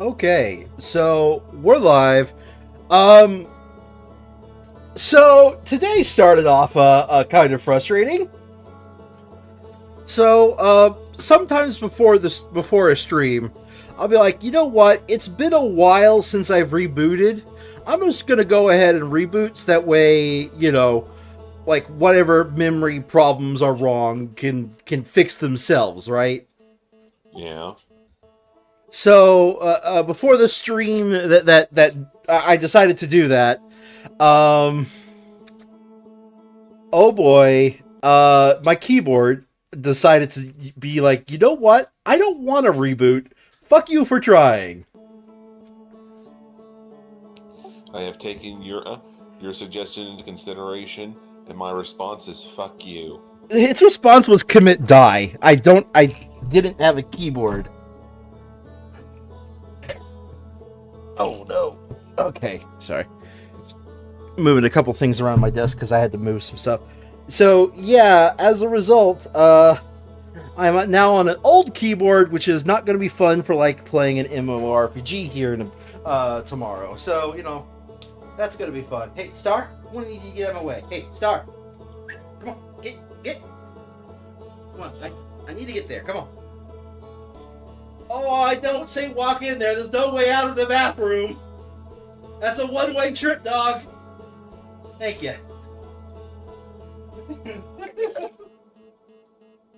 Okay, so we're live. Um, so today started off kind of frustrating. So sometimes before a stream, I'll be like, you know what? It's been a while since I've rebooted. I'm just gonna go ahead and reboot, so that way, like whatever memory problems are wrong can fix themselves, right? Yeah. So before the stream that I decided to do that. Um, oh boy, my keyboard decided to be like, you know what? I don't want to reboot. Fuck you for trying. I have taken your suggestion into consideration, and my response is fuck you. Its response was commit die. I didn't have a keyboard. Oh no. Okay, sorry. Moving a couple things around my desk because I had to move some stuff. So yeah, as a result, I'm now on an old keyboard, which is not going to be fun for like playing an mmorpg here tomorrow. So that's going to be fun. Hey, Star, I want you to get out of my way. Hey, Star, come on, get. Come on, I need to get there. Come on. Oh, I don't say walk in there. There's no way out of the bathroom. That's a one-way trip, dog. Thank you.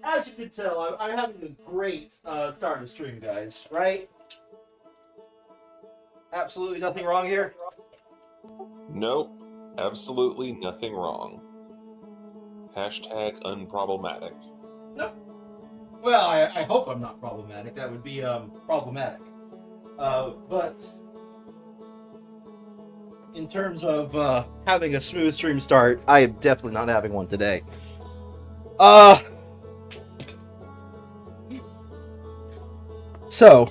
As you can tell, I'm having a great start to stream, guys. Right? Absolutely nothing wrong here. Nope. Absolutely nothing wrong. Hashtag unproblematic. Nope. Well, I hope I'm not problematic. That would be problematic. But in terms of having a smooth stream start, I am definitely not having one today. So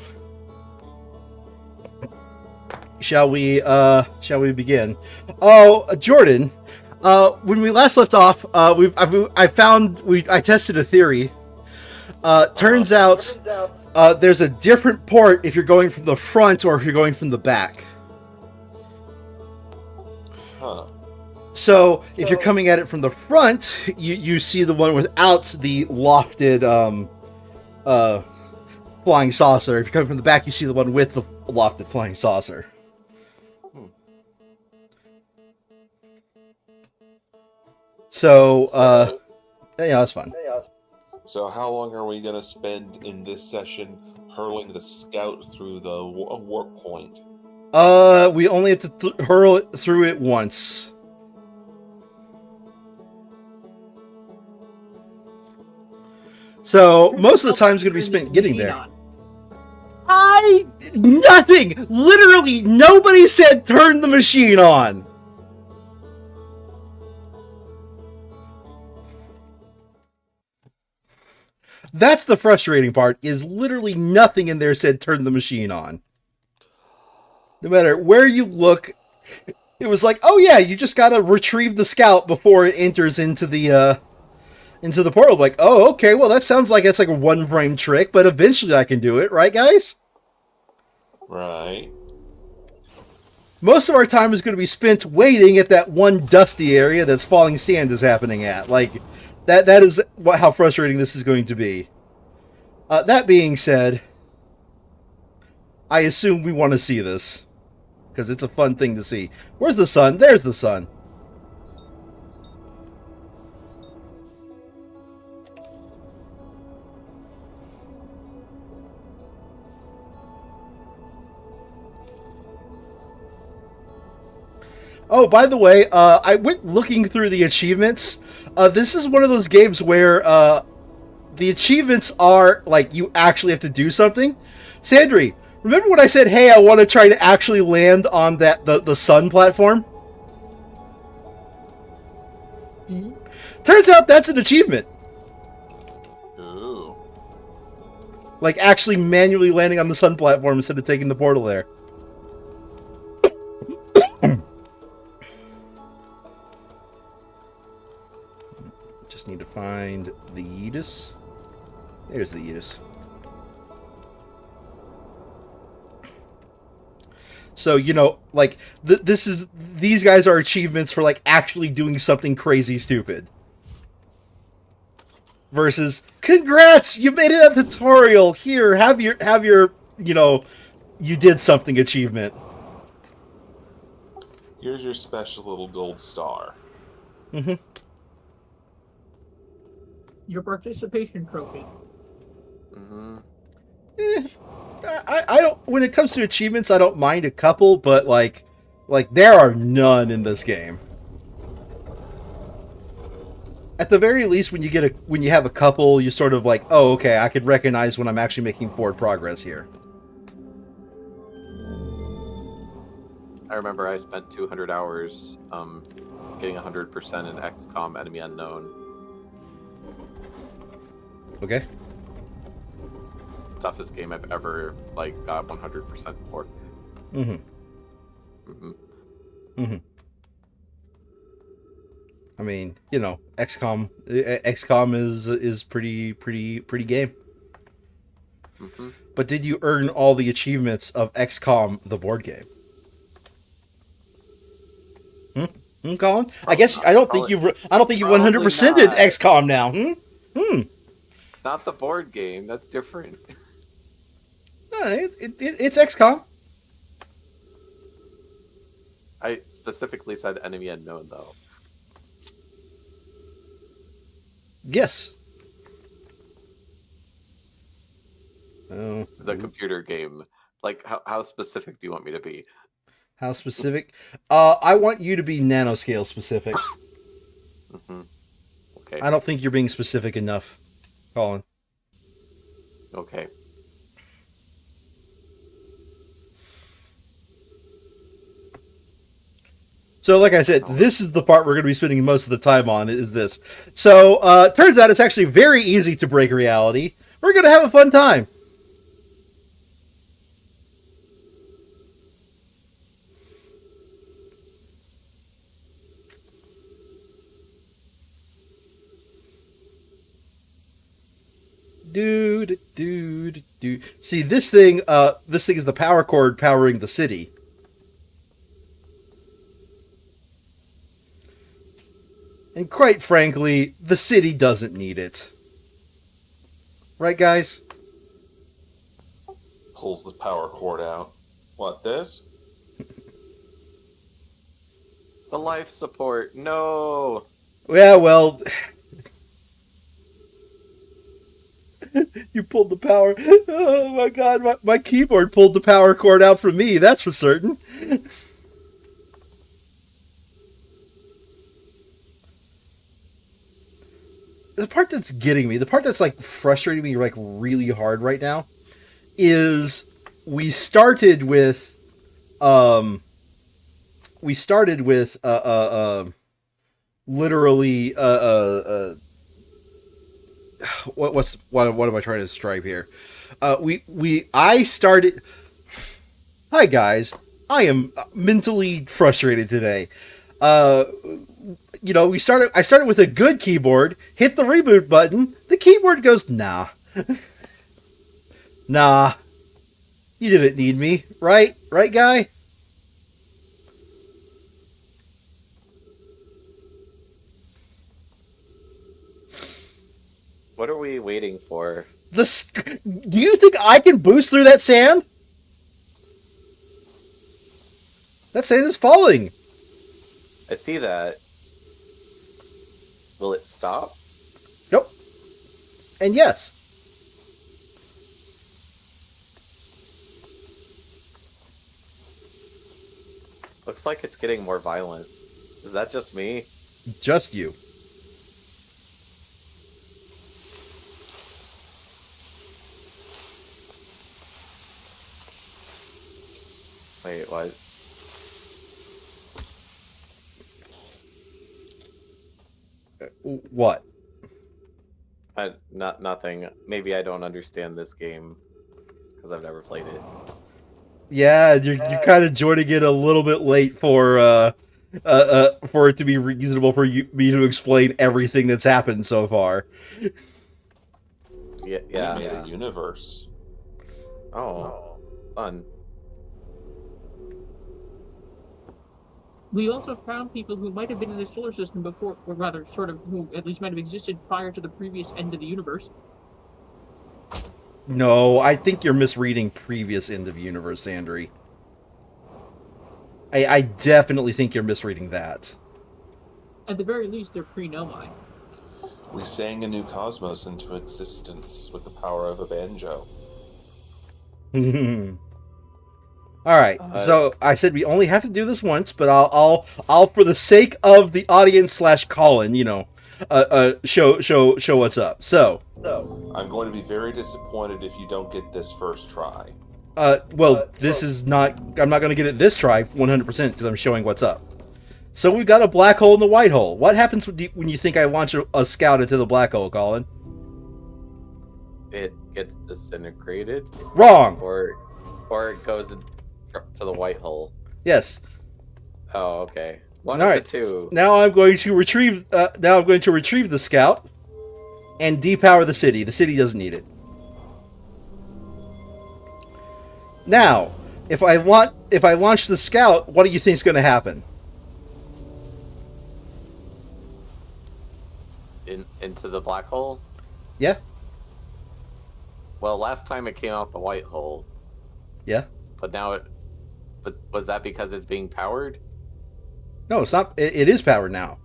shall we begin? Oh, Jordan, when we last left off, I tested a theory. Turns out there's a different port if you're going from the front or if you're going from the back. Huh. So if you're coming at it from the front, you see the one without the lofted flying saucer. If you're coming from the back, you see the one with the lofted flying saucer. So yeah, that's fun. So how long are we going to spend in this session hurling the scout through the warp point? We only have to hurl it through it once. So most of the time is going to be spent getting there. Nothing! Literally, nobody said turn the machine on. That's the frustrating part, is literally nothing in there said turn the machine on. No matter where you look, it was like, oh yeah, you just gotta retrieve the scout before it enters into the portal. Like, oh, okay, well that sounds like it's like a one-frame trick, but eventually I can do it, right guys? Right. Most of our time is going to be spent waiting at that one dusty area that's falling sand is happening at. Like, that is how frustrating this is going to be. That being said, I assume we want to see this, because it's a fun thing to see. Where's the sun? There's the sun. Oh, by the way, I went looking through the achievements. This is one of those games where the achievements are like you actually have to do something. Sandry, remember when I said, "Hey, I want to try to actually land on the sun platform"? Mm-hmm. Turns out that's an achievement. Ooh. Like actually manually landing on the sun platform instead of taking the portal there. Just need to find the Yeetus. There's the Yeetus. So, you know, like, these guys are achievements for, like, actually doing something crazy stupid. Versus, congrats, you made it a tutorial. Here, have your, you know, you did something achievement. Here's your special little gold star. Mm-hmm. Your participation trophy. Mm-hmm. I don't. When it comes to achievements, I don't mind a couple, but like there are none in this game. At the very least, when you have a couple, you sort of like, oh, okay, I could recognize when I'm actually making forward progress here. I remember I spent 200 hours getting 100% in XCOM Enemy Unknown. Okay. Toughest game I've ever got 100% for. Mm-hmm. Mm-hmm. Mm-hmm. I mean, you know, XCOM is pretty game. Mm-hmm. But did you earn all the achievements of XCOM the board game? Colin? I guess I don't think you 100%ed XCOM now. Not the board game. That's different. No, it's XCOM. I specifically said Enemy Unknown, though. Yes. Oh, The computer game. Like, how specific do you want me to be? how specific? I want you to be nanoscale specific. Mm-hmm. Okay. I don't think you're being specific enough, Colin. Okay. So, like I said, this is the part we're going to be spending most of the time on, is this. So, turns out it's actually very easy to break reality. We're going to have a fun time. Do. See, this thing is the power cord powering the city. And quite frankly, the city doesn't need it. Right, guys? Pulls the power cord out. What, this? The life support. No. Yeah, well... you pulled the power... Oh my god, my keyboard pulled the power cord out from me, that's for certain. The part that's getting me, the part that's like frustrating me like really hard right now, is we started with literally what am I trying to describe here? I started. Hi guys, I am mentally frustrated today. You know, I started with a good keyboard, hit the reboot button, the keyboard goes, nah. Nah. You didn't need me, right? Right, guy? What are we waiting for? Do you think I can boost through that sand? That sand is falling. I see that. Will it stop? Nope. And yes. Looks like it's getting more violent. Is that just me? Just you. Wait, what? What? Nothing. Maybe I don't understand this game because I've never played it. Yeah, you're kind of joining it a little bit late for it to be reasonable for me to explain everything that's happened so far. Yeah. The universe. Oh, fun. We also found people who might have been in the solar system before, or rather, sort of, who at least might have existed prior to the previous end of the universe. No, I think you're misreading previous end of universe, Andrew. I definitely think you're misreading that. At the very least, they're pre-Nomai. We sang a new cosmos into existence with the power of a banjo. All right. So I said we only have to do this once, but I'll for the sake of the audience / Colin, show what's up. So I'm going to be very disappointed if you don't get this first try. This is not. I'm not going to get it this try 100% because I'm showing what's up. So we've got a black hole and a white hole. What happens when you think I launch a scout into the black hole, Colin? It gets disintegrated. Wrong. Or it goes to the white hole. Yes. Oh, okay. One All of right. the two. Now I'm going to retrieve. Now I'm going to retrieve the scout and depower the city. The city doesn't need it. Now, if I launch the scout, what do you think is going to happen? Into the black hole? Yeah. Well, last time it came out the white hole. Yeah. But now But was that because it's being powered? No, it's not. It is powered now.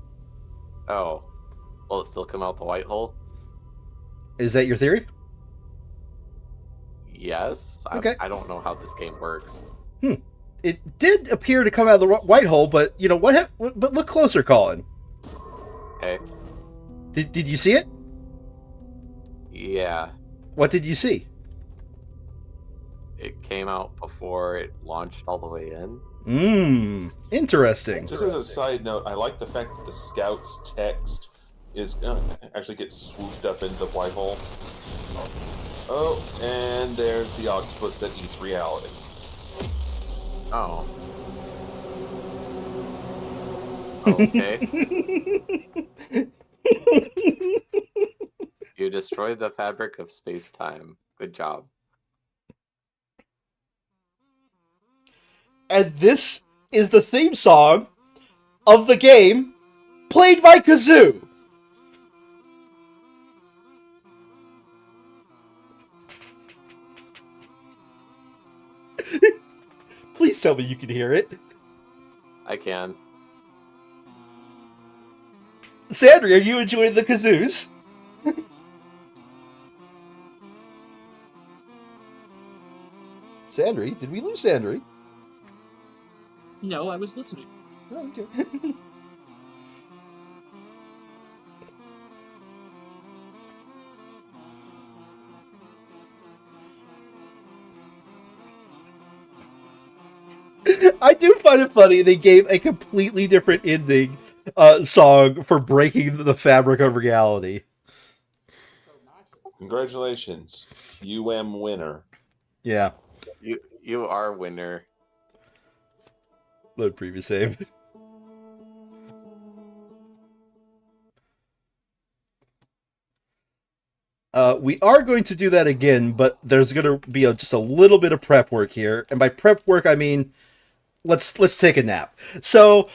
Oh. Will it still come out the white hole? Is that your theory? Yes. Okay. I don't know how this game works. It did appear to come out of the white hole, but you know what? But look closer, Colin. Okay. Did you see it? Yeah. What did you see? It came out before it launched all the way in. Interesting. Just as a side note, I like the fact that the Scout's text is actually gets swooped up into the white hole. Oh, and there's the octopus that eats reality. Oh. Okay. You destroyed the fabric of space-time. Good job. And this is the theme song of the game played by Kazoo. Please tell me you can hear it. I can. Sandra, are you enjoying the kazoos? Sandry? Did we lose Sandry? No, I was listening. Oh, okay. I do find it funny they gave a completely different ending song for breaking the fabric of reality. Congratulations, winner. Yeah. You are winner. Load previous save. We are going to do that again, but there's going to be just a little bit of prep work here. And by prep work, I mean, let's take a nap. So,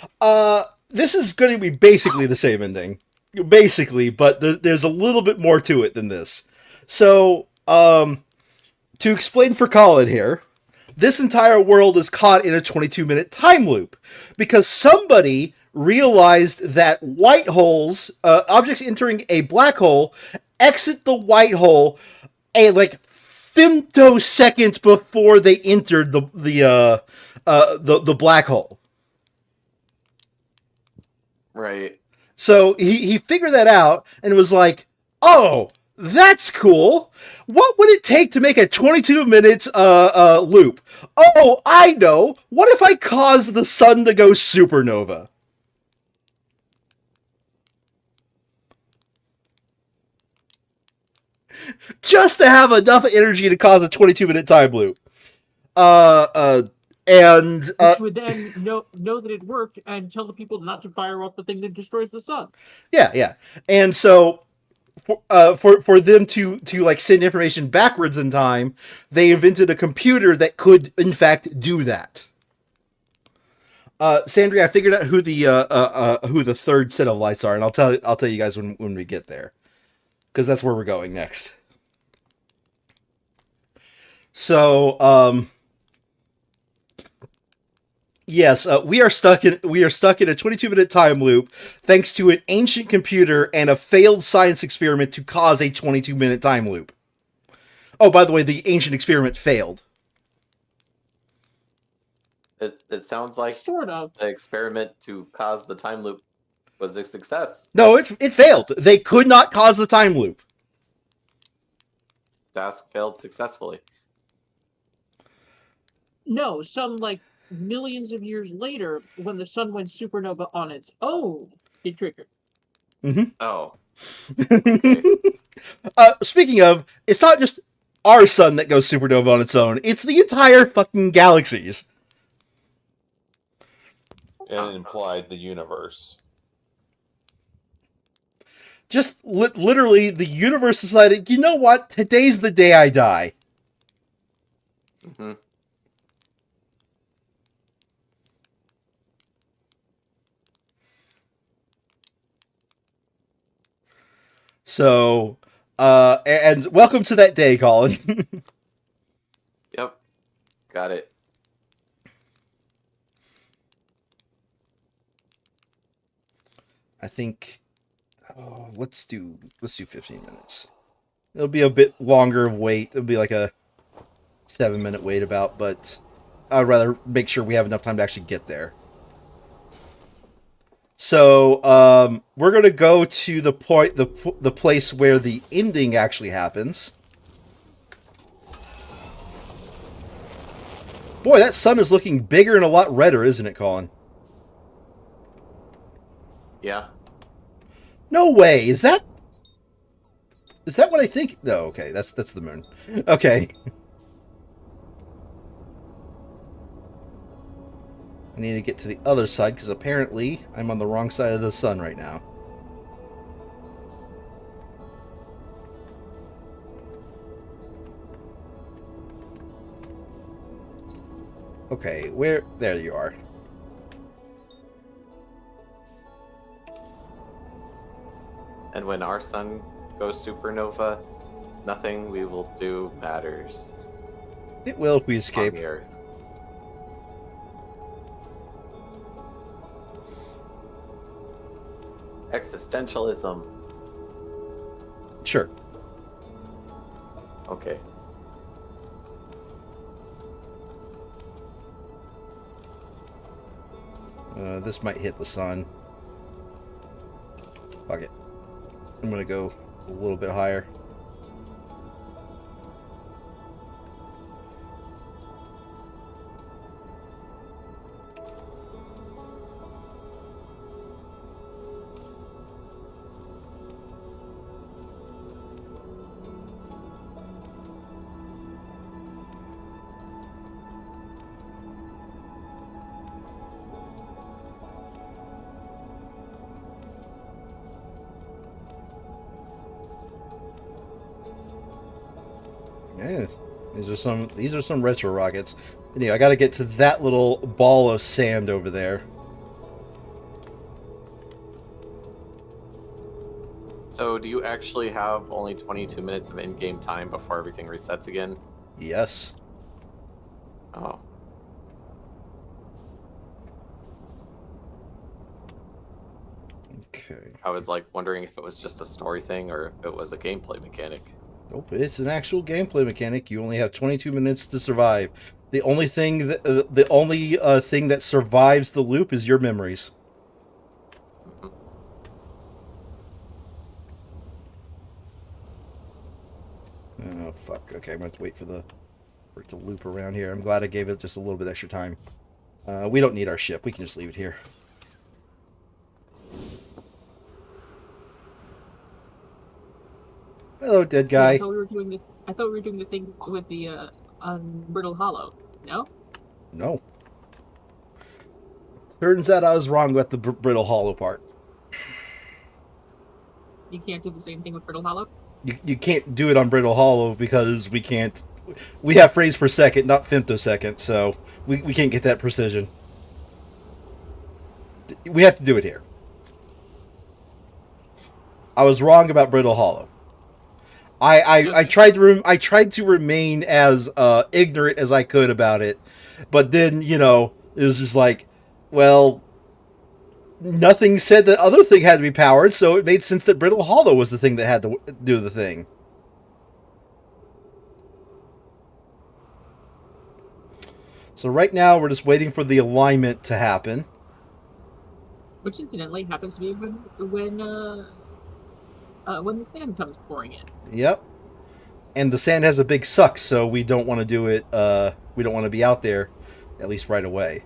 this is going to be basically the same ending. Basically, but there's a little bit more to it than this. So, to explain for Colin here, this entire world is caught in a 22-minute time loop because somebody realized that white holes, objects entering a black hole, exit the white hole like femtoseconds before they entered the black hole. Right. So he figured that out and was like, "Oh, that's cool. What would it take to make a 22 minutes loop? Oh, I know. What if I cause the sun to go supernova?" Just to have enough energy to cause a 22-minute time loop. And Which would then know that it worked and tell the people not to fire off the thing that destroys the sun. Yeah. And so for them to like send information backwards in time, they invented a computer that could in fact do that. Sandri, I figured out who the third set of lights are, and I'll tell you guys when we get there, because that's where we're going next. So, yes, we are stuck in a 22-minute time loop thanks to an ancient computer and a failed science experiment to cause a 22-minute time loop. Oh, by the way, the ancient experiment failed. It sounds like Sort of. the experiment to cause the time loop was a success. No, it failed. They could not cause the time loop. Task failed successfully. No, some like millions of years later, when the sun went supernova on its own, it triggered. Oh. Speaking of, it's not just our sun that goes supernova on its own. It's the entire fucking galaxies. And it implied the universe. Just literally, the universe decided, you know what? Today's the day I die. Mm-hmm. So, and welcome to that day, Colin. Yep. Got it. I think, let's do 15 minutes. It'll be a bit longer of wait. It'll be like a 7-minute wait about, but I'd rather make sure we have enough time to actually get there. So, we're gonna go to the point, the place where the ending actually happens. Boy, that sun is looking bigger and a lot redder, isn't it, Colin? Yeah. No way. Is that what I think? No, okay, that's the moon. Okay. I need to get to the other side because apparently I'm on the wrong side of the sun right now. Okay, where? There you are. And when our sun goes supernova, nothing we will do matters. It will if we On escape. the Earth. Existentialism. Sure. Okay. This might hit the sun. Fuck it. I'm gonna go a little bit higher. Yeah, these are some retro rockets. Anyway, I gotta get to that little ball of sand over there. So do you actually have only 22 minutes of in-game time before everything resets again? Yes. Oh. Okay. I was like wondering if it was just a story thing or if it was a gameplay mechanic. Nope, it's an actual gameplay mechanic. You only have 22 minutes to survive. The only thing that survives the loop is your memories. Oh fuck. Okay, I'm gonna have to wait for it to loop around here. I'm glad I gave it just a little bit extra time. We don't need our ship. We can just leave it here. Hello, dead guy. I thought we were doing the thing with the Brittle Hollow. No? No. Turns out I was wrong with the Brittle Hollow part. You can't do the same thing with Brittle Hollow? You can't do it on Brittle Hollow because we can't... We have frames per second, not femtosecond, so we can't get that precision. We have to do it here. I was wrong about Brittle Hollow. I tried to remain as ignorant as I could about it, but then it was just like, well, nothing said the other thing had to be powered, so it made sense that Brittle Hollow was the thing that had to do the thing. So right now we're just waiting for the alignment to happen. Which incidentally happens to be when the sand comes pouring in. Yep. And the sand has a big suck, so we don't want to do it. We don't want to be out there, at least right away.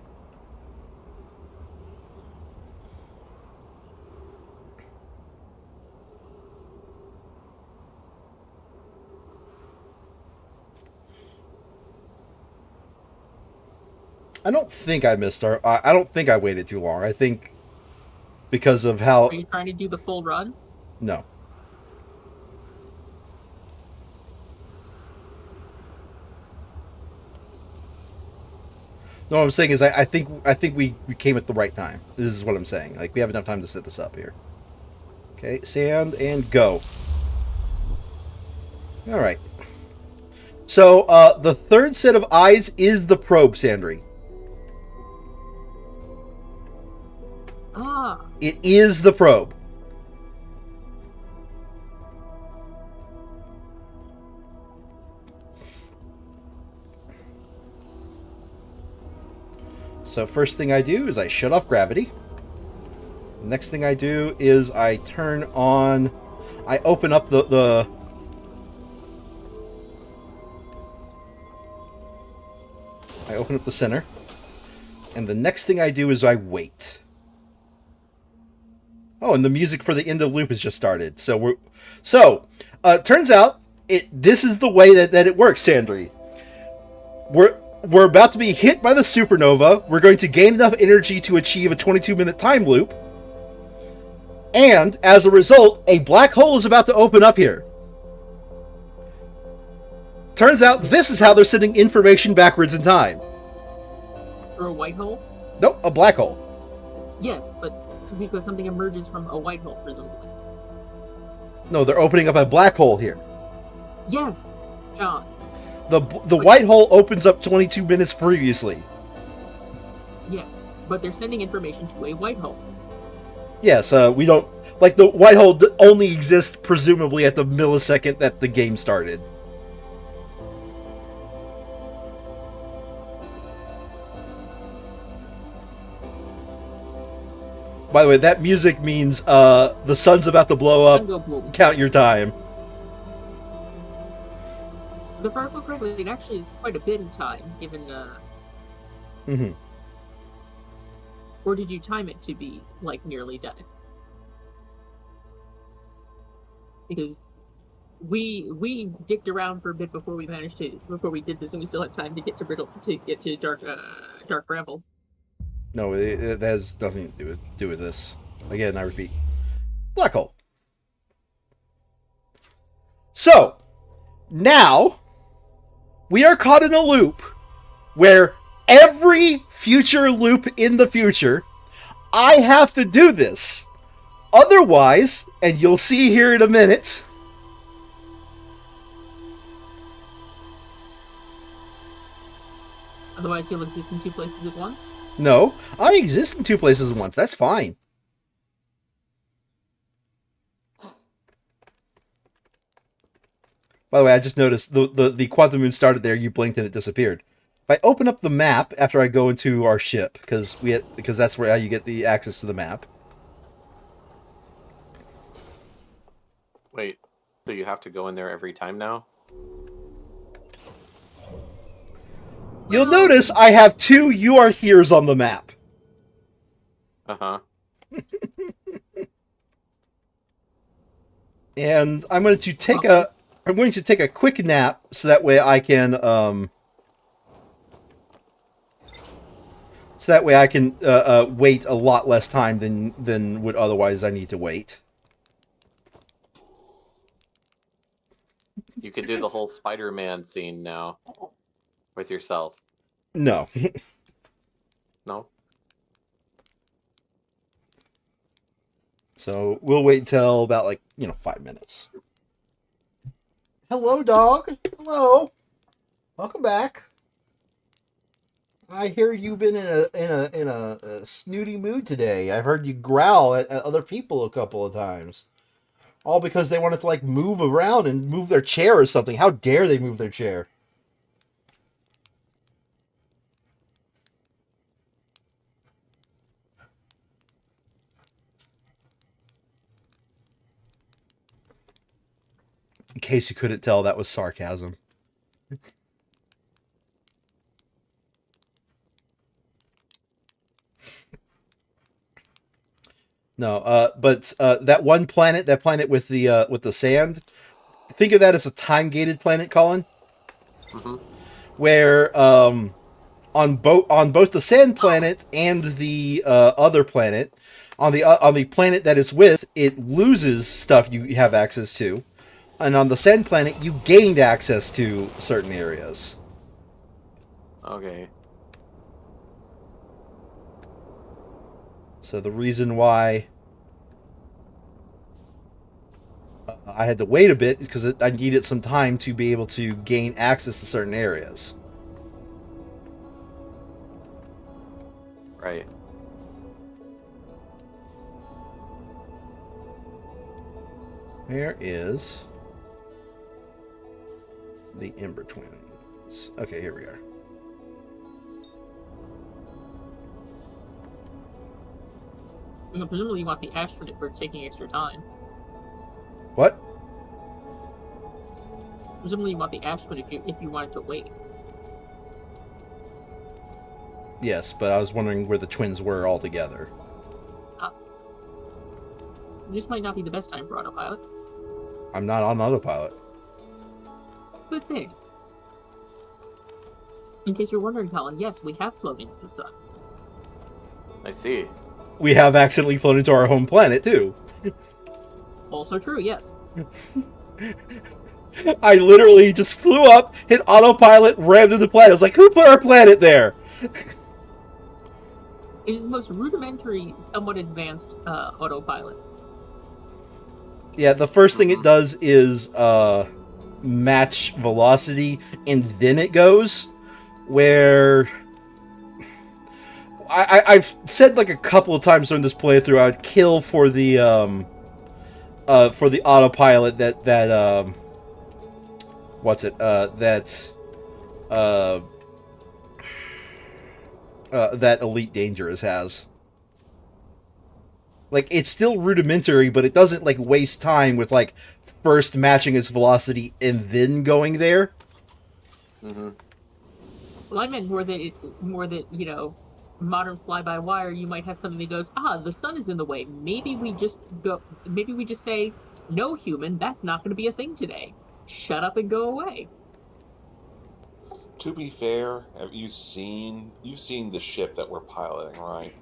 I don't think I missed our. I don't think I waited too long. I think because of how. Are you trying to do the full run? No. No, what I'm saying is I think we came at the right time. This is what I'm saying. Like, we have enough time to set this up here. Okay, sand and go. All right. So the third set of eyes is the probe, Sandry. Ah. It is the probe. So first thing I do is I shut off gravity. Next thing I do is I turn on... I open up the I open up the center. And the next thing I do is I wait. Oh, and the music for the end of the loop has just started. So turns out this is the way that it works, Sandry. We're about to be hit by the supernova. We're going to gain enough energy to achieve a 22-minute time loop. And, as a result, a black hole is about to open up here. Turns out this is how they're sending information backwards in time. Or a white hole? Nope, a black hole. Yes, but because something emerges from a white hole, presumably. No, they're opening up a black hole here. Yes, John. The white hole opens up 22 minutes previously. Yes, but they're sending information to a white hole. Yes, we don't... Like, the white hole only exists, presumably, at the millisecond that the game started. By the way, that music means the sun's about to blow up. Count your time. If I recall correctly, it actually is quite a bit in time, given... Mm-hmm. Or did you time it to be, like, nearly done? Because we dicked around for a bit before we did this, and we still have time to get to dark bramble. No, it has nothing to do with this. Again, I repeat, black hole. So now we are caught in a loop where every future loop in the future, I have to do this. Otherwise, and you'll see here in a minute, Otherwise, he'll exist in two places at once? No, I exist in two places at once. That's fine. By the way, I just noticed the quantum moon started there. You blinked and it disappeared. If I open up the map after I go into our ship, because that's how you get the access to the map. Wait, so you have to go in there every time now? You'll notice I have 2 "You Are Here's" on the map. Uh-huh. And I'm going to take a quick nap so that way I can wait a lot less time than would otherwise I need to wait. You could do the whole Spider-Man scene now with yourself. No. No? So we'll wait until about 5 minutes. Hello, dog. Hello. Welcome back. I hear you've been in a snooty mood today. I've heard you growl at other people a couple of times. All because they wanted to move around and move their chair or something. How dare they move their chair? In case you couldn't tell, that was sarcasm. No, but that one planet, that planet with the sand, think of that as a time-gated planet, Colin. Mm-hmm. Where on both the sand planet and the other planet, on the planet that it's with, it loses stuff you have access to, and on the sand planet you gained access to certain areas. Okay. So the reason why I had to wait a bit is because I needed some time to be able to gain access to certain areas. Right. Where is the Ember Twins? Okay, here we are. Presumably you want the ash for taking extra time. What? Presumably you want the ash if you wanted to wait. Yes, but I was wondering where the twins were altogether. This might not be the best time for autopilot. I'm not on autopilot. Good thing. In case you're wondering, Colin, yes, we have flown into the sun. I see. We have accidentally flown into our home planet, too. Also true, yes. I literally just flew up, hit autopilot, rammed into the planet. I was like, who put our planet there? It is the most rudimentary, somewhat advanced autopilot. Yeah, the first thing it does is match velocity, and then it goes. Where I've said a couple of times during this playthrough, I would kill for the autopilot that what's it that Elite Dangerous has. It's still rudimentary, but it doesn't waste time with first matching its velocity and then going there. Mm-hmm. Well, I meant more that modern fly-by-wire, you might have something that goes, the sun is in the way. Maybe we just say, no, human, that's not going to be a thing today. Shut up and go away. To be fair, you've seen the ship that we're piloting, right?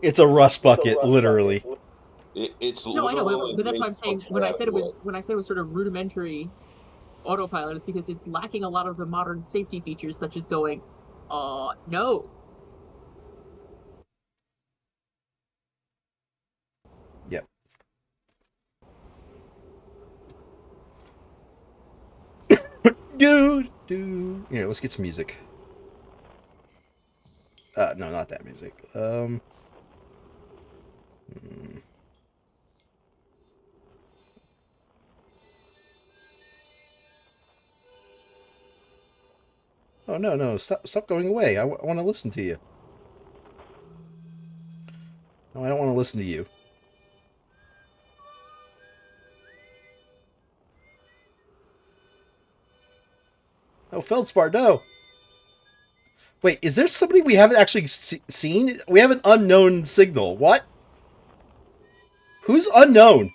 It's a rust bucket, literally. It's no, I know, but that's what I'm saying. When I said it was functionality. sort of rudimentary autopilot, it's because it's lacking a lot of the modern safety features, such as going, no. Yep. Dude. Here, let's get some music. No, not that music. Oh, no, stop going away. I want to listen to you. No, I don't want to listen to you. Oh, Feldspar, no. Wait, is there somebody we haven't actually seen? We have an unknown signal. What? Who's unknown?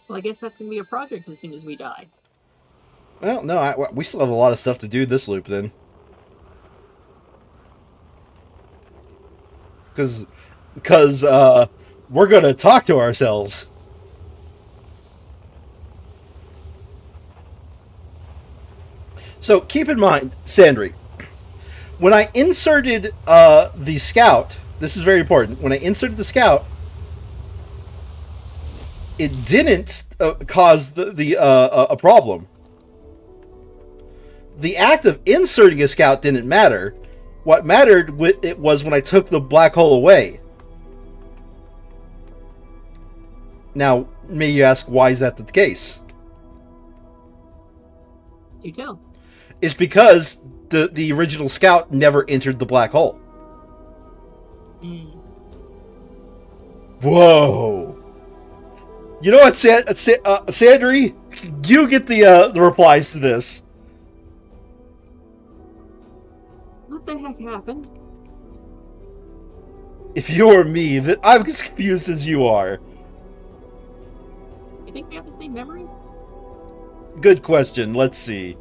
Well, I guess that's going to be a project as soon as we die. Well, no, we still have a lot of stuff to do this loop, then. Because we're going to talk to ourselves. So keep in mind, Sandry, when I inserted the scout, this is very important. When I inserted the scout, it didn't cause a problem. The act of inserting a scout didn't matter. What mattered it was when I took the black hole away. Now, may you ask, why is that the case? You tell. It's because the original scout never entered the black hole. Mm. Whoa. You know what, Sandry? You get the replies to this. What the heck happened? If you're me, then I'm as confused as you are. You think we have the same memories? Good question. Let's see.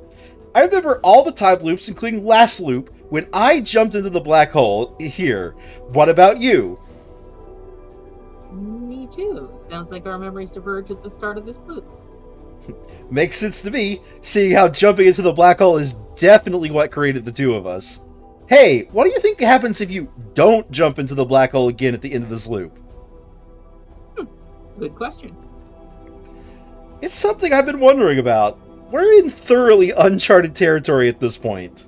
I remember all the time loops, including last loop, when I jumped into the black hole here. What about you? Me too. Sounds like our memories diverge at the start of this loop. Makes sense to me, seeing how jumping into the black hole is definitely what created the two of us. Hey, what do you think happens if you don't jump into the black hole again at the end of this loop? Good question. It's something I've been wondering about. We're in thoroughly uncharted territory at this point.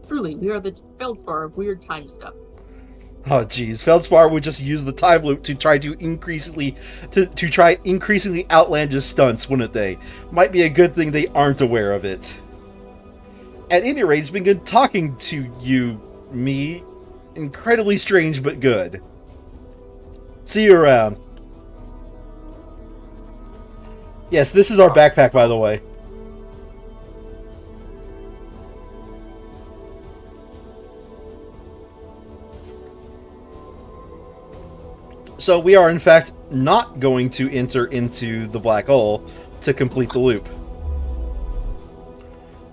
Truly, we are the feldspar of weird time stuff. Oh geez, Feldspar would just use the time loop to try to increasingly outlandish stunts, wouldn't they? Might be a good thing they aren't aware of it. At any rate, it's been good talking to you, me. Incredibly strange, but good. See you around. Yes, this is our backpack, by the way. So we are, in fact, not going to enter into the black hole to complete the loop.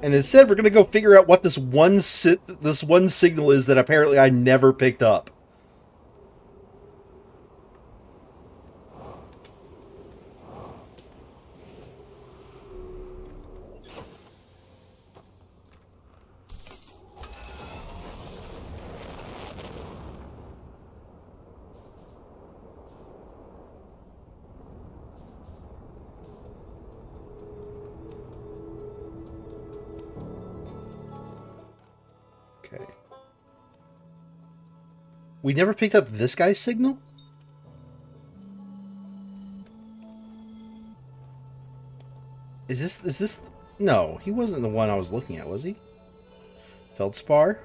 And instead, we're going to go figure out what this one signal is that apparently I never picked up. Okay. We never picked up this guy's signal? Is this... No, he wasn't the one I was looking at, was he? Feldspar?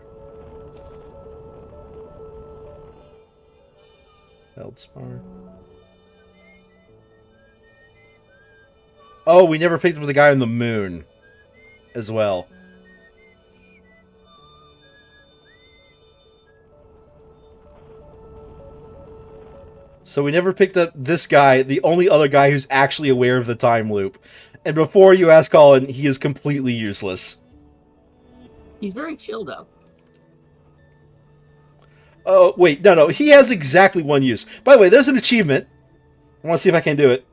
Feldspar. Oh, we never picked up the guy on the moon as well. So we never picked up this guy, the only other guy who's actually aware of the time loop. And before you ask Colin, he is completely useless. He's very chill, though. Oh, wait, no, he has exactly one use. By the way, there's an achievement. I want to see if I can do it.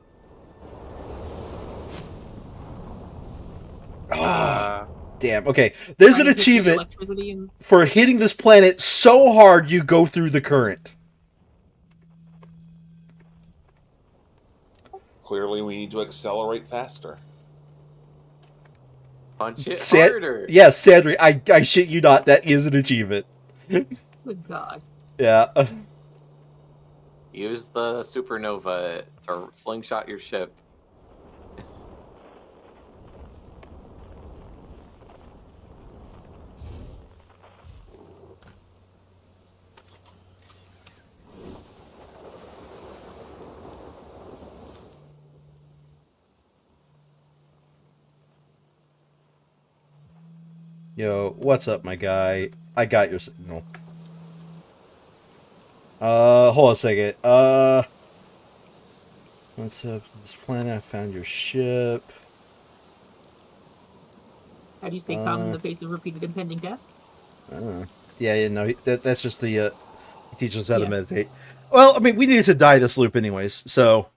Damn, okay. There's an achievement for hitting this planet so hard you go through the current. Clearly, we need to accelerate faster. Punch it harder. Yes, Sandry, I shit you not, that is an achievement. Good God. Yeah. Use the supernova to slingshot your ship. Yo, what's up, my guy? I got your signal. Hold on a second. What's up with this planet? I found your ship. How do you stay calm in the face of repeated impending death? I don't know. Yeah, no, that's just the, he teaches us how to meditate. Well, I mean, we needed to die this loop anyways, so...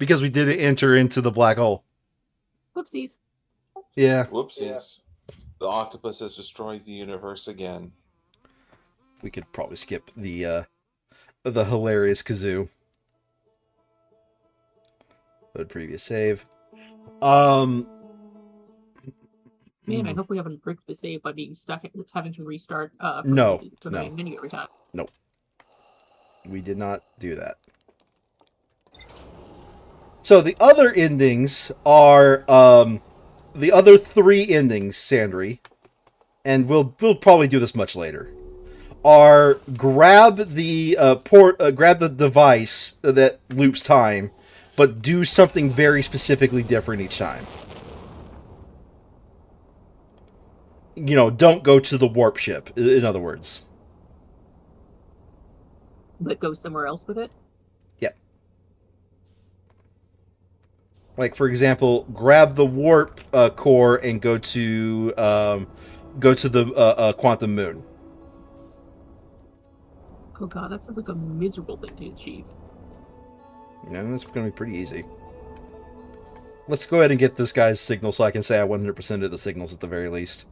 Because we didn't enter into the black hole. Whoopsies. Yeah. Whoopsies. The octopus has destroyed the universe again. We could probably skip the hilarious kazoo. Load previous save. Man, Hmm. I hope we haven't bricked the save by being stuck at having to restart No, from no. the main menu every time. Nope. We did not do that. So the other endings are the other 3 endings, Sandry, and we'll probably do this much later. Are grab the grab the device that loops time, but do something very specifically different each time. You know, don't go to the warp ship, in other words. But go somewhere else with it? Yep. Like, for example, grab the warp core and go to the quantum moon. Oh god, that sounds like a miserable thing to achieve. Yeah, that's going to be pretty easy. Let's go ahead and get this guy's signal so I can say I 100% of the signals at the very least.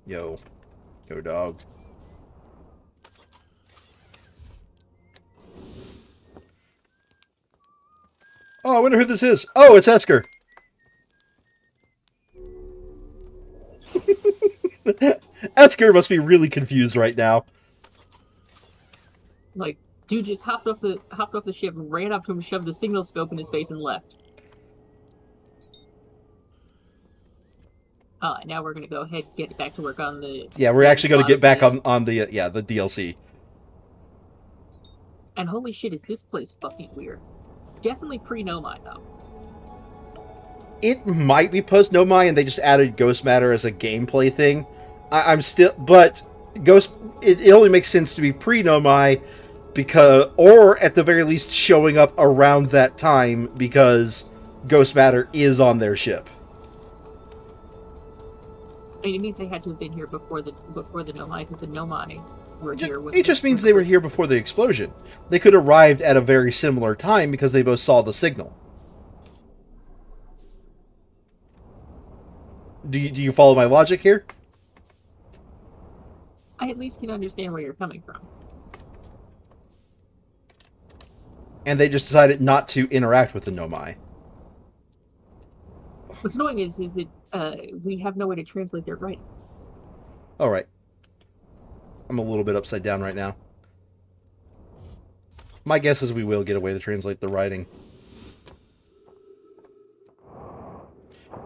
Yo, dog. Oh, I wonder who this is. Oh, it's Esker. Esker must be really confused right now. Like, dude just hopped off the ship, ran up to him, shoved the signal scope in his face, and left. Now we're gonna go ahead and get back to work on the... Yeah, we're actually going to get back on the the DLC. And holy shit, is this place fucking weird. Definitely pre-Nomai, though. It might be post Nomai and they just added Ghost Matter as a gameplay thing. I'm still... But it only makes sense to be pre-Nomai because... Or at the very least showing up around that time because Ghost Matter is on their ship. I mean, it means they had to have been here before the Nomai, because the Nomai were here with... It just means they were here before the explosion. They could have arrived at a very similar time because they both saw the signal. Do you follow my logic here? I at least can understand where you're coming from. And they just decided not to interact with the Nomai. What's annoying is that we have no way to translate their writing. All right. I'm a little bit upside down right now. My guess is we will get a way to translate the writing.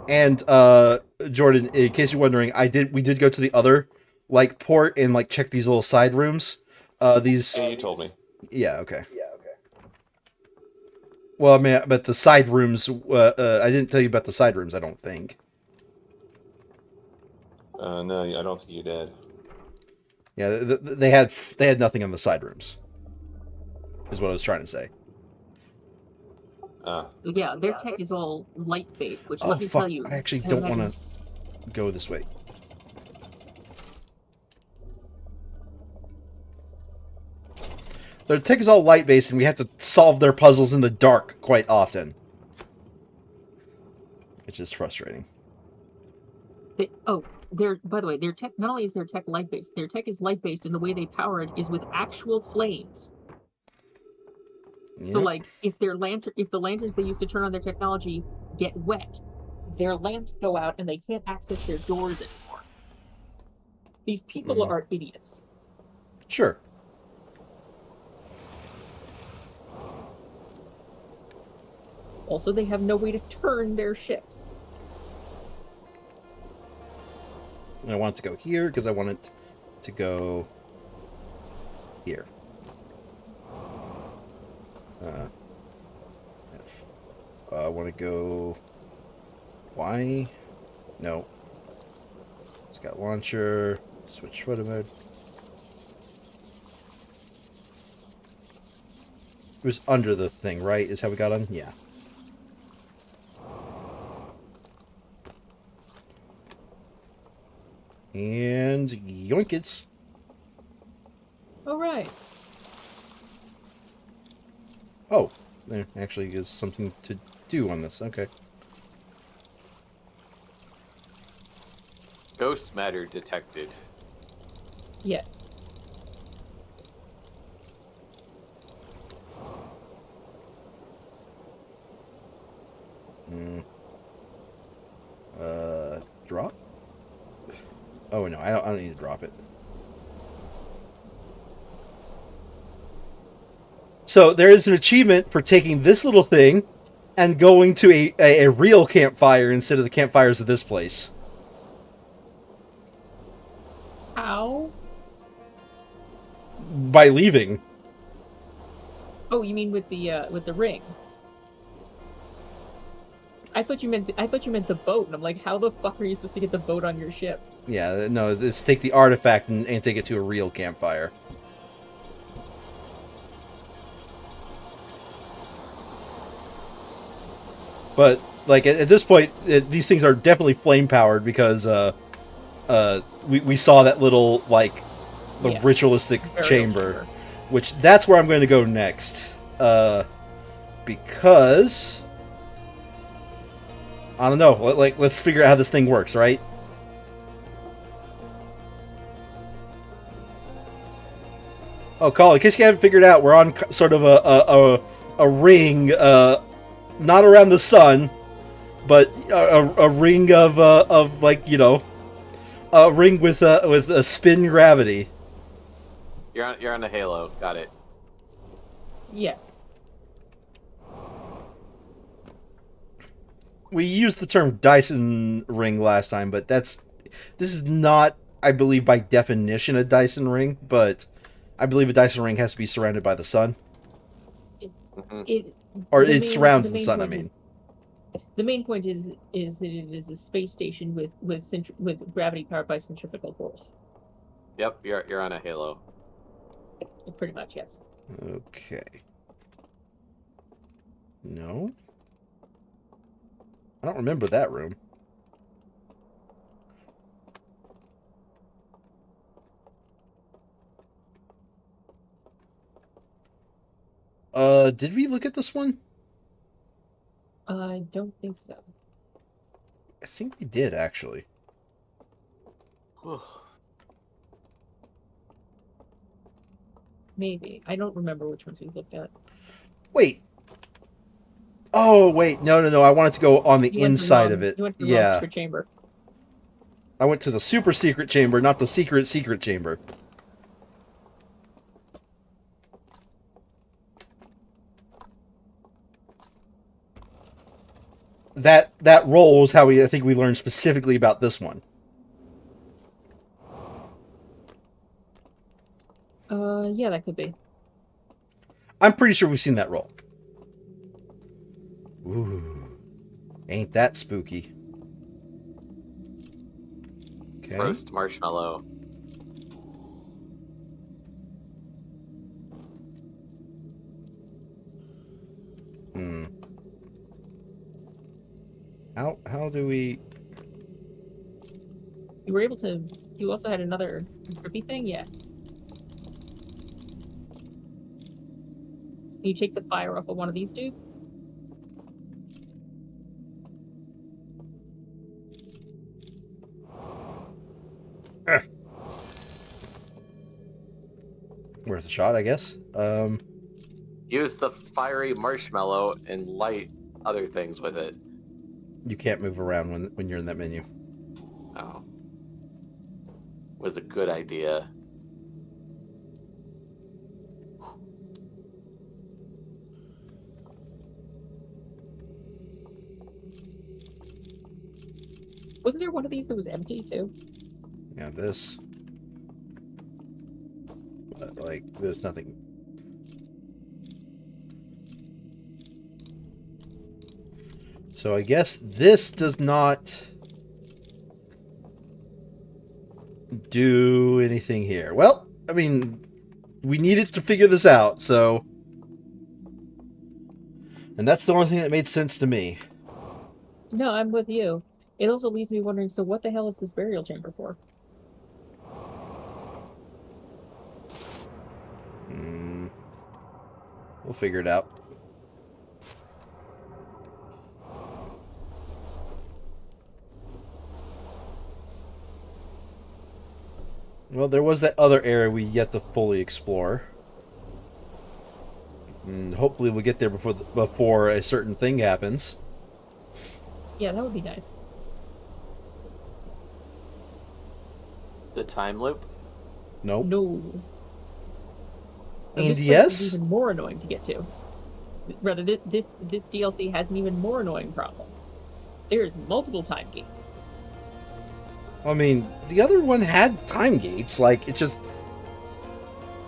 And Jordan, in case you're wondering, we did go to the other port and check these little side rooms. Yeah, you told me. Yeah, okay. Well, I mean, but the side rooms, I didn't tell you about the side rooms, I don't think. No, I don't think you did. Yeah, they had nothing on the side rooms, is what I was trying to say. Yeah, their tech is all light-based, which, Oh, let me fuck. tell you... I actually don't want to go this way. Their tech is all light-based, and we have to solve their puzzles in the dark quite often. It's just frustrating. By the way, their tech, not only is their tech light-based, their tech is light-based, and the way they power it is with actual flames. Yep. So, if the lanterns they use to turn on their technology get wet, their lamps go out and they can't access their doors anymore. These people are idiots. Sure. Also, they have no way to turn their ships. And I want it to go here because I want it to go here. I want to go Y. No. It's got launcher. Switch photo mode. It was under the thing, right? Is how we got on? Yeah. And yoinkets. All right. Oh, there actually is something to do on this. Okay. Ghost matter detected. Yes. Drop? Oh no, I don't need to drop it. So there is an achievement for taking this little thing and going to a real campfire instead of the campfires of this place. How? By leaving. Oh, you mean with the ring? I thought you meant the boat, and I'm like, how the fuck are you supposed to get the boat on your ship? Yeah, no, it's take the artifact and take it to a real campfire. But, like, at this point, these things are definitely flame-powered because we saw that little, like, the ritualistic chamber. Which, that's where I'm going to go next. Because... I don't know. Like, let's figure out how this thing works, right? Oh, Colin, in case you haven't figured out, we're on sort of a ring, not around the sun, but a ring of like, you know, a ring with a spin gravity. You're on a halo. Got it. Yes. We used the term Dyson ring last time, but this is not, I believe, by definition a Dyson ring, but I believe a Dyson ring has to be surrounded by the sun. It surrounds the sun, I mean. The main point is that it is a space station with gravity powered by centrifugal force. Yep, you're on a halo. Pretty much, yes. Okay. No? I don't remember that room. Did we look at this one? I don't think so. I think we did, actually. Maybe. I don't remember which ones we looked at. Wait. Oh, wait. No. I wanted to go on the inside of it. You went to the wrong secret chamber. I went to the super secret chamber, not the secret chamber. That roll is how I think we learned specifically about this one. Yeah, that could be. I'm pretty sure we've seen that roll. Ooh. Ain't that spooky. Okay. Roast marshmallow. How do we... You were able to... You also had another trippy thing? Yeah. Can you take the fire off of one of these dudes? Worth a shot, I guess. Use the fiery marshmallow and light other things with it. You can't move around when you're in that menu. Oh. Was a good idea. Wasn't there one of these that was empty, too? Yeah, this. But, like, there's nothing. So I guess this does not do anything here. Well, I mean, we needed to figure this out, so... And that's the only thing that made sense to me. No, I'm with you. It also leaves me wondering, so what the hell is this burial chamber for? We'll figure it out. Well, there was that other area we yet to fully explore. And hopefully we'll get there before a certain thing happens. Yeah, that would be nice. The time loop? Nope. No. And this place yes? is even more annoying to get to. Rather, this DLC has an even more annoying problem. There's multiple time gates. I mean, the other one had time gates. Like, it's just...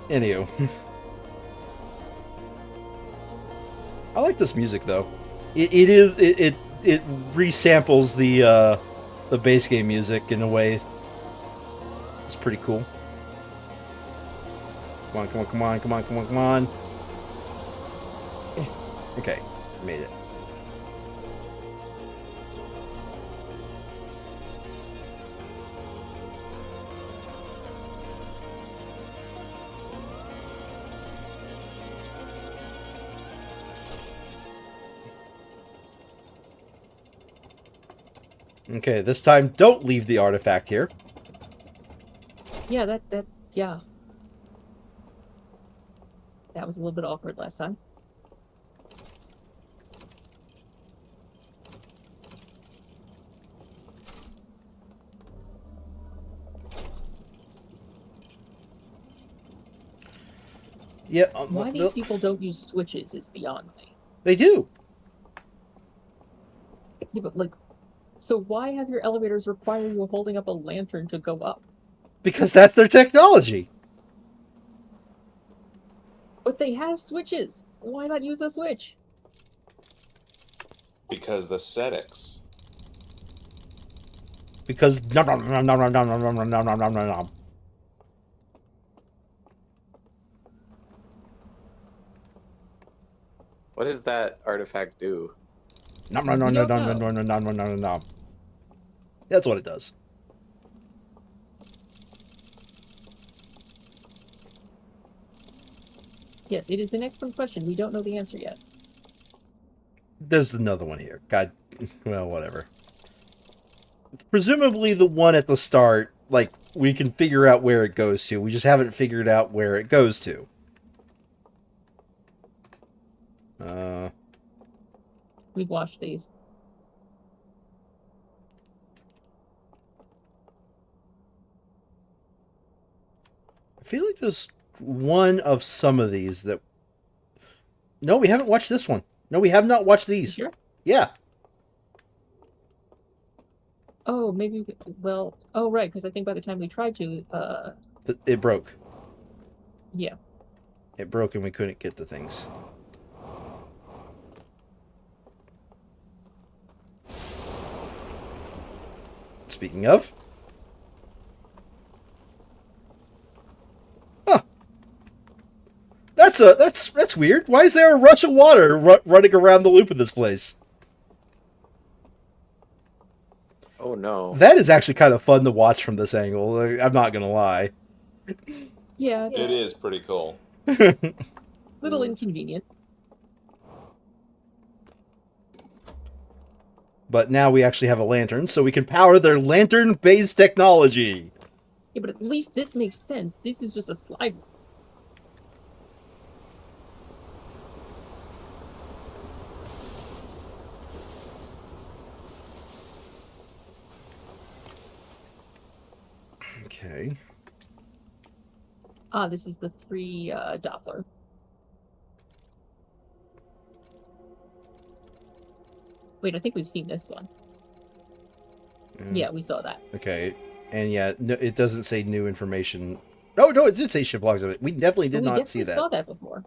Anywho. I like this music, though. It resamples the base game music in a way. It's pretty cool. Come on, come on, come on, come on, come on, come on. Okay, made it. Okay, this time don't leave the artifact here. Yeah, yeah. That was a little bit awkward last time. Yeah, Why these people don't use switches is beyond me. they do. Yeah, but like, so why have your elevators require you holding up a lantern to go up? Because that's their technology. But they have switches. Why not use a switch? Because the settings. Because nom nom nom nom nom nom nom nom nom nom nom nom nom. What does that artifact do? Nom nom nom nom nom nom nom nom nom nom nom. That's what it does. Yes, it is an excellent question. We don't know the answer yet. There's another one here. God, well, whatever. Presumably the one at the start, like, we can figure out where it goes to. We just haven't figured out where it goes to. We've watched these. I feel like there's one of some of these that... No, we haven't watched this one. No, we have not watched these. Sure. Yeah. Oh, maybe. Well, oh right, because I think by the time we tried to, It broke. yeah. It broke and we couldn't get the things. Speaking of... Huh. That's weird. Why is there a rush of water running around the loop of this place? Oh no. That is actually kind of fun to watch from this angle. I'm not gonna lie. Yeah, It is pretty cool. little inconvenient. But now we actually have a lantern, so we can power their lantern-based technology. Yeah, but at least this makes sense. This is just a slide. Okay. Ah, this is the 3 Doppler. Wait, I think we've seen this one. Yeah, we saw that. Okay. And yeah, no, it doesn't say new information. No, it did say ship logs of it. We definitely did not see that. We saw that before.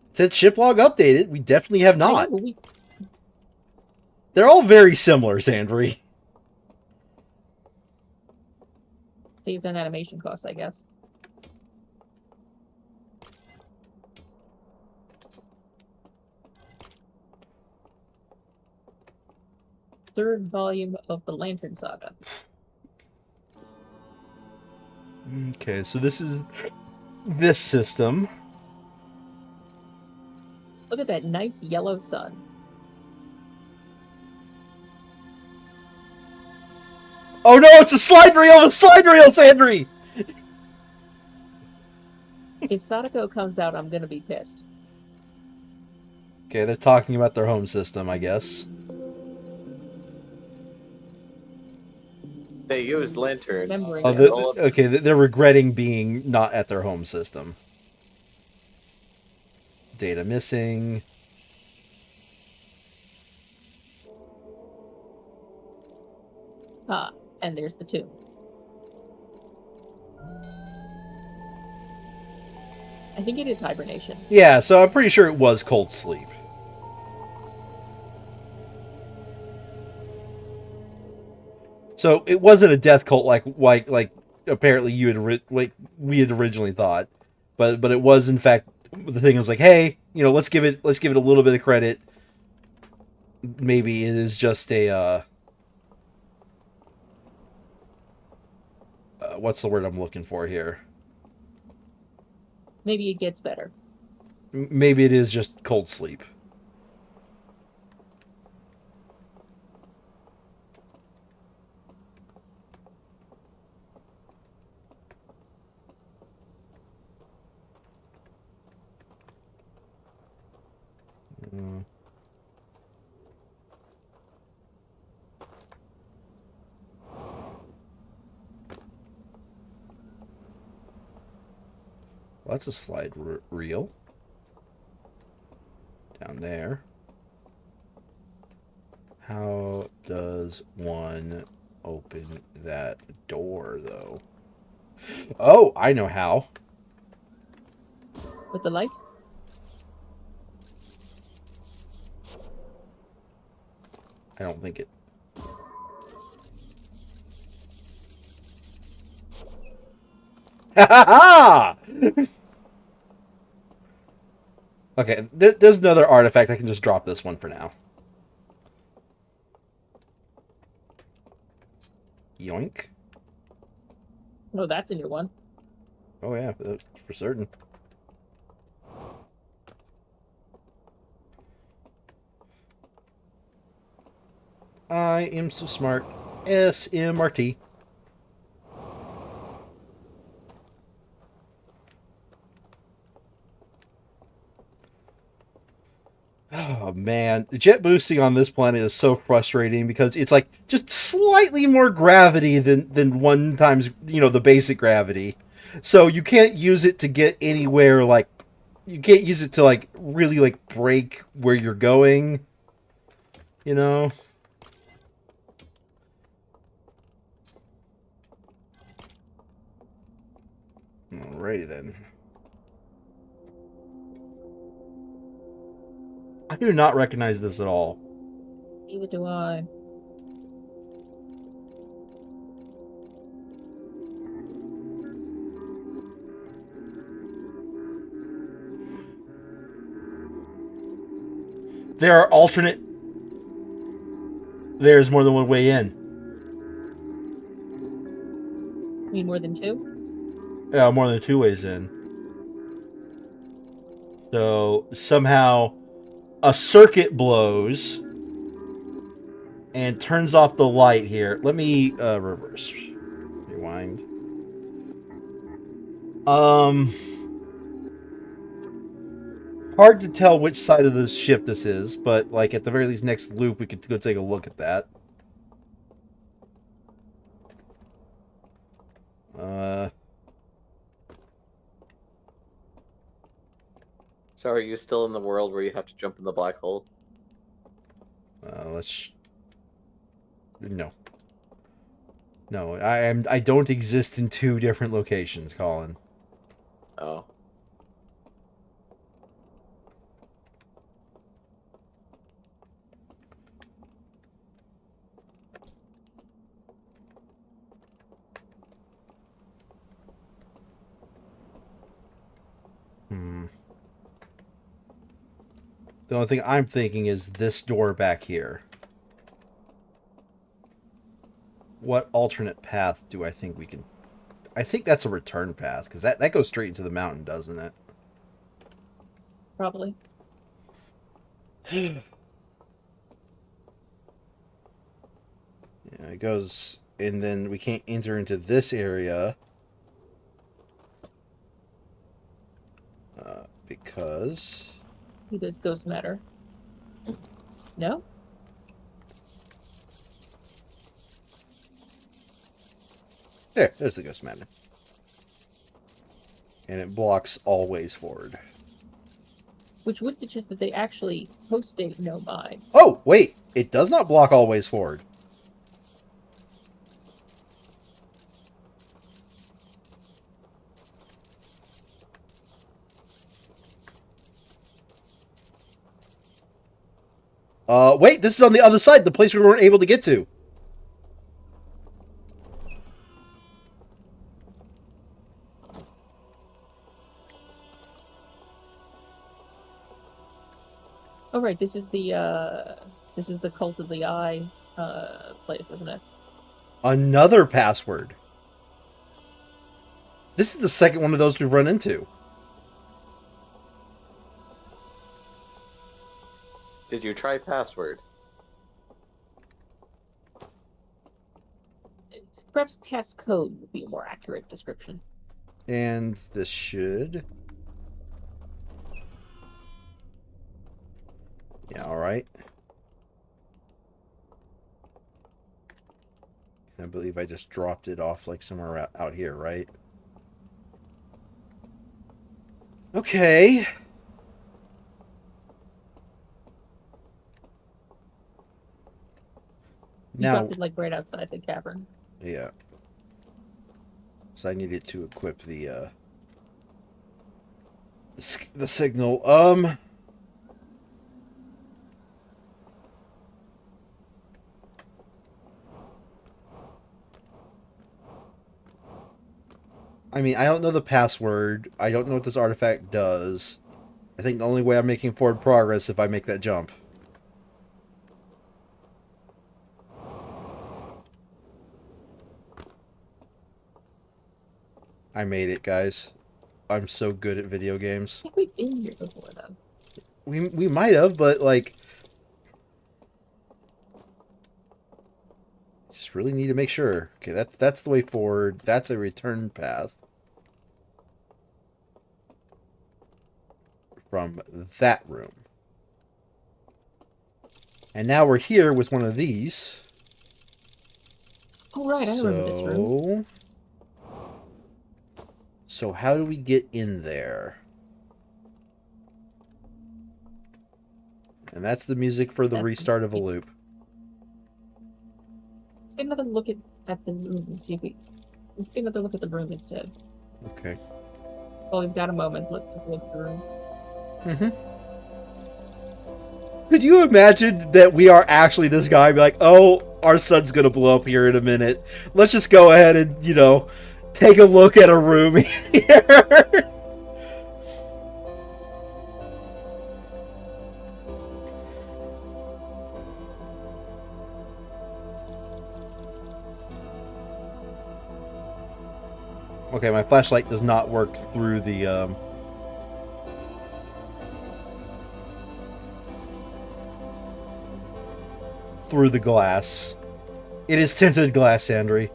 It said ship log updated. We definitely have not. I know, but They're all very similar, Sandry. saved on animation costs, I guess. Third volume of the Lantern Saga. Okay, so this is this system. Look at that nice yellow sun. Oh no, it's a slide reel! A slide reel, Sandry! If Sadako comes out, I'm gonna be pissed. Okay, they're talking about their home system, I guess. They used lanterns. Remembering Oh, that. okay, they're regretting being not at their home system. Data missing. Ah, and there's the tomb. I think it is hibernation. Yeah, so I'm pretty sure it was cold sleep. So it wasn't a death cult like apparently you had we had originally thought, but it was in fact the thing was like, hey, you know, let's give it a little bit of credit. Maybe it is just a what's the word I'm looking for here? Maybe it gets better. Maybe it is just cold sleep. Well, that's a slide reel. Down there. How does one open that door, though? Oh, I know how. With the light? I don't think it... Ha ha ha! Okay, there's another artifact. I can just drop this one for now. Yoink. No, that's a new one. Oh yeah, for certain. I am so smart. SMRT. Oh man, the jet boosting on this planet is so frustrating because it's like just slightly more gravity than one times, you know, the basic gravity. So you can't use it to get anywhere, like you can't use it to like really like break where you're going, you know. Alrighty then. I do not recognize this at all. Neither do I. There are alternate... There's more than one way in. You mean more than two? Yeah, more than two ways in. So, somehow, a circuit blows and turns off the light here. Let me reverse. Rewind. Hard to tell which side of the ship this is, but like at the very least next loop we could go take a look at that. So are you still in the world where you have to jump in the black hole? Let's... No. No, I don't exist in two different locations, Colin. Oh. The only thing I'm thinking is this door back here. What alternate path do I think we can... I think that's a return path, because that goes straight into the mountain, doesn't it? Probably. Yeah, it goes, and then we can't enter into this area because Does ghost matter? No? there's the ghost matter. And it blocks all ways forward. Which would suggest that they actually post-date no mind. Oh, wait! It does not block all ways forward. Wait, this is on the other side, the place we weren't able to get to. Oh right, this is the Cult of the Eye place, isn't it? Another password. This is the second one of those we've run into. Did you try password? Perhaps passcode would be a more accurate description. And this should... Yeah, alright. I believe I just dropped it off like somewhere out here, right? Okay. You Now, dropped it like right outside the cavern. yeah. So I needed to equip the signal. I mean, I don't know the password. I don't know what this artifact does. I think the only way I'm making forward progress is if I make that jump. I made it, guys. I'm so good at video games. I think we've been here before, though. We might have, but like, just really need to make sure. Okay, that's the way forward. That's a return path from that room. And now we're here with one of these. Oh right, I remember this room. So how do we get in there? And that's the music for the That's restart of a loop. Let's get another look at the room and see if we... Let's get another look at the room instead. Okay. Well, we've got a moment. Let's take a look at the room. Mm-hmm. Could you imagine that we are actually this guy? Be like, oh, our sun's gonna blow up here in a minute. Let's just go ahead and, you know, take a look at a room here. Okay, my flashlight does not work through the glass. It is tinted glass, Sandry.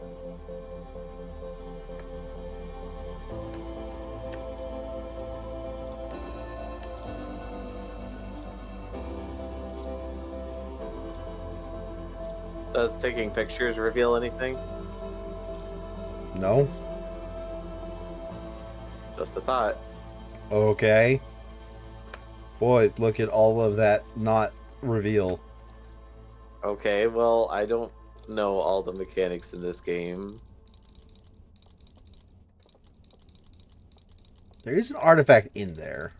Does taking pictures reveal anything? No? Just a thought. Okay. Boy, look at all of that not reveal. Okay, well, I don't know all the mechanics in this game. There is an artifact in there.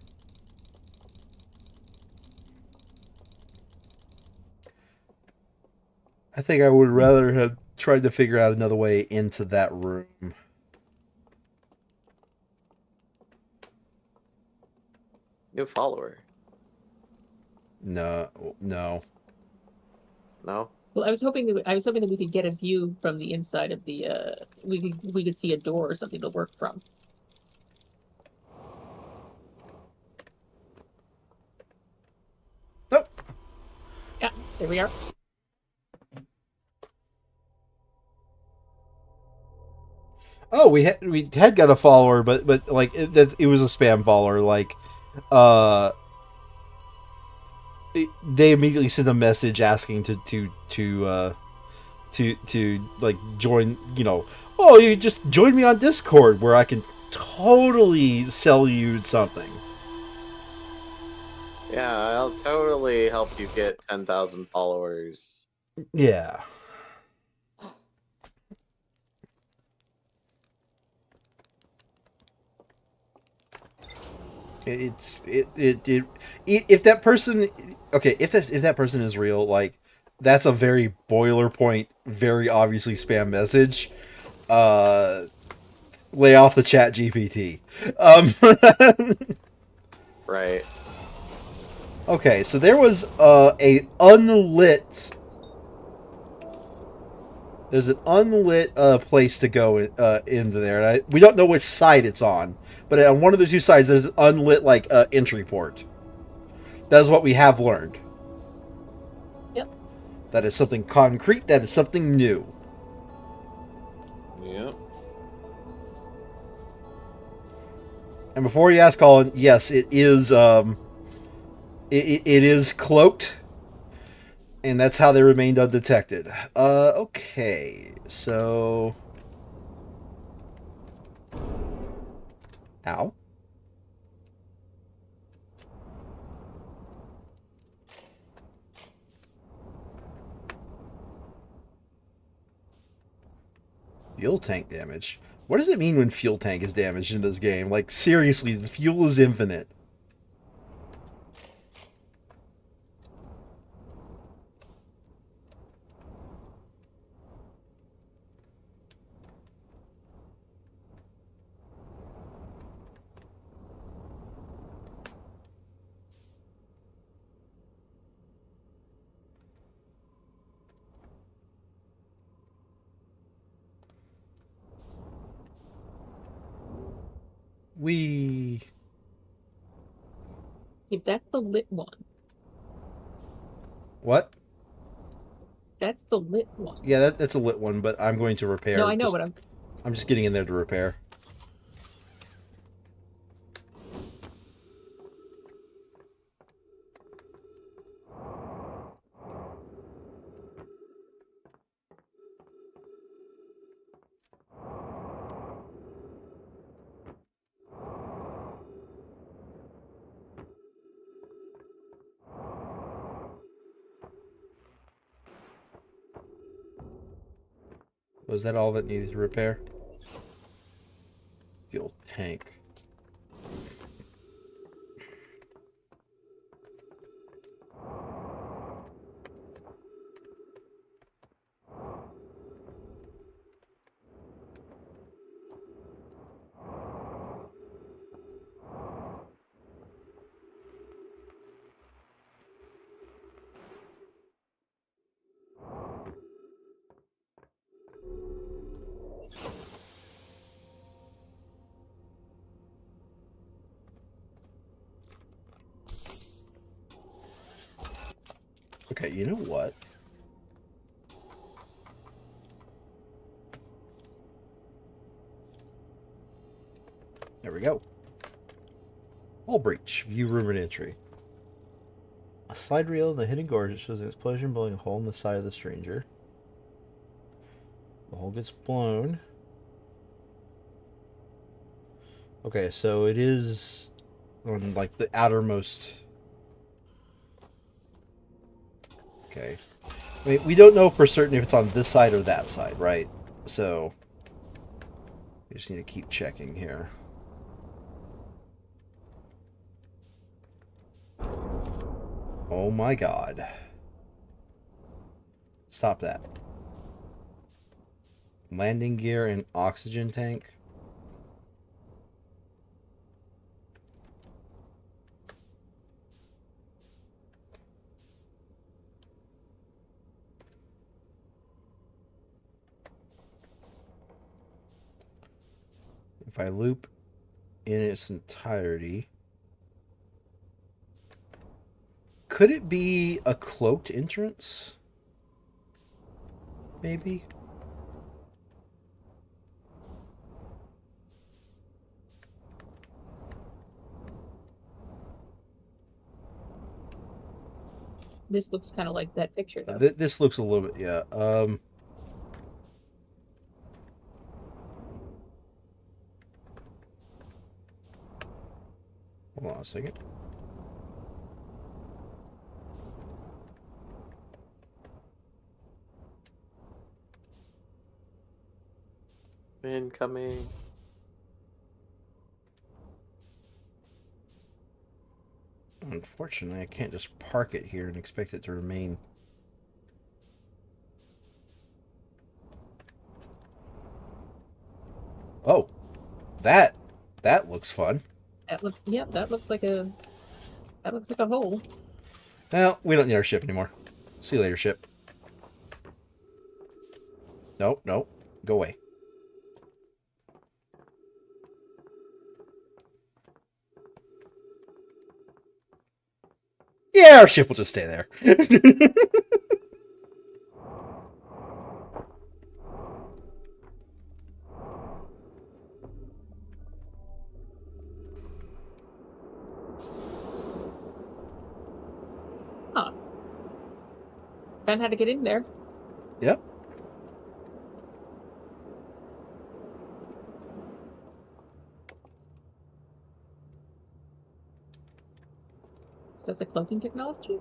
I think I would rather have tried to figure out another way into that room. New follower. No. No? Well, I was hoping that we could get a view from the inside of the. We could see a door or something to work from. Nope. There we are. Oh, we had got a follower, but like it was a spam follower. Like, uh, they immediately sent a message asking to like join. Oh, you just join me on Discord where I can totally sell you something. Yeah, I'll totally help you get 10,000 followers. Yeah. If that person, okay, if that person is real, like, that's a very boilerplate, very obviously spam message. uh Lay off the chat GPT. Right. Okay, so there was a unlit there's an unlit place to go into there, and we don't know which side it's on, but on one of the two sides there's an unlit like entry port. That is what we have learned. Yep. That is something concrete. That is something new. Yep. And before you ask, Colin, yes, it is. It is cloaked, and that's how they remained undetected. Okay, so. Ow. Fuel tank damage. What does it mean when fuel tank is damaged in this game? Like, seriously, the fuel is infinite. We. If that's the lit one. What? That's the lit one. Yeah, that's a lit one, but I'm going to repair. No, I know, but I'm just getting in there to repair. Was that all that needed to repair? Fuel tank. Okay, you know what? There we go. Hull breach. View room and entry. A slide reel in the hidden gorge shows an explosion blowing a hole in the side of the stranger. The hole gets blown. Okay, so it is on like the outermost. Okay. I mean, we don't know for certain if it's on this side or that side, right? So we just need to keep checking here. Oh my god. Stop that. Landing gear and oxygen tank. If I loop in its entirety, Could it be a cloaked entrance? Maybe? This looks kind of like that picture, though. This looks a little bit, yeah. Hold on a second. Incoming. Unfortunately, I can't just park it here and expect it to remain. Oh, that looks fun. That looks, yep, that looks like a hole. Well, we don't need our ship anymore. See you later, ship. Nope, nope. Go away. Yeah, our ship will just stay there. Huh. Found how to get in there. Yep. Is that the cloaking technology?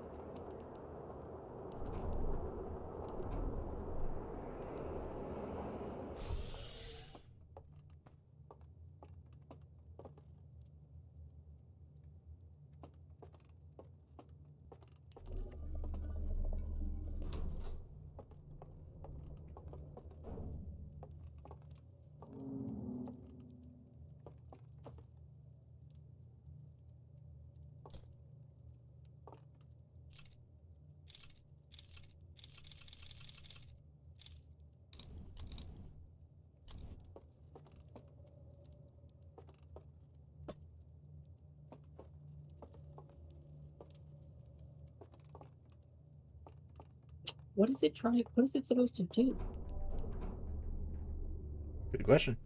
What is it trying? What is it supposed to do? Good question.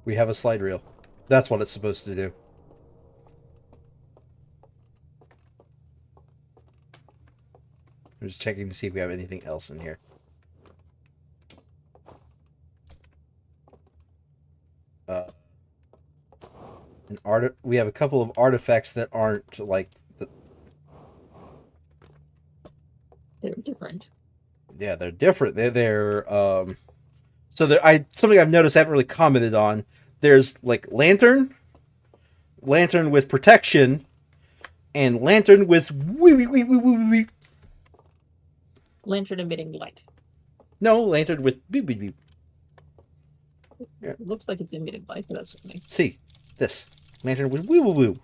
We have a slide reel. That's what it's supposed to do. I'm just checking to see if we have anything else in here. We have a couple of artifacts that aren't like They're different. yeah, they're different. So something I've noticed I haven't really commented on. There's like lantern with protection, and lantern with Lantern emitting light. no, lantern with beep beep beep. Yeah. It looks like it's emitting light, but that's just me. See this lantern with woo woo woo.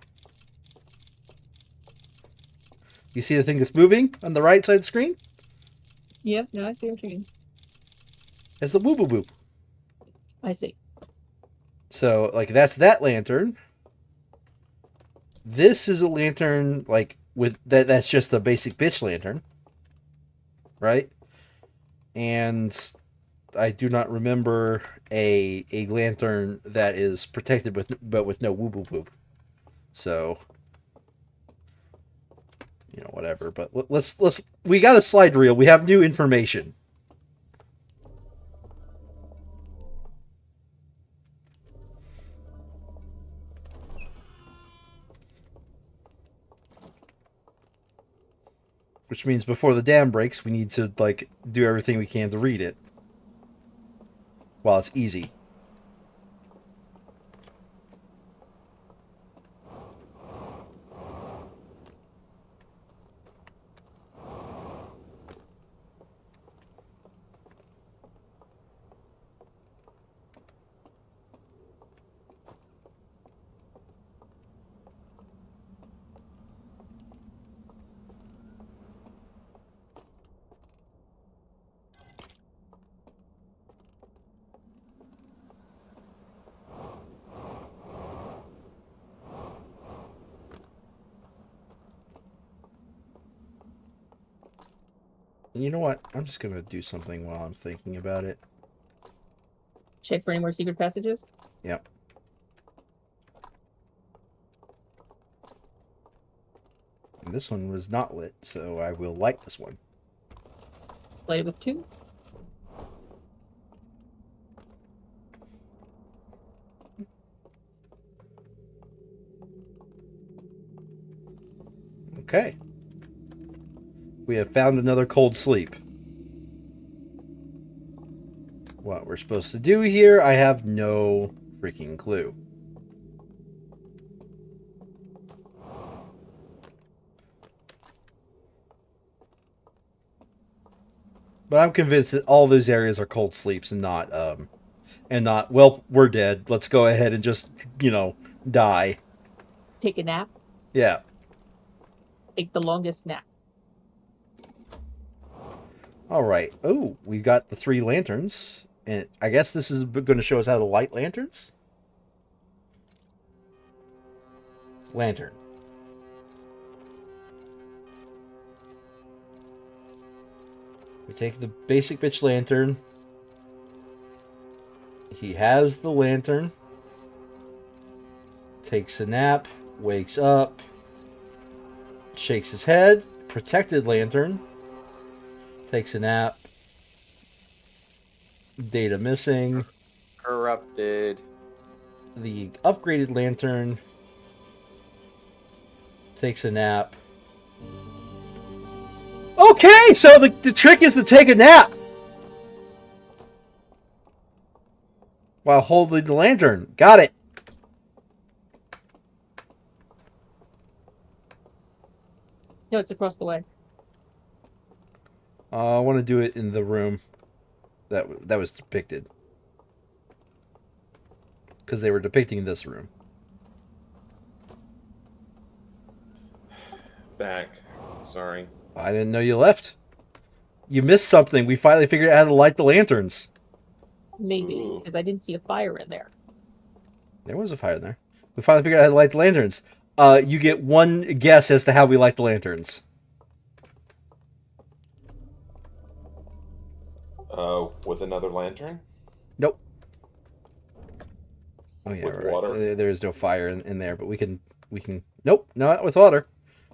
You see the thing that's moving on the right side of the screen? Yep, no, I see what you mean. It's the woo woo woo. I see. So like that's that lantern. This is a lantern like with that's just a basic bitch lantern. Right? And I do not remember a lantern that is protected with no whoop whoop whoop. So whatever. But let's we got a slide reel. We have new information. Which means before the dam breaks, we need to like do everything we can to read it. While it's easy. You know what? I'm just gonna do something while I'm thinking about it. Check for any more secret passages. Yep. And this one was not lit, so I will light this one. Light it with 2. Okay. We have found another cold sleep. What we're supposed to do here, I have no freaking clue. But I'm convinced that all those areas are cold sleeps and not, well, we're dead. Let's go ahead and just, die. Take a nap. Yeah. Take the longest nap. All right. Oh, we've got the 3 lanterns. And I guess this is going to show us how to light lanterns. Lantern. We take the basic bitch lantern. He has the lantern. Takes a nap. Wakes up. Shakes his head. Protected lantern. Takes a nap. Data missing. Corrupted. The upgraded lantern takes a nap. Okay, so the trick is to take a nap while holding the lantern. Got it. No, it's across the way. I want to do it in the room that was depicted, because they were depicting this room. Back. Sorry. I didn't know you left. You missed something. We finally figured out how to light the lanterns. Maybe, Ooh. because I didn't see a fire in there. There was a fire there. We finally figured out how to light the lanterns. You get one guess as to how we light the lanterns. With another lantern? Nope. Oh yeah, With right. water? There is no fire in there, but we can. Nope, not with water.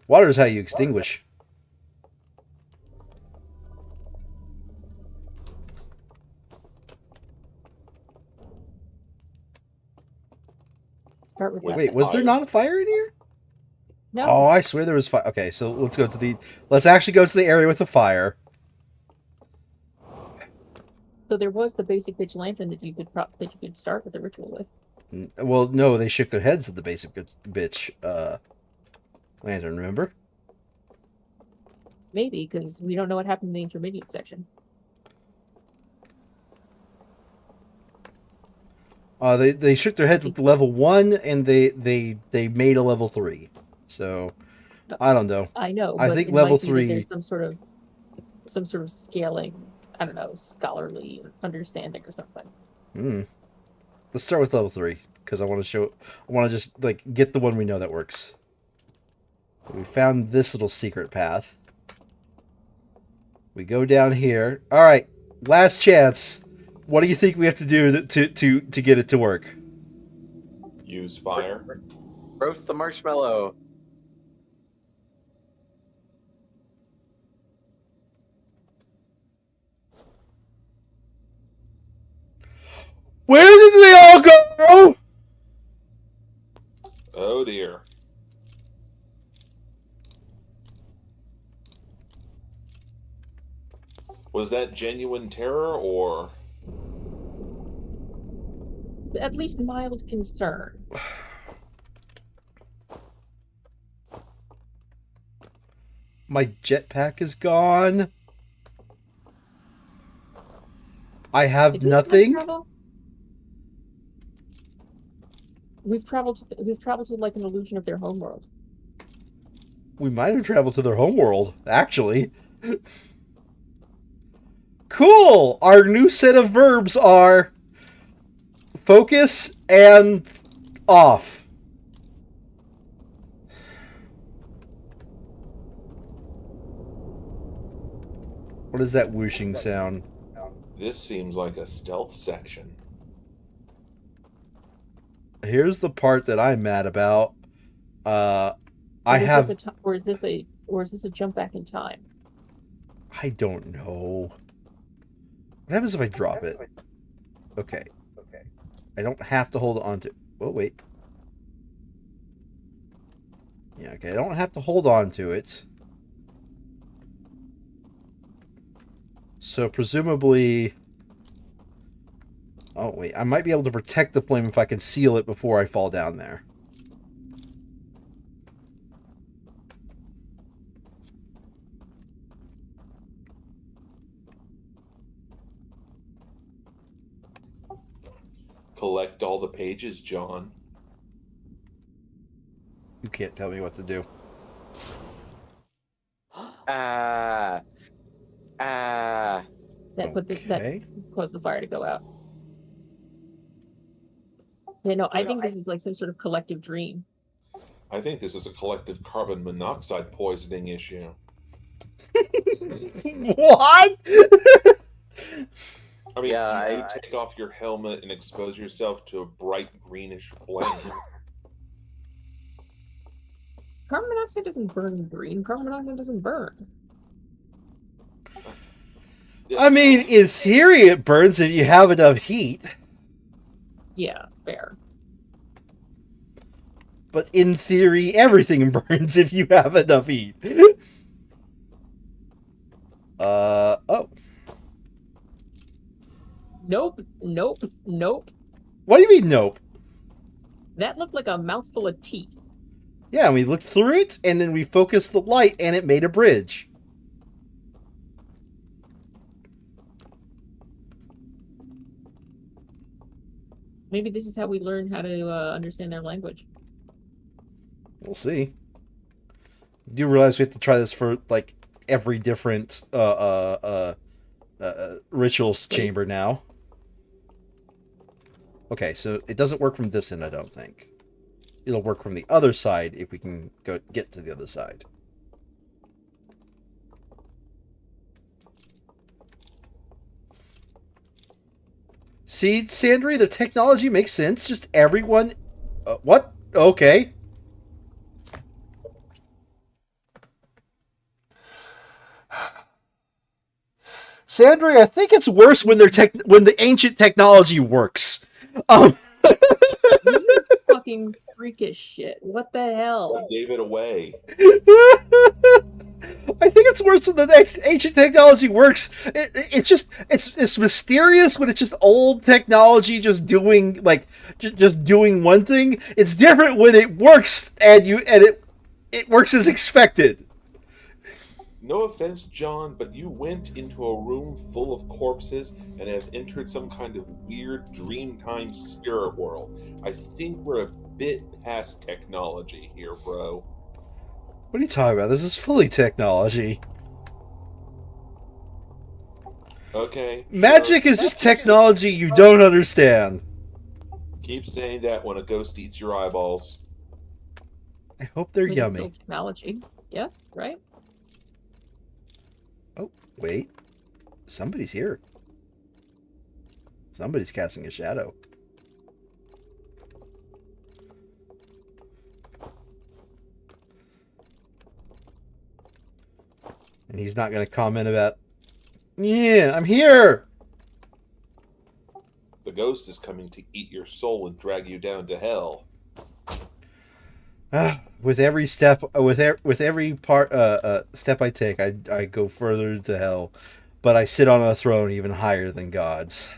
Water is how you extinguish. Start with Wait, that. was there Fire. not a fire in here? No. Oh, I swear there was fire. Okay, so let's actually go to the area with the fire. So there was the basic bitch lantern that you could start with the ritual with. Well, no, they shook their heads at the basic bitch lantern. Remember? Maybe, because we don't know what happened in the intermediate section. They shook their heads with the level 1, and they made a level 3. So I don't know. I know. I but think it level might be that 3. There's some sort of scaling. I don't know, scholarly understanding or something. Let's start with level 3, because I want to just get the one we know that works. So we found this little secret path. We go down here. All right, last chance. What do you think we have to do to get it to work? Use fire. Roast the marshmallow. Where did they all go? Oh dear. Was that genuine terror or? At least mild concern. My jetpack is gone. I have Did we nothing. travel? We've traveled to like an illusion of their homeworld. We might have traveled to their homeworld, actually. Cool! Our new set of verbs are focus and off. What is that whooshing sound? This seems like a stealth section. Here's the part that I'm mad about. I have... Or is this a jump back in time? I don't know. What happens if I drop it? Okay. I don't have to hold on to... Oh, wait. Yeah, okay. I don't have to hold on to it. So, presumably... Oh, wait. I might be able to protect the flame if I can seal it before I fall down there. Collect all the pages, John. You can't tell me what to do. That Okay. caused the fire to go out. Yeah, no, I think this is like some sort of collective dream. I think this is a collective carbon monoxide poisoning issue. What? I mean, Yeah, you take off your helmet and expose yourself to a bright greenish flame. Carbon monoxide doesn't burn green. Carbon monoxide doesn't burn. I mean, in theory, it burns if you have enough heat. Yeah, fair. But in theory, everything burns if you have enough heat. Oh. Nope. What do you mean, nope? That looked like a mouthful of teeth. Yeah, we looked through it, and then we focused the light, and it made a bridge. Maybe this is how we learn how to understand their language. We'll see. You do realize we have to try this for, like, every different rituals chamber now. Okay, so it doesn't work from this end, I don't think. It'll work from the other side if we can get to the other side. See, Sandry, the technology makes sense. Just everyone... what? Okay. Sandry, I think it's worse when when the ancient technology works. This is fucking freakish shit. What the hell? I gave it away. I think it's worse when the ancient technology works. It's mysterious when it's just old technology just doing just doing one thing. It's different when it works and it works as expected. No offense, John, but you went into a room full of corpses and have entered some kind of weird dreamtime spirit world. I think we're a bit past technology here, bro. What are you talking about? This is fully technology. Okay. Magic is just technology you don't understand. Keep saying that when a ghost eats your eyeballs. I hope they're It's yummy. still technology. Yes, right? Oh, wait. Somebody's here. Somebody's casting a shadow. And he's not going to comment about, yeah, I'm here. The ghost is coming to eat your soul and drag you down to hell. With every step, with every step I take, I go further to hell, but I sit on a throne even higher than God's.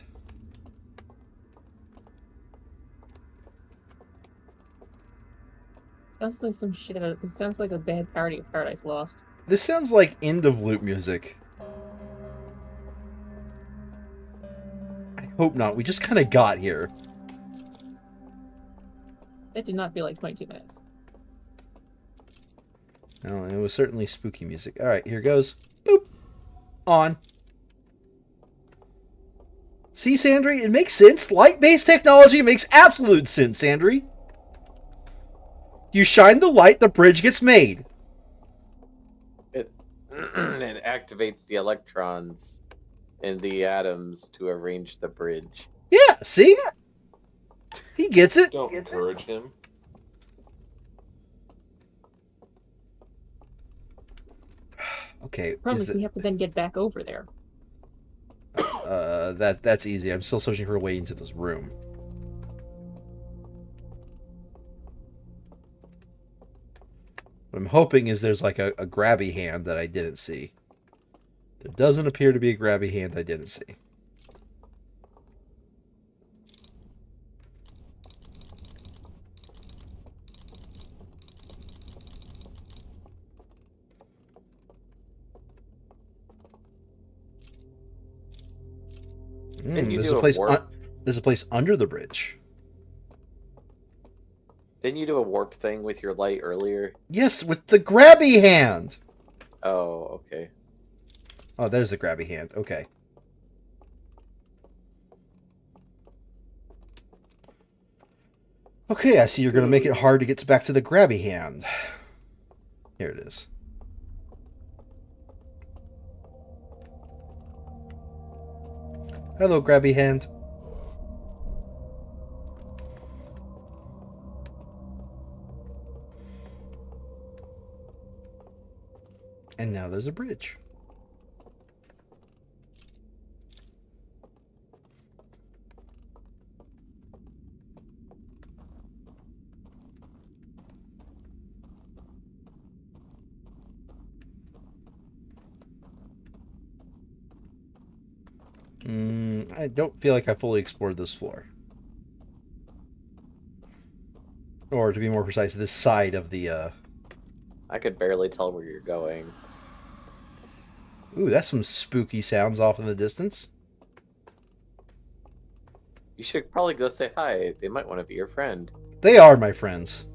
Sounds like some shit. It sounds like a bad parody of Paradise Lost. This sounds like end of loop music. I hope not. We just kind of got here. That did not feel like 22 minutes. No, it was certainly spooky music. All right, here goes. Boop. On. See, Sandry? It makes sense. Light-based technology makes absolute sense, Sandry. You shine the light, the bridge gets made. and activates the electrons in the atoms to arrange the bridge. Yeah, see? He gets it. Don't encourage him. Okay, Problem is we have to then get back over there. that's easy. I'm still searching for a way into this room. What I'm hoping is there's like a grabby hand that I didn't see. There doesn't appear to be a grabby hand I didn't see. Didn't you There's do a a place. warp? There's a place under the bridge. Didn't you do a warp thing with your light earlier? Yes, with the grabby hand. Oh, okay. Oh, there's the grabby hand. Okay. Okay, I see you're going to make it hard to get back to the grabby hand. Here it is. Hello, grabby hand. And now there's a bridge. I don't feel like I fully explored this floor. Or to be more precise, this side of the, I could barely tell where you're going. Ooh, that's some spooky sounds off in the distance. You should probably go say hi. They might want to be your friend. They are my friends.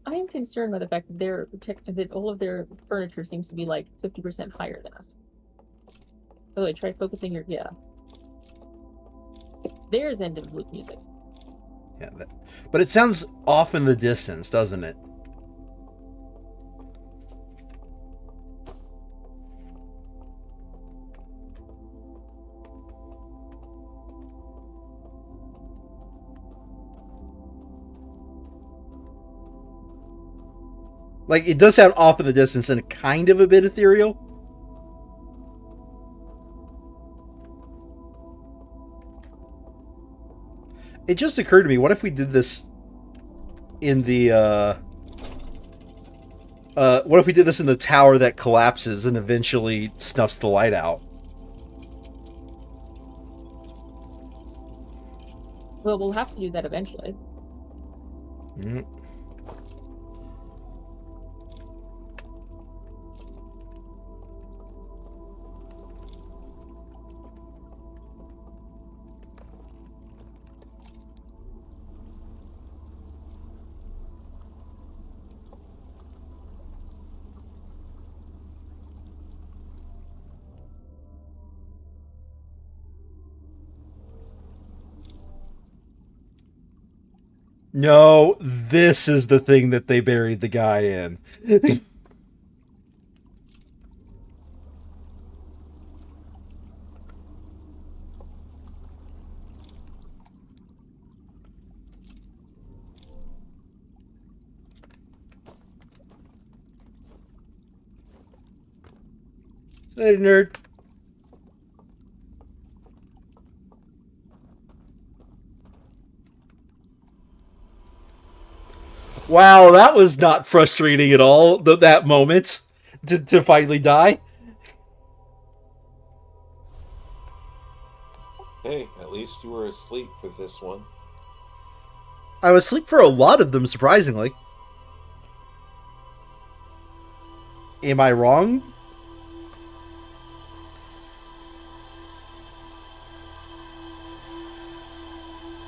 I am concerned by the fact that that all of their furniture seems to be like 50% higher than us. Oh, wait, try focusing your There's end of loop music. Yeah, but it sounds off in the distance, doesn't it? Like, it does sound off in the distance and kind of a bit ethereal. It just occurred to me, what if we did this in the, what if we did this in the tower that collapses and eventually snuffs the light out? Well, we'll have to do that eventually. Mm. No, this is the thing that they buried the guy in. Hey, nerd. Wow, that was not frustrating at all, that moment, to finally die. Hey, at least you were asleep for this one. I was asleep for a lot of them, surprisingly. Am I wrong?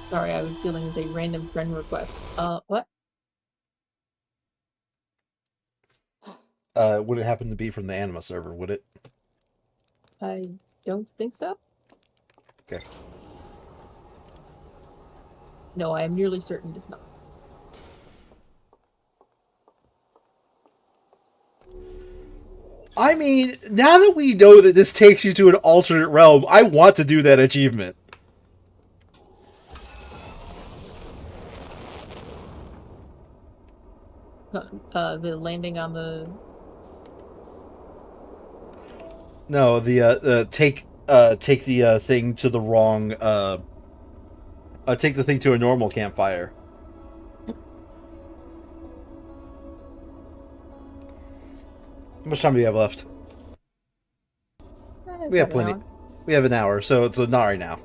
Sorry, I was dealing with a random friend request. What? Would it happen to be from the Anima server, would it? I don't think so. Okay. No, I am nearly certain it's not. I mean, now that we know that this takes you to an alternate realm, I want to do that achievement. The landing on the. No, take the thing to the wrong take the thing to a normal campfire. How much time do we have left? We have plenty. We have an hour, so it's not right now.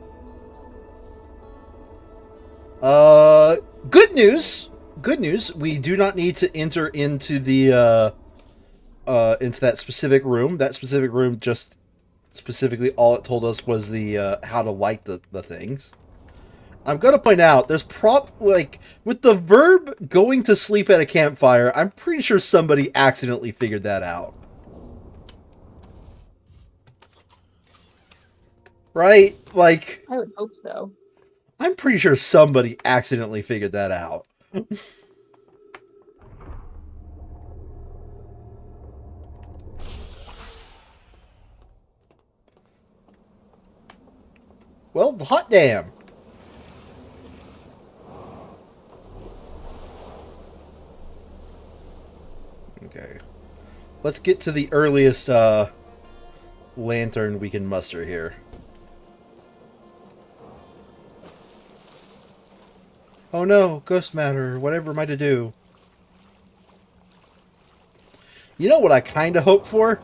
Good news. Good news. We do not need to enter into the into that specific room. That specific room just specifically all it told us was the how to light the things. I'm gonna point out there's like with the verb going to sleep at a campfire, I'm pretty sure somebody accidentally figured that out. Right? Like I would hope so. I'm pretty sure somebody accidentally figured that out. Well, hot damn. Okay. Let's get to the earliest lantern we can muster here. Oh no, ghost matter, whatever am I to do? You know what I kind of hope for?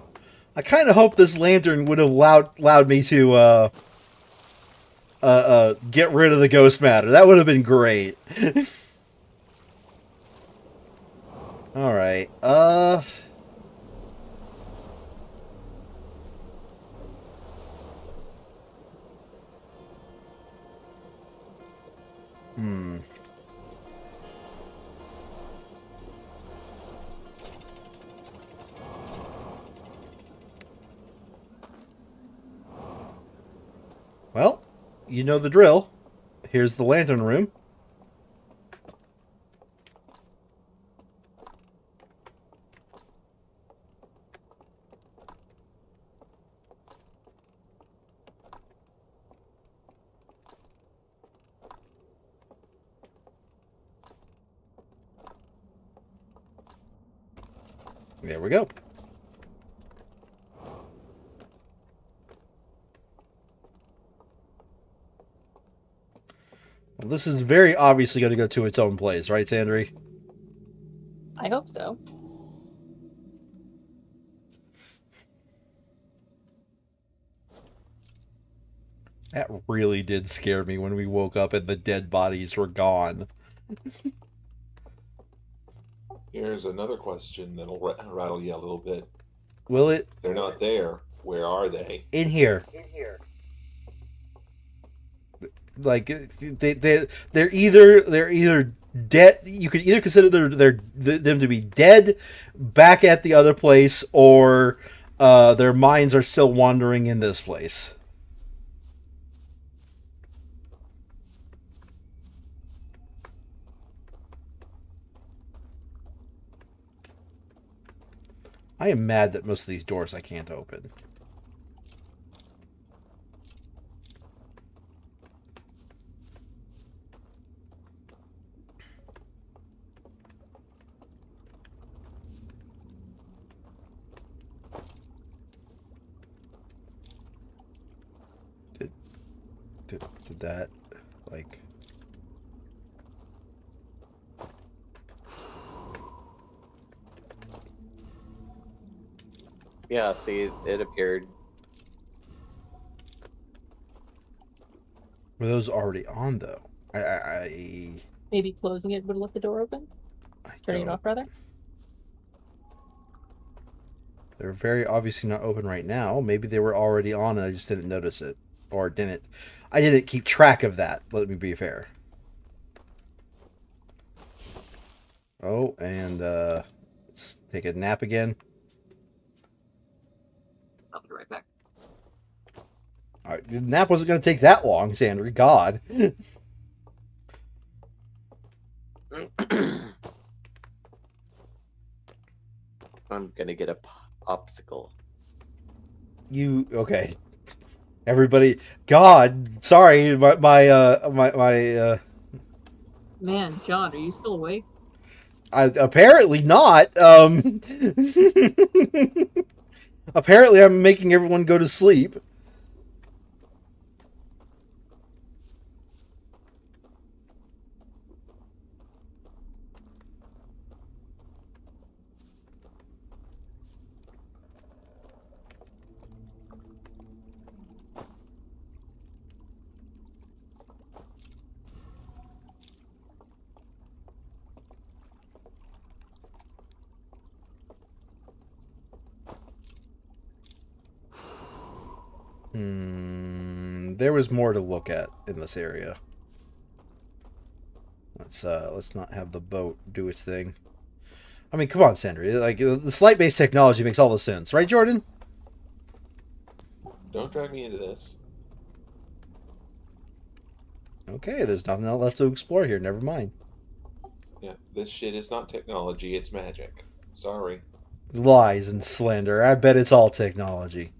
I kind of hope this lantern would have allowed me to get rid of the ghost matter. That would have been great. All right. Well, you know the drill. Here's the lantern room. There we go. Well, this is very obviously going to go to its own place, right, Sandry? I hope so. That really did scare me when we woke up and the dead bodies were gone. Here's another question that'll rattle you a little bit. Will it? They're not there. Where are they? In here. Like they're either dead. You could either consider them to be dead, back at the other place, or their minds are still wandering in this place. I am mad that most of these doors I can't open. Did that, like... Yeah, see, it appeared. Were those already on, though? I Maybe closing it would let the door open? Turning it don't. off, rather? They're very obviously not open right now. Maybe they were already on and I just didn't notice it. Or I didn't keep track of that, let me be fair. Oh, and let's take a nap again. I'll be right back. All right, the nap wasn't going to take that long, Sandry. God. I'm gonna get a obstacle. You okay? Everybody, God, sorry, my Man, John, are you still awake? apparently not. Apparently I'm making everyone go to sleep. There was more to look at in this area. Let's not have the boat do its thing. I mean, come on, Sandra. Like the slight-based technology makes all the sense, right, Jordan? Don't drag me into this. Okay, there's nothing else left to explore here. Never mind. Yeah, this shit is not technology, it's magic. Sorry. Lies and slander. I bet it's all technology.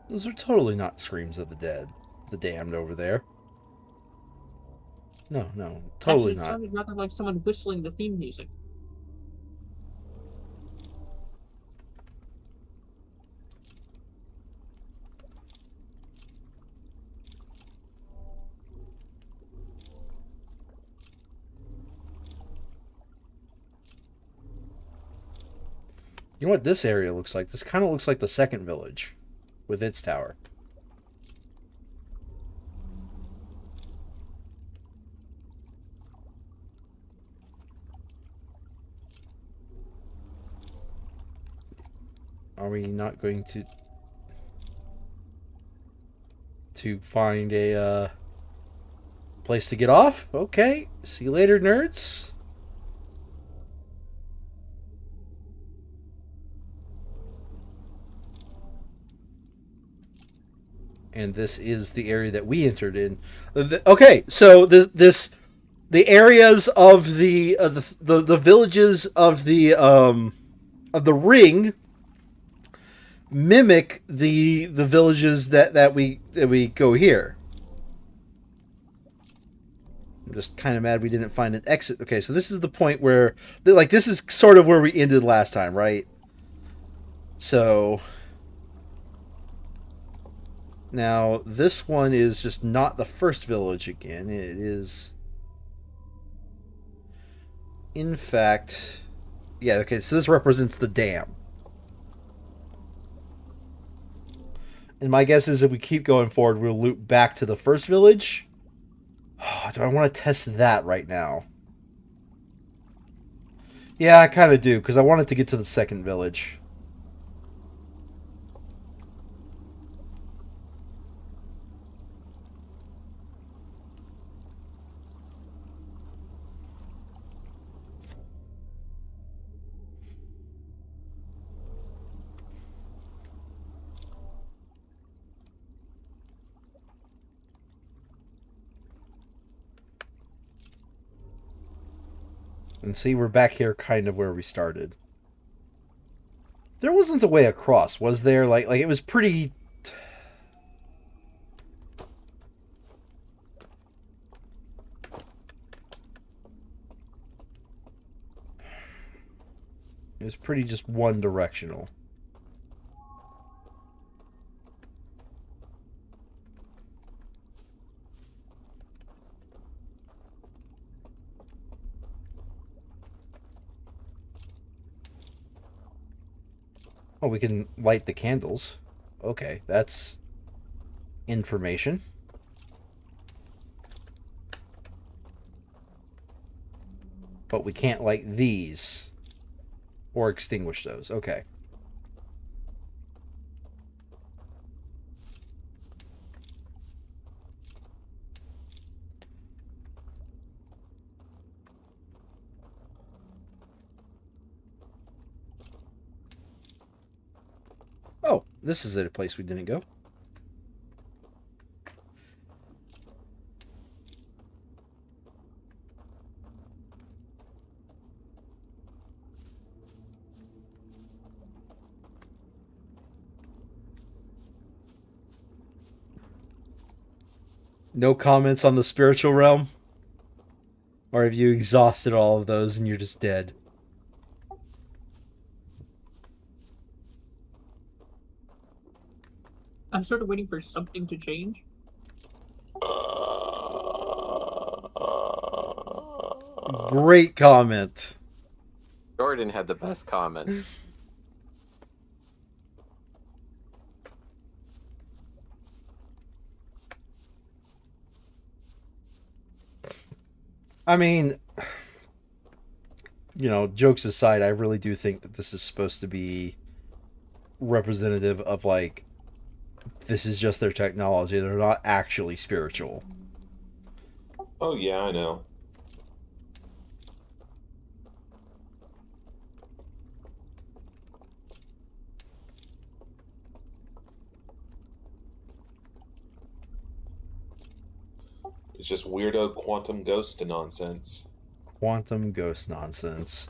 Those are totally not screams of the dead. The damned over there. No, totally Actually, it not. sounded rather like someone whistling the theme music. You know what this area looks like? This kind of looks like the second village with its tower. Are we not going to find a place to get off? Okay. See you later, nerds. And this is the area that we entered in. Okay, so the areas of the villages of the ring mimic the villages that we go here. I'm just kind of mad we didn't find an exit. Okay, so this is the point where like this is sort of where we ended last time, right? So now this one is just not the first village again. It is, in fact, yeah. Okay, so this represents the dam. And my guess is if we keep going forward, we'll loop back to the first village. Oh, do I want to test that right now? Yeah, I kind of do, because I wanted to get to the second village. And see, we're back here kind of where we started. There wasn't a way across, was there? Like it was pretty... It was pretty just one directional. Oh, we can light the candles. Okay, that's information. but we can't light these or extinguish those. Okay. Oh, this is a place we didn't go. No comments on the spiritual realm? Or have you exhausted all of those and you're just dead? I'm sort of waiting for something to change. Great comment. Jordan had the best comment. I mean, you know, jokes aside, I really do think that this is supposed to be representative of, like, this is just their technology. They're not actually spiritual. Oh yeah, I know. It's just weirdo quantum ghost nonsense. Quantum ghost nonsense.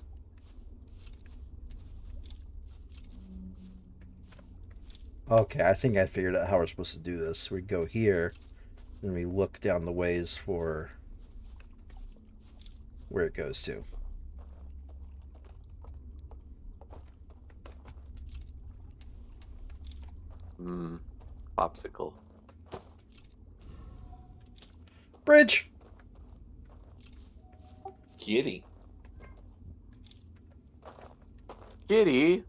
Okay, I think I figured out how we're supposed to do this. We go here, and we look down the ways for where it goes to. Popsicle. Bridge! Giddy. Kitty.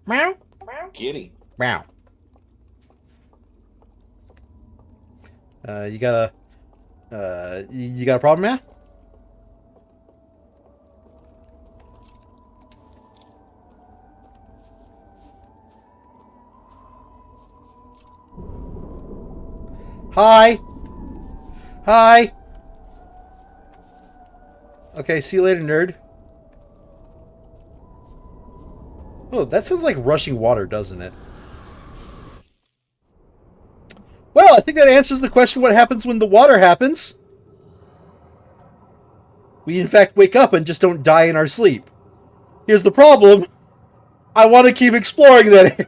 Meow! Giddy. Meow. You got a problem, man? Hi! Hi! Okay, see you later, nerd. Oh, that sounds like rushing water, doesn't it? Well, I think that answers the question, what happens when the water happens? We, in fact, wake up and just don't die in our sleep. Here's the problem. I want to keep exploring that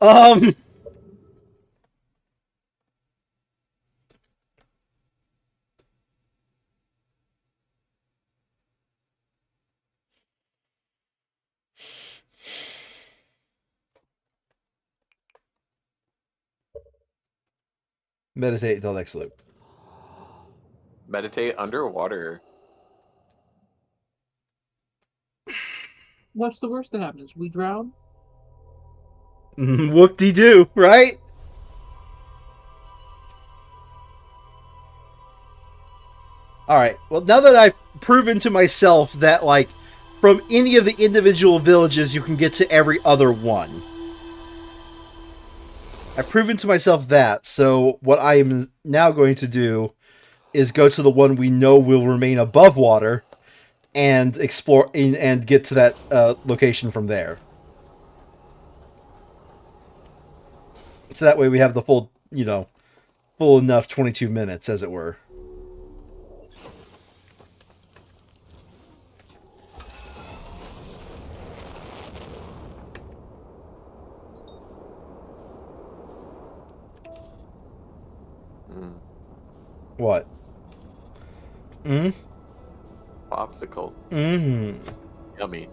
area. Meditate until next loop. Meditate underwater. What's the worst that happens? We drown? Whoop-de-doo, right? Alright, well, now that I've proven to myself that, like, from any of the individual villages, you can get to every other one. I've proven to myself that, so what I am now going to do is go to the one we know will remain above water and explore and get to that location from there. So that way we have the full, you know, full enough 22 minutes, as it were. What? Popsicle. Yummy.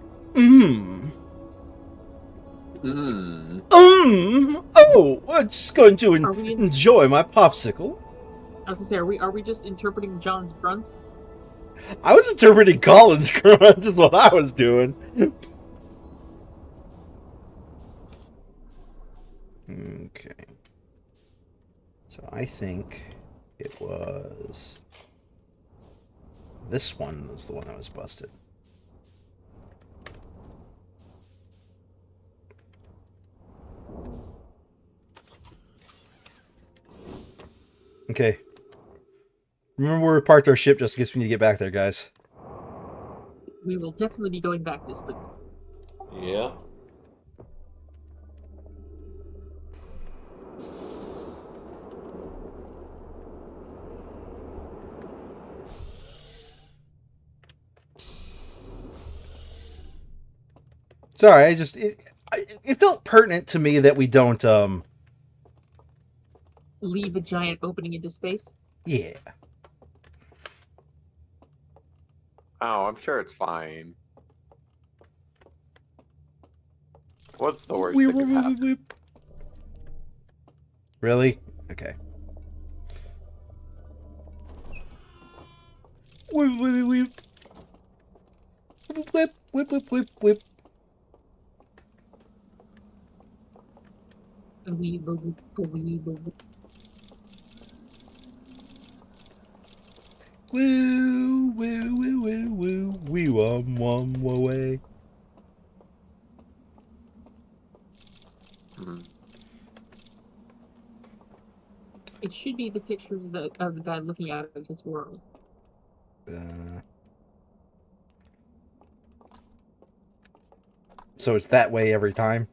Oh, I'm just going to enjoy my popsicle. I was gonna say, are we just interpreting John's grunts? I was interpreting Colin's grunt is what I was doing. Okay. So I think it was This one was the one that was busted. Okay. Remember where we parked our ship just in case we need to get back there, guys. We will definitely be going back this loop. Yeah. Sorry, it felt pertinent to me that we don't Leave a giant opening into space. yeah. Oh, I'm sure it's fine. What's the worst that could happen? Really? Okay. Whip, whip, whip. Whip, whip, whip, whip, whip. Woo, woo, woo, woo, woo. Wee wum away. It should be the picture of the guy looking out of his world. So it's that way every time?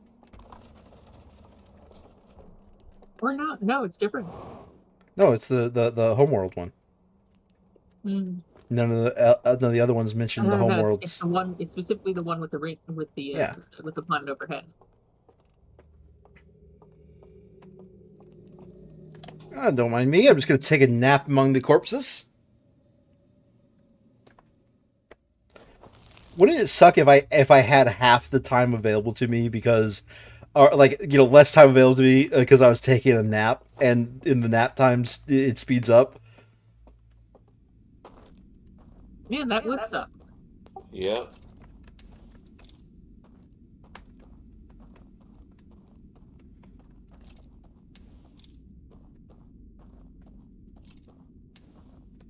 Or not? No, it's different. No, it's the homeworld one. Mm. None of the other ones mentioned the homeworlds. It's the one. It's specifically the one with the ring, with the planet overhead. Don't mind me. I'm just gonna take a nap among the corpses. Wouldn't it suck if I had half the time available to me because, or less time available to me because I was taking a nap, and in the nap times it speeds up. Man, that would suck. Yeah.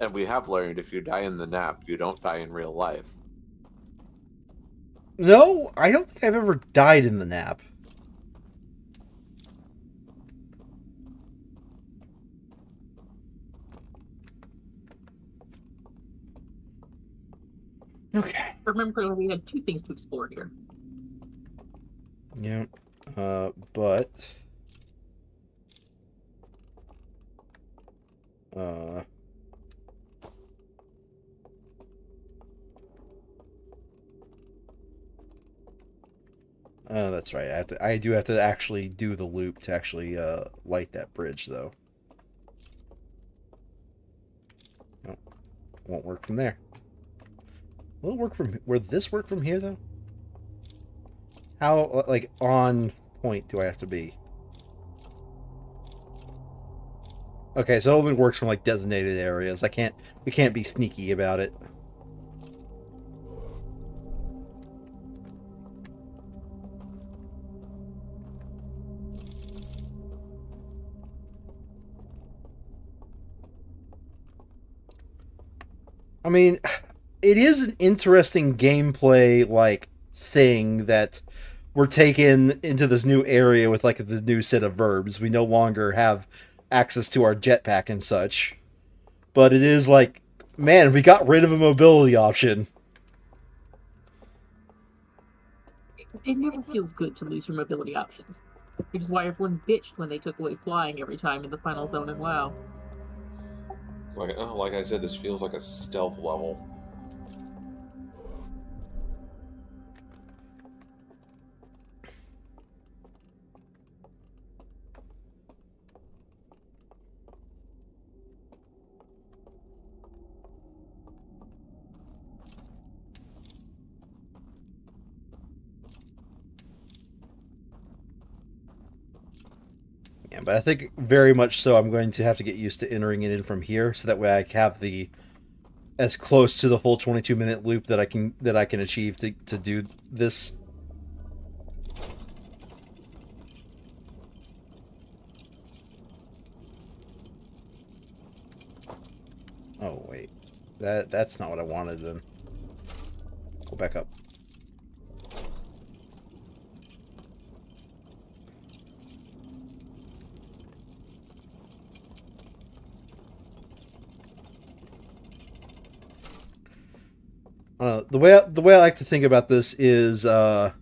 And we have learned if you die in the nap, you don't die in real life. No, I don't think I've ever died in the nap. Okay. Remember, we had two things to explore here. Yeah. But... Oh, that's right. I do have to actually do the loop to actually light that bridge, though. No, won't work from there. Will it work from... Will this work from here, though? How, on point do I have to be? Okay, so it only works from, designated areas. We can't be sneaky about it. I mean, it is an interesting gameplay, thing that we're taken into this new area with, the new set of verbs. We no longer have access to our jetpack and such. But it is man, we got rid of a mobility option. It never feels good to lose your mobility options. Which is why everyone bitched when they took away flying every time in the final zone in WoW. Like I said, this feels like a stealth level. Yeah, but I think very much so I'm going to have to get used to entering it in from here, so that way I have the as close to the full 22-minute loop that I can achieve to do this. Oh wait. That's not what I wanted then. Go back up. The way I like to think about this is it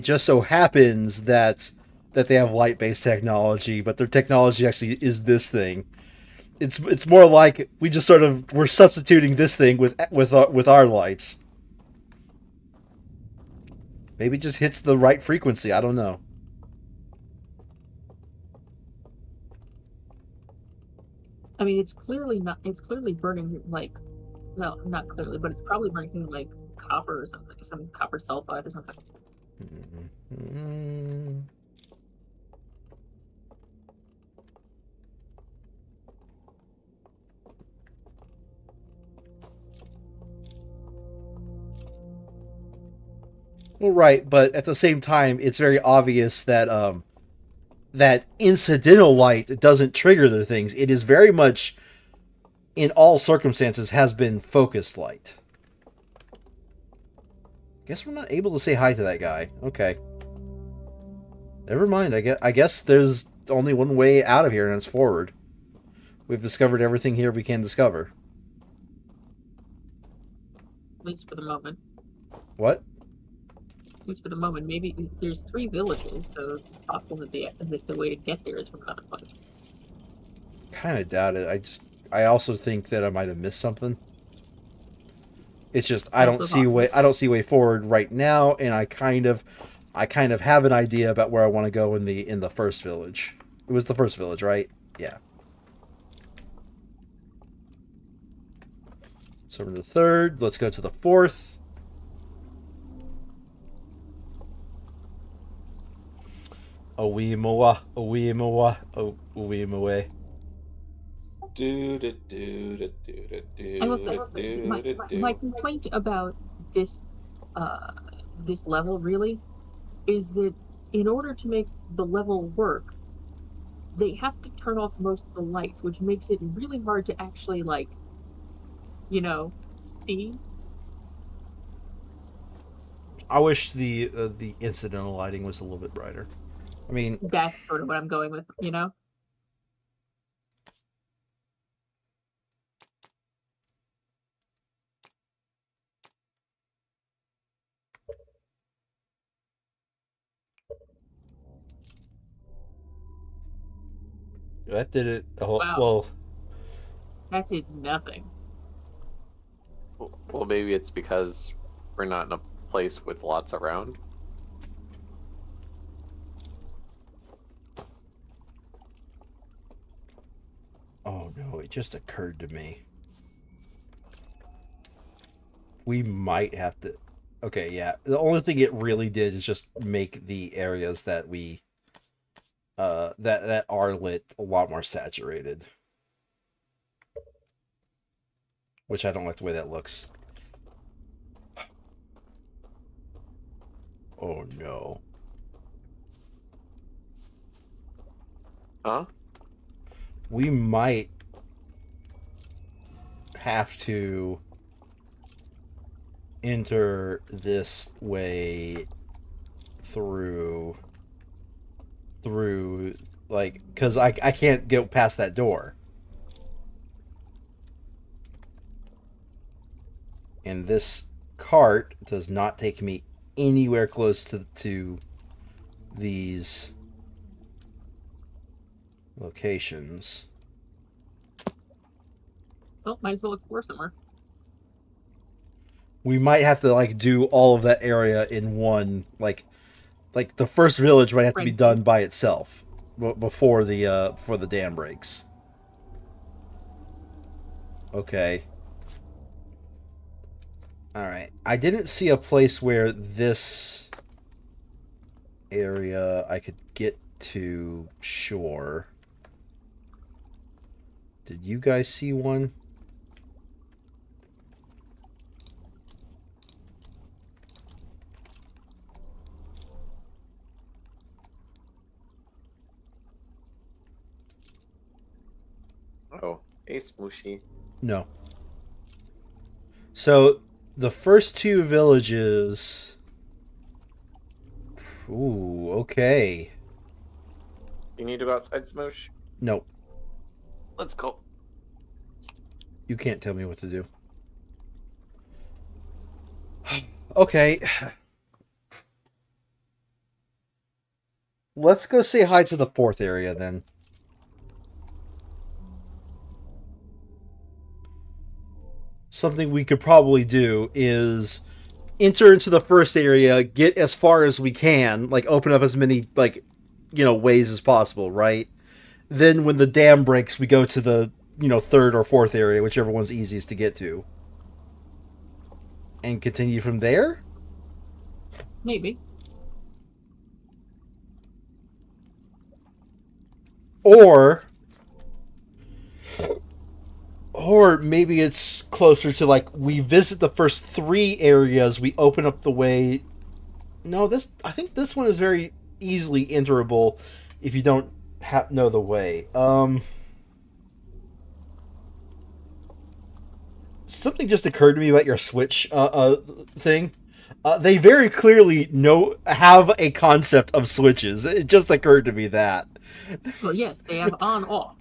just so happens that they have light-based technology, but their technology actually is this thing. It's more like we're substituting this thing with our lights. Maybe it just hits the right frequency. I don't know. I mean, it's clearly not. It's clearly burning like, well, not clearly, but it's probably burning something like copper or something, some copper sulfide or something. Mm-hmm. Well, right, but at the same time, it's very obvious that that incidental light doesn't trigger their things. It is very much, in all circumstances, has been focused light. Guess we're not able to say hi to that guy. Okay. Never mind. I guess there's only one way out of here, and it's forward. We've discovered everything here we can discover. At least for the moment. What? At least for the moment. Maybe there's 3 villages, so it's possible that the way to get there is from another place. Kind of doubt it. I also think that I might have missed something. It's just I don't see way forward right now, and I kind of have an idea about where I want to go in the first village. It was the first village, right? Yeah. So we're in the third. Let's go to the fourth. Owimawa, Owimawa, Owimawa. I will say, my complaint about this this level really is that in order to make the level work, they have to turn off most of the lights, which makes it really hard to actually, like, you know, see. I wish the incidental lighting was a little bit brighter. I mean, That's sort of what I'm going with, you know? that did it. Wow. Well, That did nothing. Well, maybe it's because we're not in a place with lots around. oh no, it just occurred to me. We might have to. Okay, yeah. The only thing it really did is just make the areas that we that are lit a lot more saturated. Which I don't like the way that looks. Oh no. Huh? We might have to enter this way through like, because I can't go past that door. And this cart does not take me anywhere close to these locations. Well, might as well explore somewhere. We might have to like do all of that area in one, like the first village might have to be done by itself before the dam breaks. Okay. All right. I didn't see a place where this area I could get to shore. Did you guys see one? Oh, hey, Smooshy. No. So the first two villages. Ooh, okay. You need to go outside, Smoosh? No, Let's go. you can't tell me what to do. Okay. Let's go say hi to the fourth area then. Something we could probably do is enter into the first area, get as far as we can, like open up as many ways as possible, right? Then when the dam breaks, we go to the third or fourth area, whichever one's easiest to get to, and continue from there. Maybe. Or maybe it's closer to like we visit the first three areas, we open up the way. No, I think this one is very easily enterable if you don't know the way. Something just occurred to me about your Switch thing. They very clearly have a concept of switches. It just occurred to me that. Well, yes, they have on off.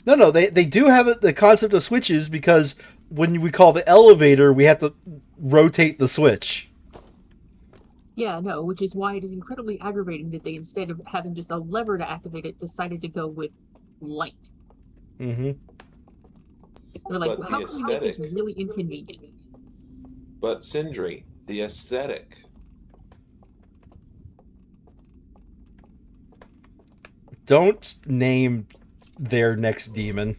No, they do have the concept of switches because when we call the elevator, we have to rotate the switch. Yeah, no, which is why it is incredibly aggravating that they, instead of having just a lever to activate it, decided to go with light. Mm-hmm. They're like, But how the can we make this aesthetic. really inconvenient? But Sindri, the aesthetic. Don't name their next demon.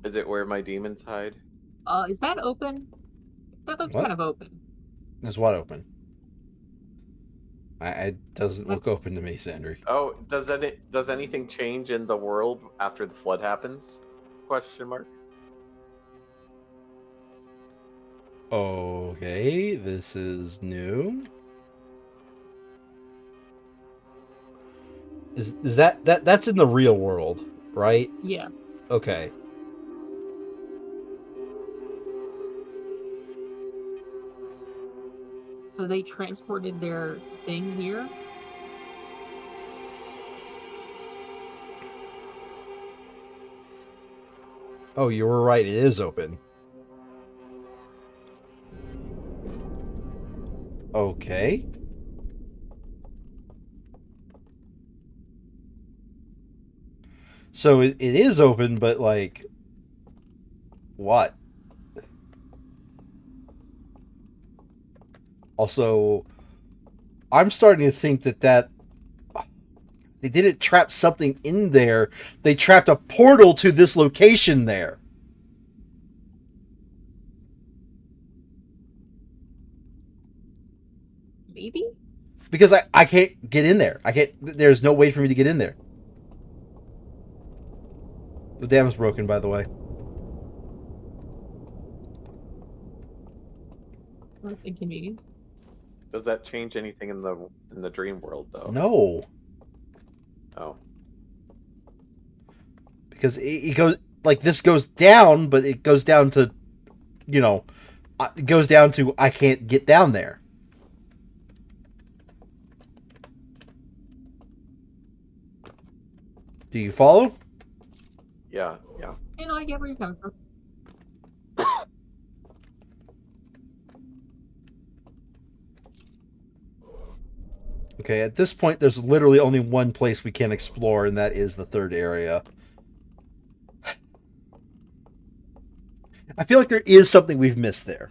Is it where my demons hide? Is that open? That looks What? kind of open. Is what open? It doesn't look open to me, Sandry. Oh, does anything change in the world after the flood happens? Question mark. Okay, this is new. Is that's in the real world, right? Yeah. Okay. So they transported their thing here. Oh, you were right. It is open. Okay. So it is open, but like, what? Also, I'm starting to think that they didn't trap something in there. They trapped a portal to this location there. Maybe? Because I can't get in there. There's no way for me to get in there. The dam is broken, by the way. That's inconvenient. Does that change anything in the dream world though? No. Oh. Because it goes like this goes down, but it goes down to, it goes down to I can't get down there. Do you follow? Yeah. You know, I get where you're coming from. Okay, at this point, there's literally only one place we can explore, and that is the third area. I feel like there is something we've missed there.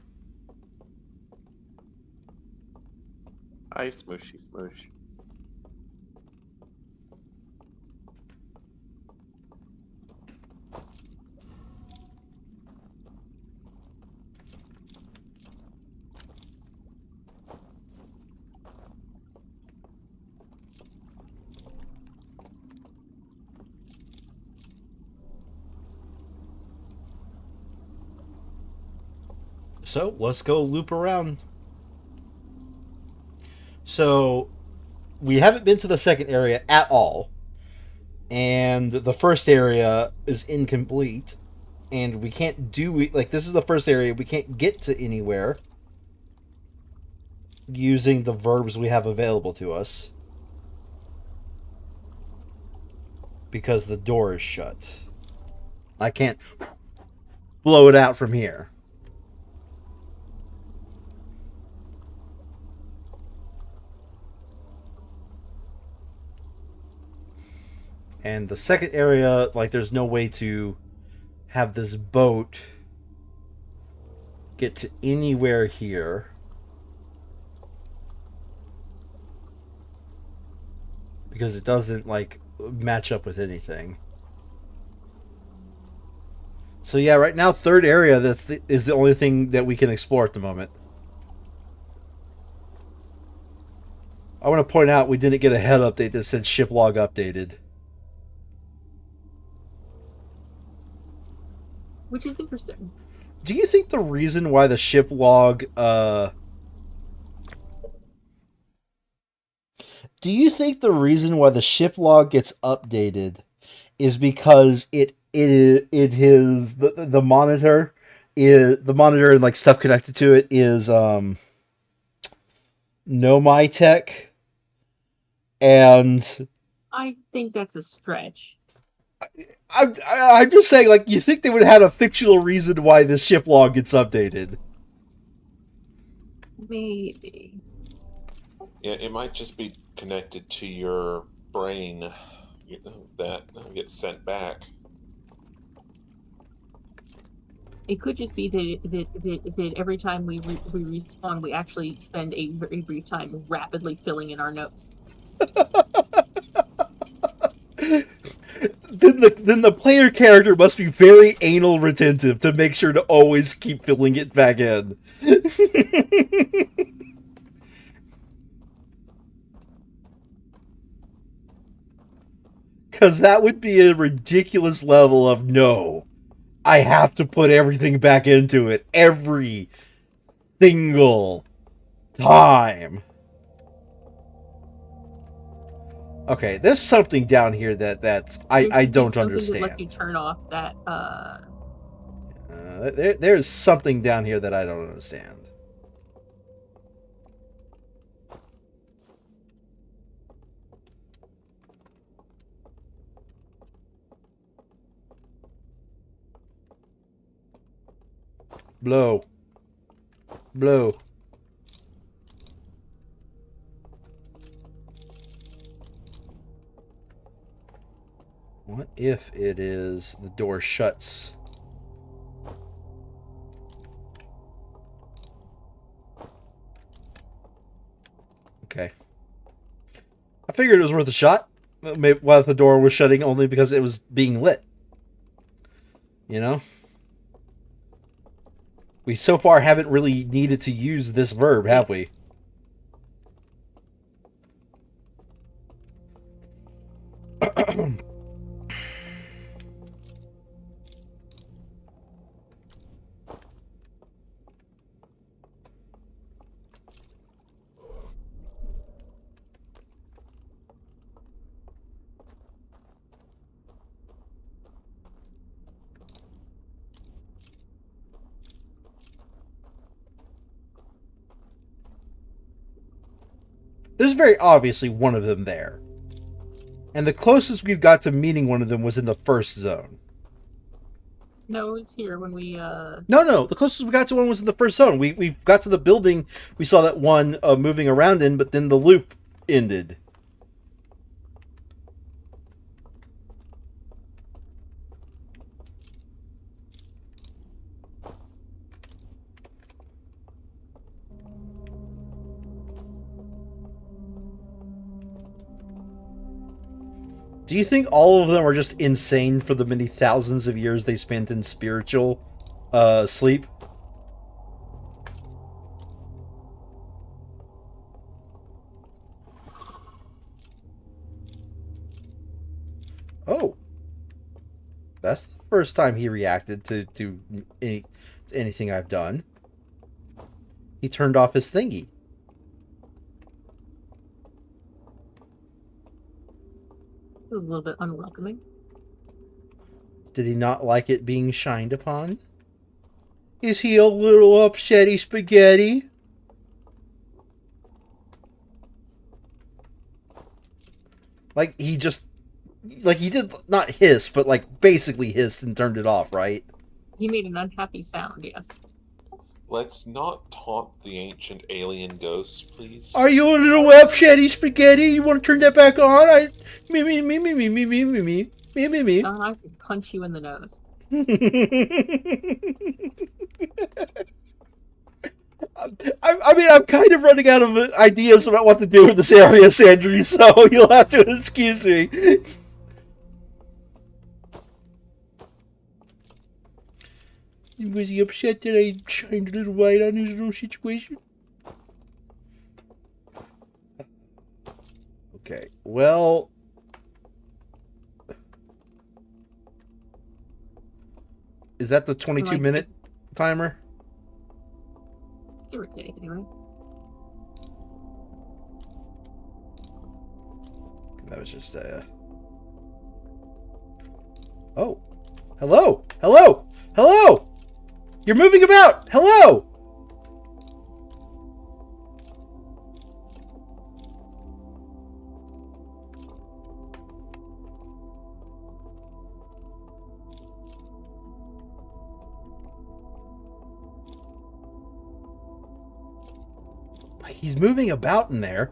Hi, Smooshy Smoosh. So let's go loop around. So we haven't been to the second area at all, and the first area is incomplete, and we can't do like this is the first area we can't get to anywhere using the verbs we have available to us because the door is shut. I can't blow it out from here. And the second area, like, there's no way to have this boat get to anywhere here. Because it doesn't, like, match up with anything. So yeah, right now, third area is the only thing that we can explore at the moment. I want to point out we didn't get a head update that said ship log updated. Which is interesting. Do you think the reason why the ship log do you think the reason why the ship log gets updated is because it is the monitor and like stuff connected to it is Nomai Tech, and I think that's a stretch. I'm just saying, like, you think they would have had a fictional reason why the ship log gets updated? Maybe. Yeah, it might just be connected to your brain that gets sent back. It could just be that every time we respawn, we actually spend a very brief time rapidly filling in our notes. Then the player character must be very anal retentive to make sure to always keep filling it back in. Because that would be a ridiculous level of no. I have to put everything back into it every single time. Okay, there's something down here that I don't understand. That lets you turn off that. There's something down here that I don't understand. Blow. Blow. What if it is the door shuts? Okay. I figured it was worth a shot. Maybe while the door was shutting only because it was being lit. You know? We so far haven't really needed to use this verb, have we? There's very obviously one of them there. And the closest we've got to meeting one of them was in the first zone. No, it was here when we No. The closest we got to one was in the first zone. We got to the building. We saw that one moving around in, but then the loop ended. Do you think all of them are just insane for the many thousands of years they spent in spiritual sleep? Oh. That's the first time he reacted to anything I've done. He turned off his thingy. It was a little bit unwelcoming. Did he not like it being shined upon? Is he a little upsetty spaghetti? Like, he just... Like, he did not hiss, but, like, basically hissed and turned it off, right? He made an unhappy sound, yes. Let's not taunt the ancient alien ghosts, please. Are you a little upsetty spaghetti? You want to turn that back on? Me. John, I could punch you in the nose. I mean, I'm kind of running out of ideas about what to do in this area, Sandry, so you'll have to excuse me. Was he upset that I shined a little light on his little situation? Okay, well... Is that the 22-minute timer? Give or take, anyway. That was just Oh. Hello! Hello! Hello! You're moving about! Hello! He's moving about in there.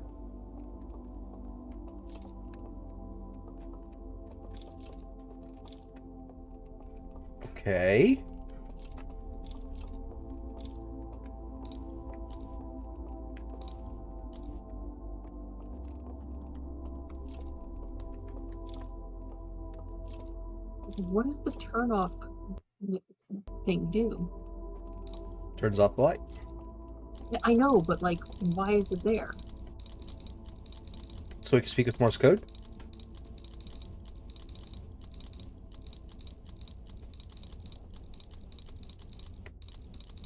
Okay. What does the turn off thing do? Turns off the light. Yeah, I know, but like, why is it there? So we can speak with Morse code?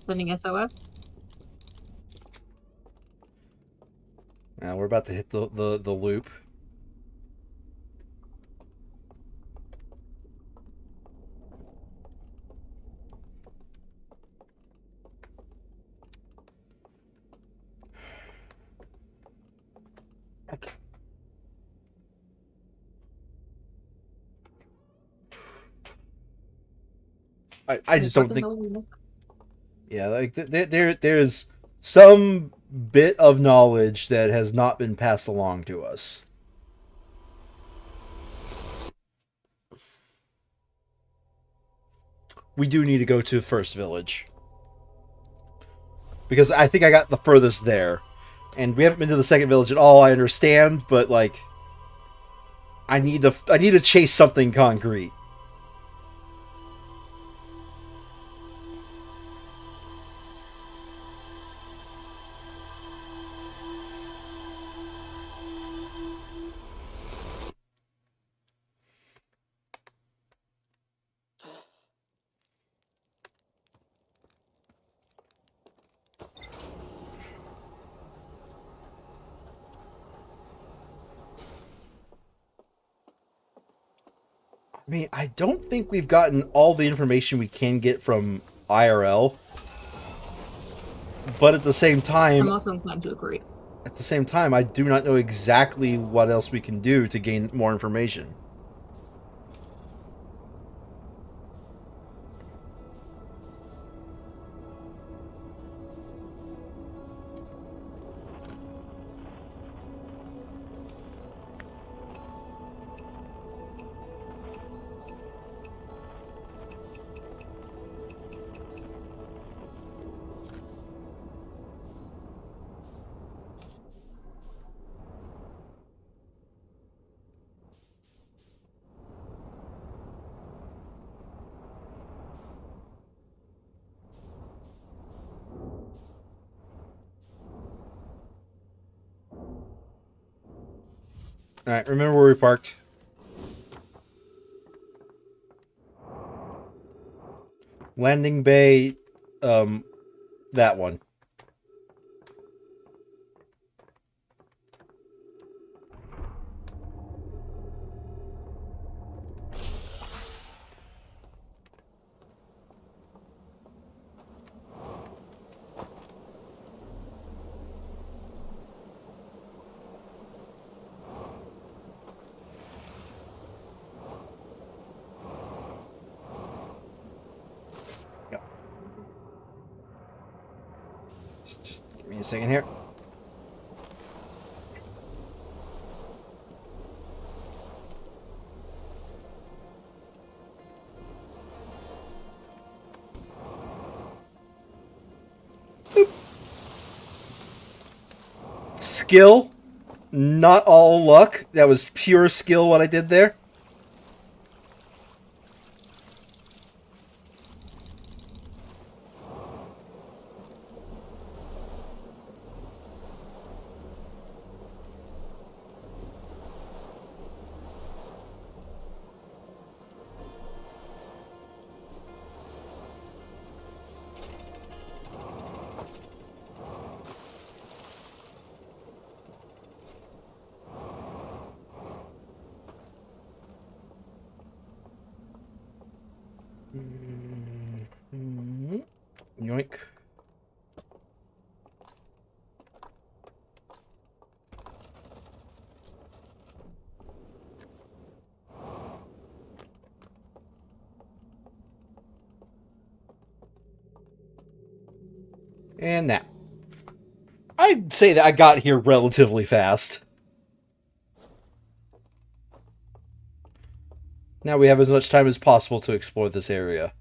Sending SOS? Now we're about to hit the loop. I just don't think... Yeah, like there's some bit of knowledge that has not been passed along to us. We do need to go to the first village. Because I think I got the furthest there. And we haven't been to the second village at all, I understand, but like I need to chase something concrete. I mean, I don't think we've gotten all the information we can get from IRL. But at the same time... I'm also inclined to agree. At the same time, I do not know exactly what else we can do to gain more information. Alright, remember where we parked? Landing bay, that one. a second here. Boop. Skill, not all luck. That was pure skill what I did there. Yoink. And now. I'd say that I got here relatively fast. Now we have as much time as possible to explore this area.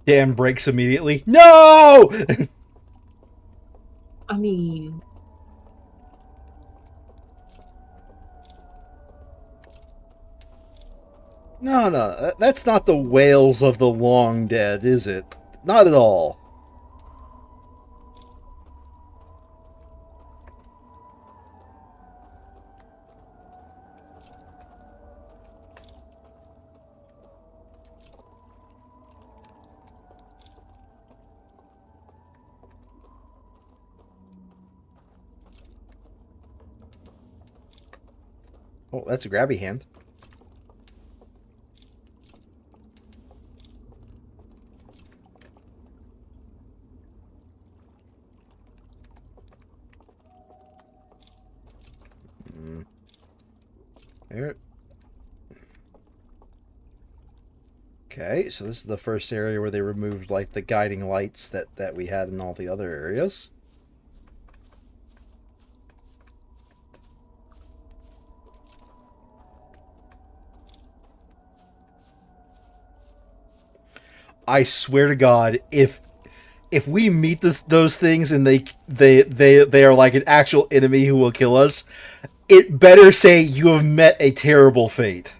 Dam breaks immediately. No! I mean, No, that's not the whales of the long dead, is it? Not at all. Oh, that's a grabby hand. There. Okay, so this is the first area where they removed like the guiding lights that we had in all the other areas. I swear to God, if we meet those things and they are like an actual enemy who will kill us, it better say you have met a terrible fate.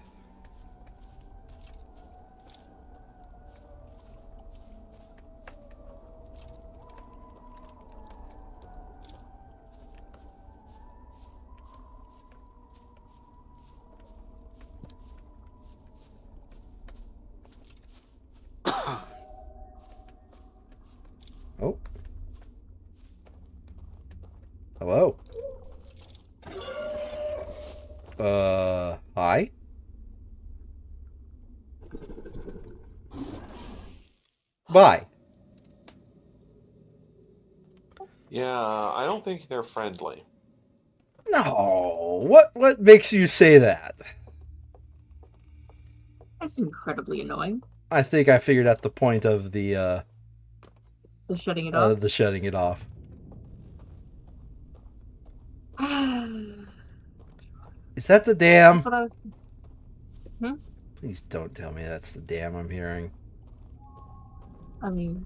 Oh. Hello. Hi? Bye. Yeah, I don't think they're friendly. No. What makes you say that? that's incredibly annoying. I think I figured out the point of the shutting it off. shutting it off. Is that the dam? That's what I was. Please don't tell me that's the dam I'm hearing. I mean,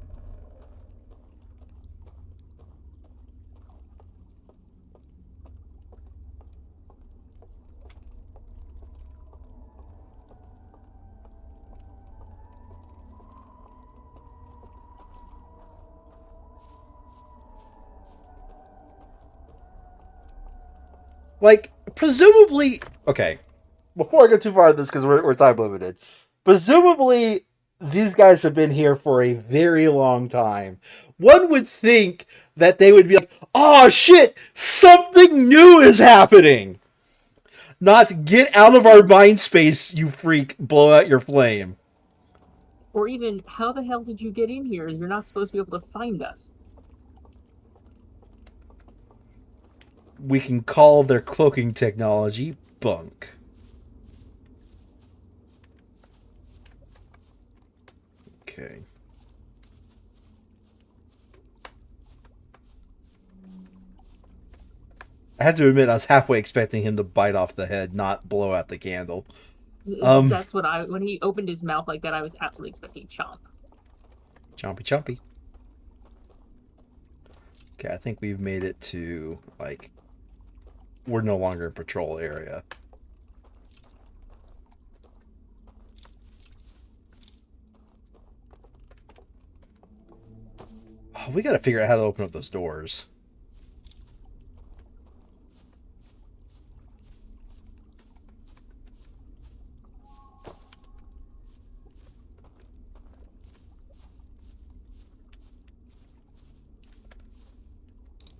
Like, presumably... Okay, before I go too far in this, because we're time limited, presumably these guys have been here for a very long time. One would think that they would be like, oh shit, something new is happening! Not get out of our mind space, you freak, blow out your flame. Or even, how the hell did you get in here? You're not supposed to be able to find us. We can call their cloaking technology bunk. Okay. I have to admit, I was halfway expecting him to bite off the head, not blow out the candle. That's what when he opened his mouth like that, I was absolutely expecting chomp. Chompy chompy. Okay, I think we've made it to, like, we're no longer in patrol area. Oh, we gotta figure out how to open up those doors.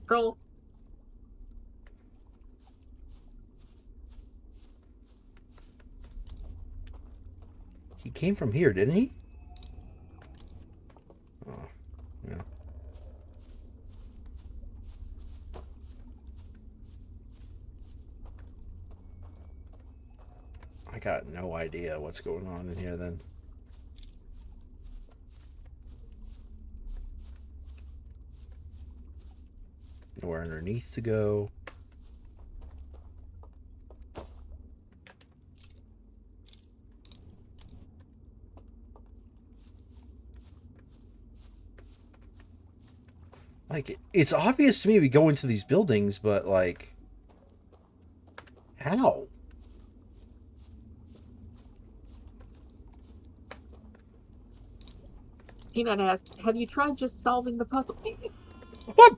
Troll. He came from here, didn't he? Oh, yeah. I got no idea what's going on in here then. Nowhere underneath to go. Like, it's obvious to me we go into these buildings, but, like, how? Peanut asked, have you tried just solving the puzzle? What?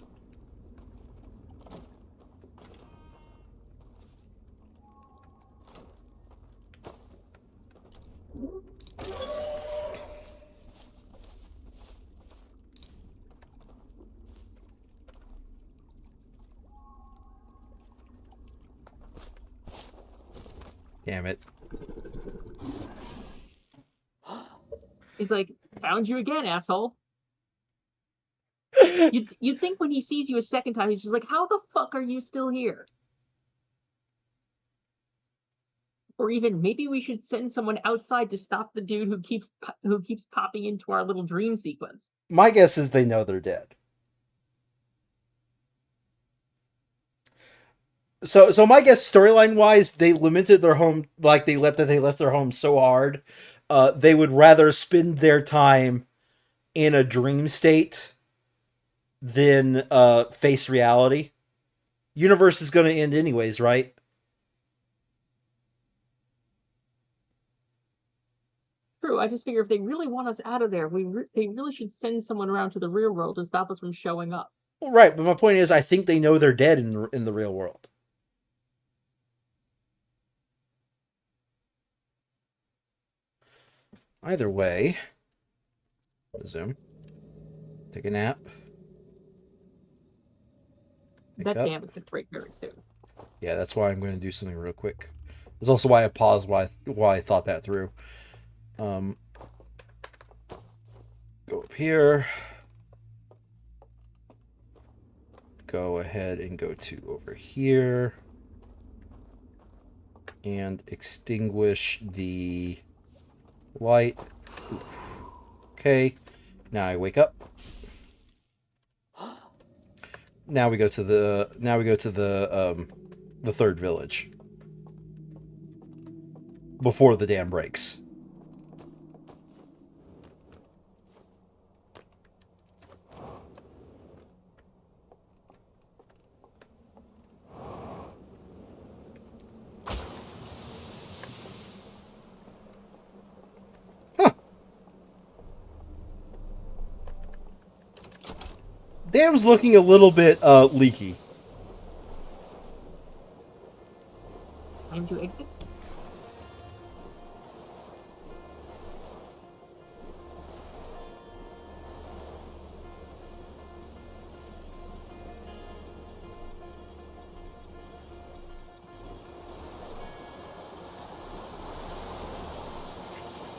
Damn it. He's like, found you again, asshole. You'd think when he sees you a second time, he's just like, how the fuck are you still here? Or even, maybe we should send someone outside to stop the dude who keeps popping into our little dream sequence. My guess is they know they're dead. So my guess, storyline wise, they limited their home, like they left their home so hard, they would rather spend their time in a dream state than face reality. Universe is going to end anyways, right? True. I just figure if they really want us out of there, they really should send someone around to the real world to stop us from showing up. Well, right, but my point is, I think they know they're dead in the real world. Either way, zoom, take a nap. That dam is going to break very soon. Yeah, that's why I'm going to do something real quick. That's also why I paused, why I thought that through. Go up here. Go ahead and go to over here. And extinguish the light. Okay. Now I wake up. Now we go to the third village. Before the dam breaks. Dam's looking a little bit leaky. it?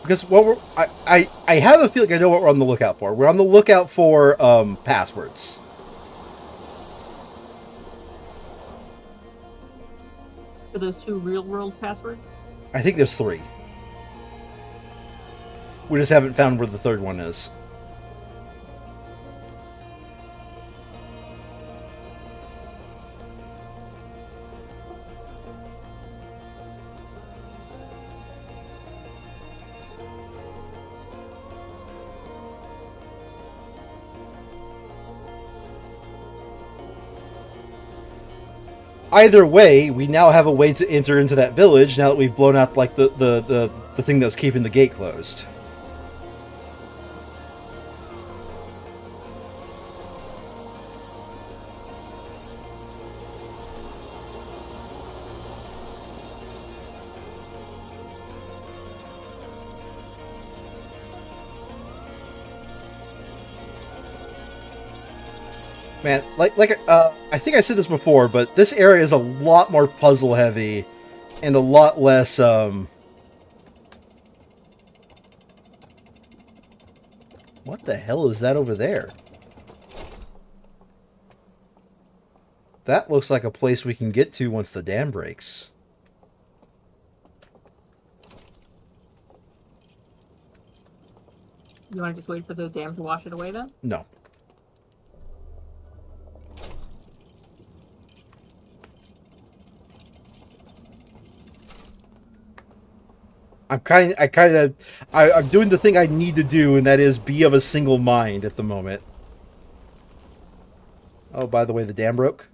Because what I have a feeling I know what we're on the lookout for. We're on the lookout for passwords. For those 2 real-world passwords? I think there's 3. We just haven't found where the 3rd one is. Either way, we now have a way to enter into that village now that we've blown out like the thing that's keeping the gate closed. Man, I think I said this before, but this area is a lot more puzzle heavy and a lot less, What the hell is that over there? That looks like a place we can get to once the dam breaks. You want to just wait for the dam to wash it away, then? No. I'm doing the thing I need to do, and that is be of a single mind at the moment. Oh, by the way, the dam broke.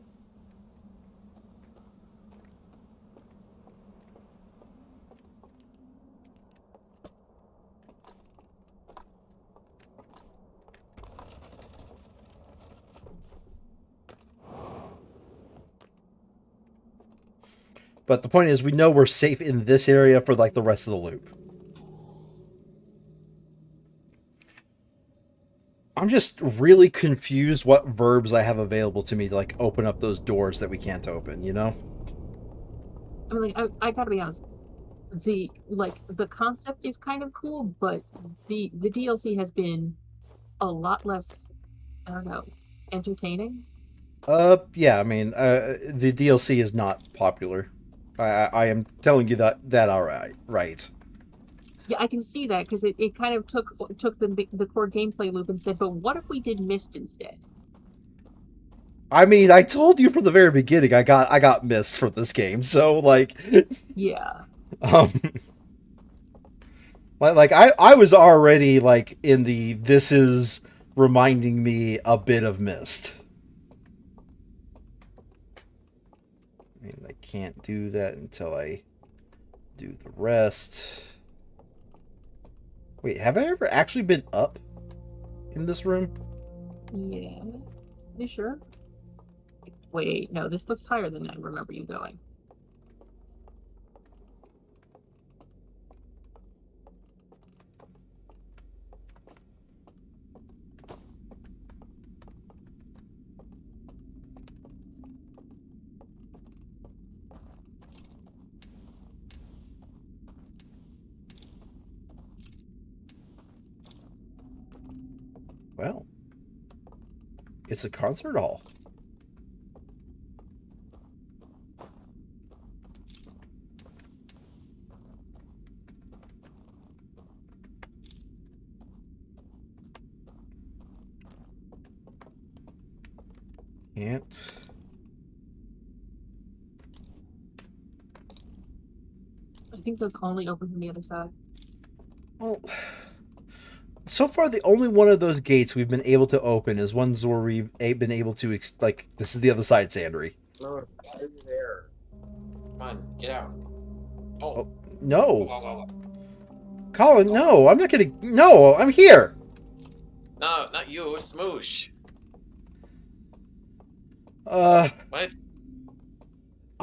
But the point is, we know we're safe in this area for, like, the rest of the loop. I'm just really confused what verbs I have available to me to, like, open up those doors that we can't open, you know? I mean, like, I gotta be honest. The concept is kind of cool, but the DLC has been a lot less, I don't know, entertaining. Yeah, I mean, the DLC is not popular. I am telling you that alright, right. Yeah, I can see that, because it kind of took the core gameplay loop and said, but what if we did Mist instead? I mean, I told you from the very beginning I got Mist for this game, so, like... Yeah. I was already, like, in the this is reminding me a bit of Mist. I mean, I can't do that until I do the rest. Wait, have I ever actually been up in this room? Yeah. You sure? Wait, no, this looks higher than I remember you going. Well, it's a concert hall. Can't. I think those only open from the other side. Well, so far the only one of those gates we've been able to open is ones where we've been able to, like, this is the other side, Sandry. Lord, why are you there? Come on, get out. Oh, no. Colin, no, I'm not gonna... No, I'm here! No, not you, Smoosh. What?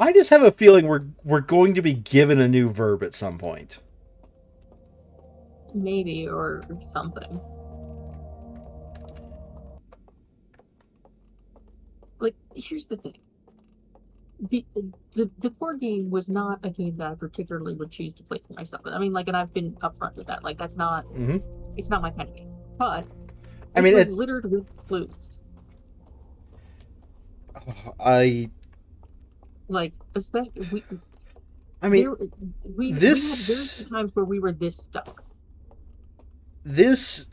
I just have a feeling we're going to be given a new verb at some point. Maybe, or something. Like, here's the thing. The board game was not a game that I particularly would choose to play for myself. I mean, like, and I've been upfront with that. Like, that's not, it's not my kind of game. But I mean, was littered with clues. Like, especially we had very few times where we were this stuck. So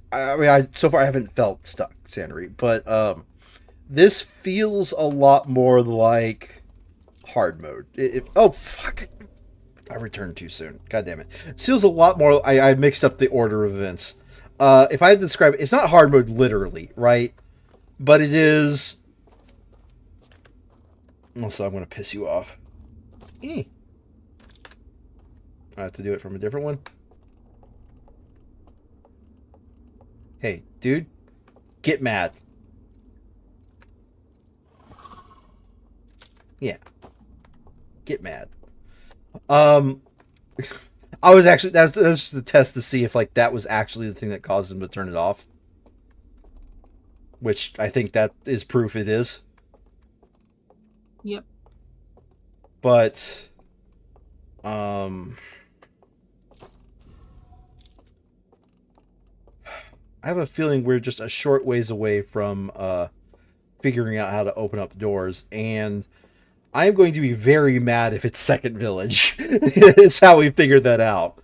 far I haven't felt stuck, Sandry, but this feels a lot more like hard mode. Oh fuck! I returned too soon. God damn it! It feels a lot more. I mixed up the order of events. If I had to describe it, it's not hard mode literally, right? But it is. Also, I'm going to piss you off. I have to do it from a different one. Hey, dude, get mad. Yeah, get mad. I was actually that was just a test to see if like that was actually the thing that caused him to turn it off. Which I think that is proof it is. Yep. But I have a feeling we're just a short ways away from figuring out how to open up doors, and I'm going to be very mad if it's Second Village. It's how we figured that out.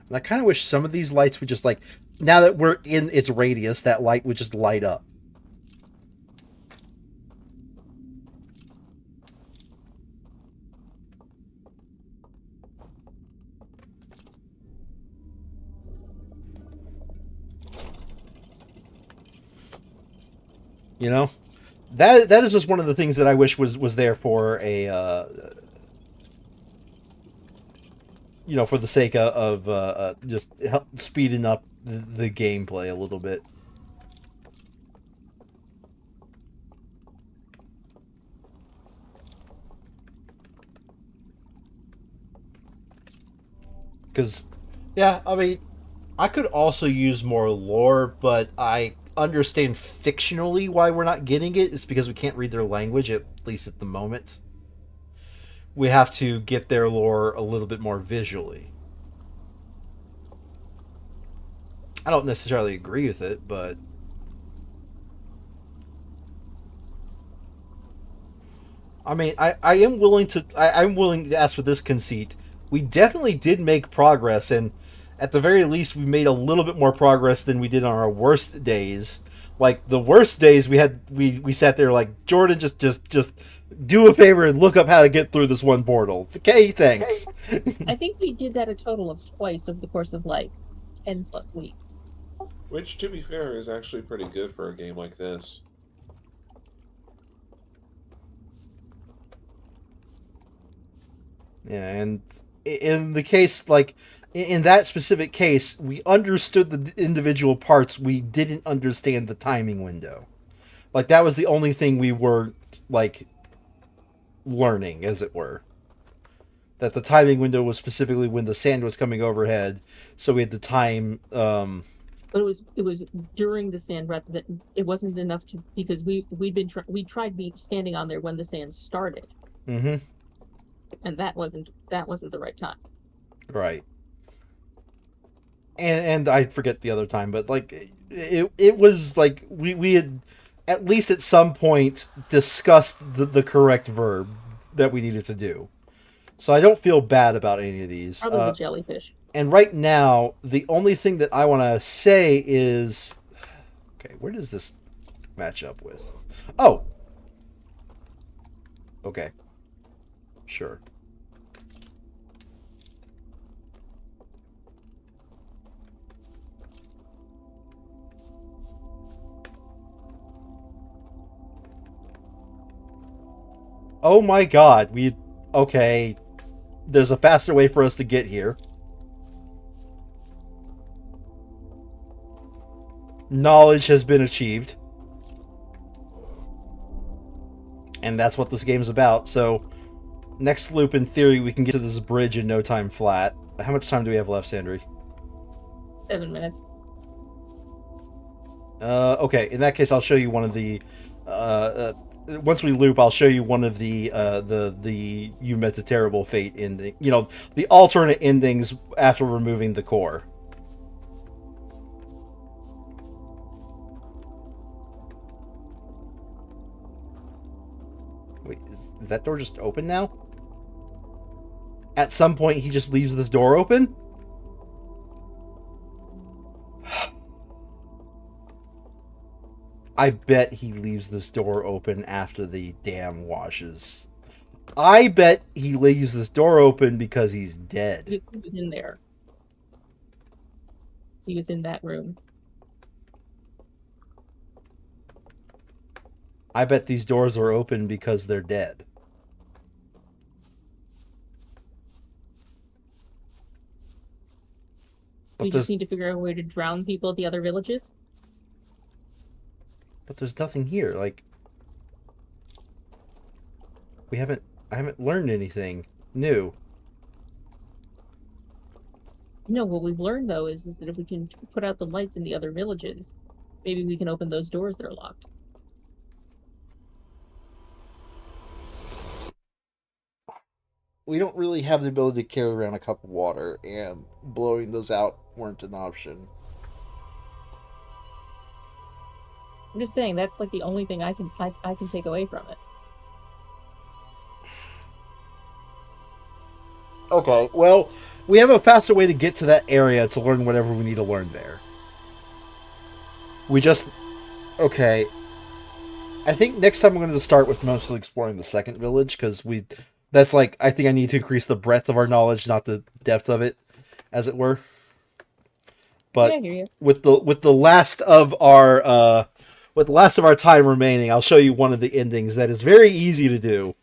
And I kind of wish some of these lights would just like, now that we're in its radius, that light would just light up. You know, that is just one of the things that I wish was there for a, you know, for the sake of just speeding up the gameplay a little bit. Because, yeah, I mean, I could also use more lore, but I understand fictionally why we're not getting it. It's because we can't read their language, at least at the moment. We have to get their lore a little bit more visually. I don't necessarily agree with it, but I mean, I'm willing to ask for this conceit. We definitely did make progress, and at the very least, we made a little bit more progress than we did on our worst days. Like the worst days, we sat there like, Jordan, just do a favor and look up how to get through this one portal. Okay, thanks. I think we did that a total of twice over the course of like 10+ weeks. Which, to be fair, is actually pretty good for a game like this. Yeah, and in the case, like, in that specific case, we understood the individual parts. We didn't understand the timing window. Like, that was the only thing we were, like, learning, as it were. That the timing window was specifically when the sand was coming overhead, so we had the time. But it was during the sand breath that it wasn't enough to, because we tried standing on there when the sand started. Mm-hmm. And that wasn't the right time. Right. And I forget the other time, but like it was like we had at least at some point discussed the correct verb that we needed to do. So I don't feel bad about any of these. Probably the jellyfish. And right now, the only thing that I want to say is, okay, where does this match up with? Oh. Okay. Sure. Oh my god, okay, there's a faster way for us to get here. Knowledge has been achieved. And that's what this game's about. So, next loop, in theory, we can get to this bridge in no time flat. How much time do we have left, Sandry? 7 minutes. Okay, in that case, I'll show you one of the... once we loop, I'll show you one of the You Met the Terrible Fate ending. You know, the alternate endings after removing the core. Wait, is that door just open now? At some point, he just leaves this door open? I bet he leaves this door open after the dam washes. I bet he leaves this door open because he's dead. He was in there. He was in that room. I bet these doors are open because they're dead. We just need to figure out a way to drown people at the other villages? But there's nothing here. Like, I haven't learned anything new. No, what we've learned though is that if we can put out the lights in the other villages, maybe we can open those doors that are locked. We don't really have the ability to carry around a cup of water, and blowing those out weren't an option. I'm just saying that's like the only thing I can take away from it. Okay, well, we have a faster way to get to that area to learn whatever we need to learn there. Okay. I think next time I'm going to start with mostly exploring the second village, because I think I need to increase the breadth of our knowledge, not the depth of it, as it were. But yeah, I hear you. with the last of our time remaining, I'll show you one of the endings that is very easy to do.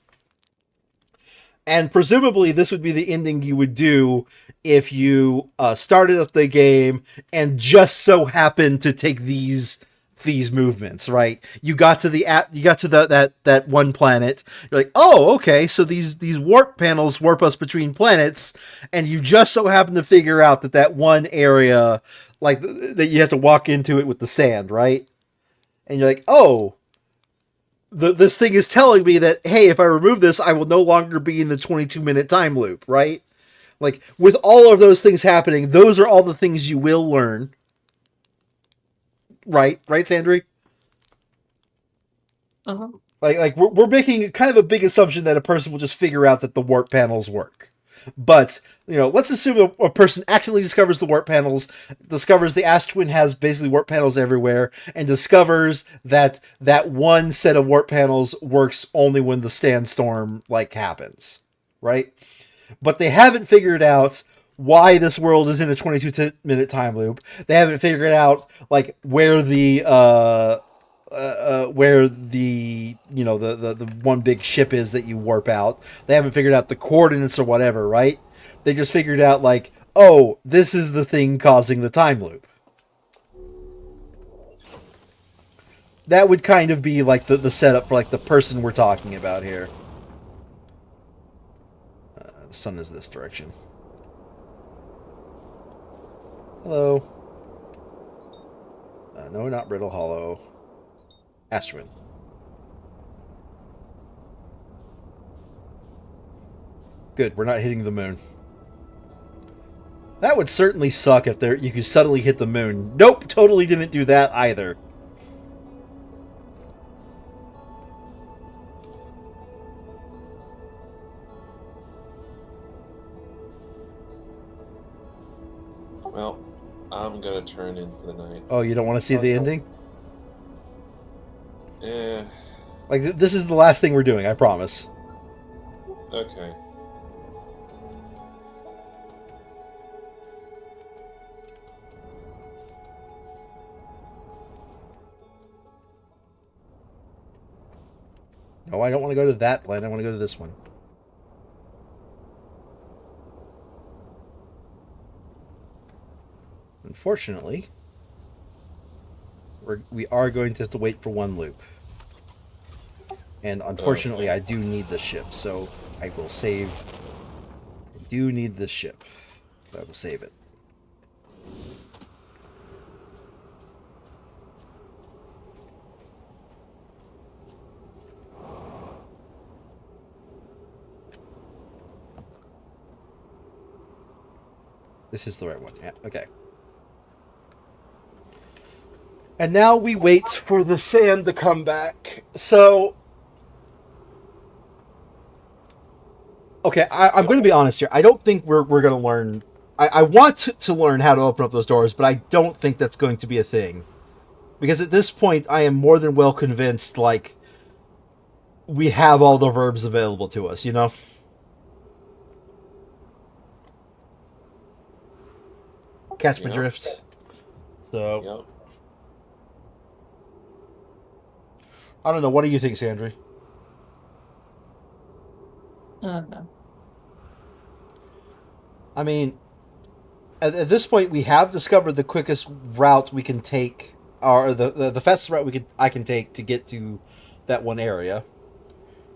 And presumably this would be the ending you would do if you started up the game and just so happened to take these movements, right? You got to that one planet. You're like, oh, okay, so these warp panels warp us between planets, and you just so happen to figure out that one area, like that, you have to walk into it with the sand, right? And you're like, oh, this thing is telling me that, hey, if I remove this, I will no longer be in the 22-minute time loop, right? Like, with all of those things happening, those are all the things you will learn. Right, Sandry? Uh-huh. Like we're making kind of a big assumption that a person will just figure out that the warp panels work. But, let's assume a person accidentally discovers the warp panels, discovers the Ash Twin has basically warp panels everywhere, and discovers that one set of warp panels works only when the sandstorm, happens. Right? But they haven't figured out why this world is in a 22-minute time loop. They haven't figured out, where the one big ship is that you warp out. They haven't figured out the coordinates or whatever, right? They just figured out, oh, this is the thing causing the time loop. That would kind of be, the setup for, the person we're talking about here. The sun is this direction. Hello. No, not Brittle Hollow. Ash Twin. Good, we're not hitting the moon. That would certainly suck if you could suddenly hit the moon. Nope, totally didn't do that either. Well, I'm gonna turn in for the night. Oh, you don't want to see the ending? Yeah. This is the last thing we're doing, I promise. Okay. No, I don't want to go to that planet. I want to go to this one. Unfortunately, we are going to have to wait for one loop. And unfortunately, I do need the ship, so I will save. I do need the ship. So I will save it. This is the right one. Yeah, okay. And now we wait for the sand to come back. So, okay, I'm going to be honest here. I don't think we're going to learn. I want to learn how to open up those doors, but I don't think that's going to be a thing. Because at this point, I am more than well convinced, like, we have all the verbs available to us, you know? Catch my drift. So, Yep. I don't know. What do you think, Sandry? No. I mean, at this point, we have discovered the quickest route we can take, or the fastest route I can take to get to that one area.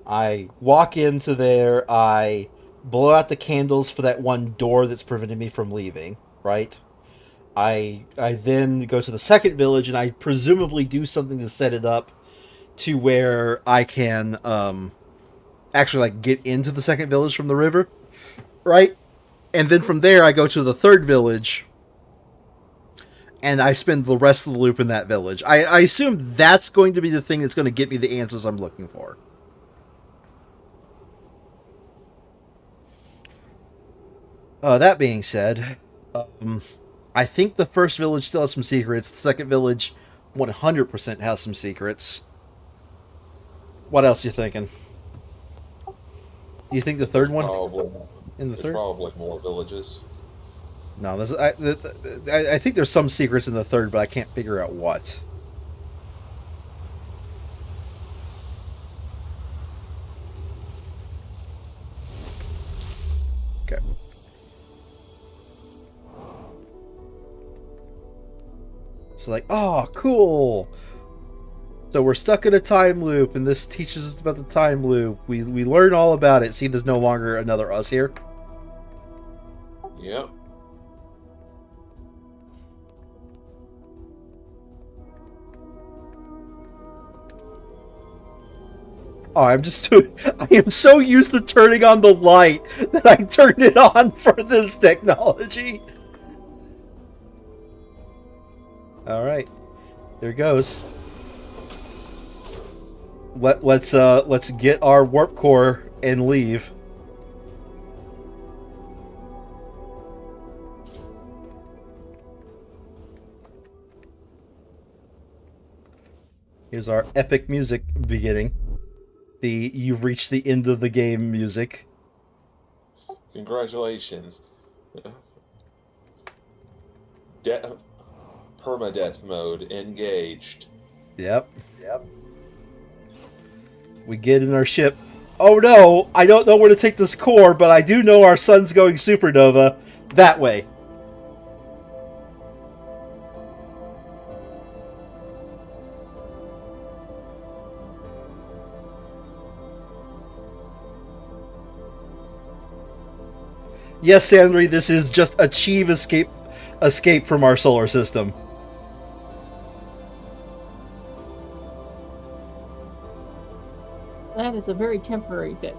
I walk into there. I blow out the candles for that one door that's preventing me from leaving. Right. I then go to the second village, and I presumably do something to set it up to where I can actually like get into the second village from the river, right? And then from there I go to the third village, and I spend the rest of the loop in that village. I assume that's going to be the thing that's going to get me the answers I'm looking for. That being said, I think the first village still has some secrets. The second village 100% has some secrets. What else are you thinking? Do you think the third one? Probably. In the There's third? probably more villages. No, I think there's some secrets in the third, but I can't figure out what. Okay. So like, oh, cool. So we're stuck in a time loop, and this teaches us about the time loop. We learn all about it. See, there's no longer another us here. Yep. Oh, I am so used to turning on the light that I turned it on for this technology. All right, there goes. Let's get our warp core and leave. Here's our epic music beginning. The "you've reached the end of the game" music. Congratulations. Permadeath mode engaged. Yep. We get in our ship. Oh no! I don't know where to take this core, but I do know our sun's going supernova. That way. Yes, Sandry, this is just achieve escape from our solar system. That is a very temporary fix.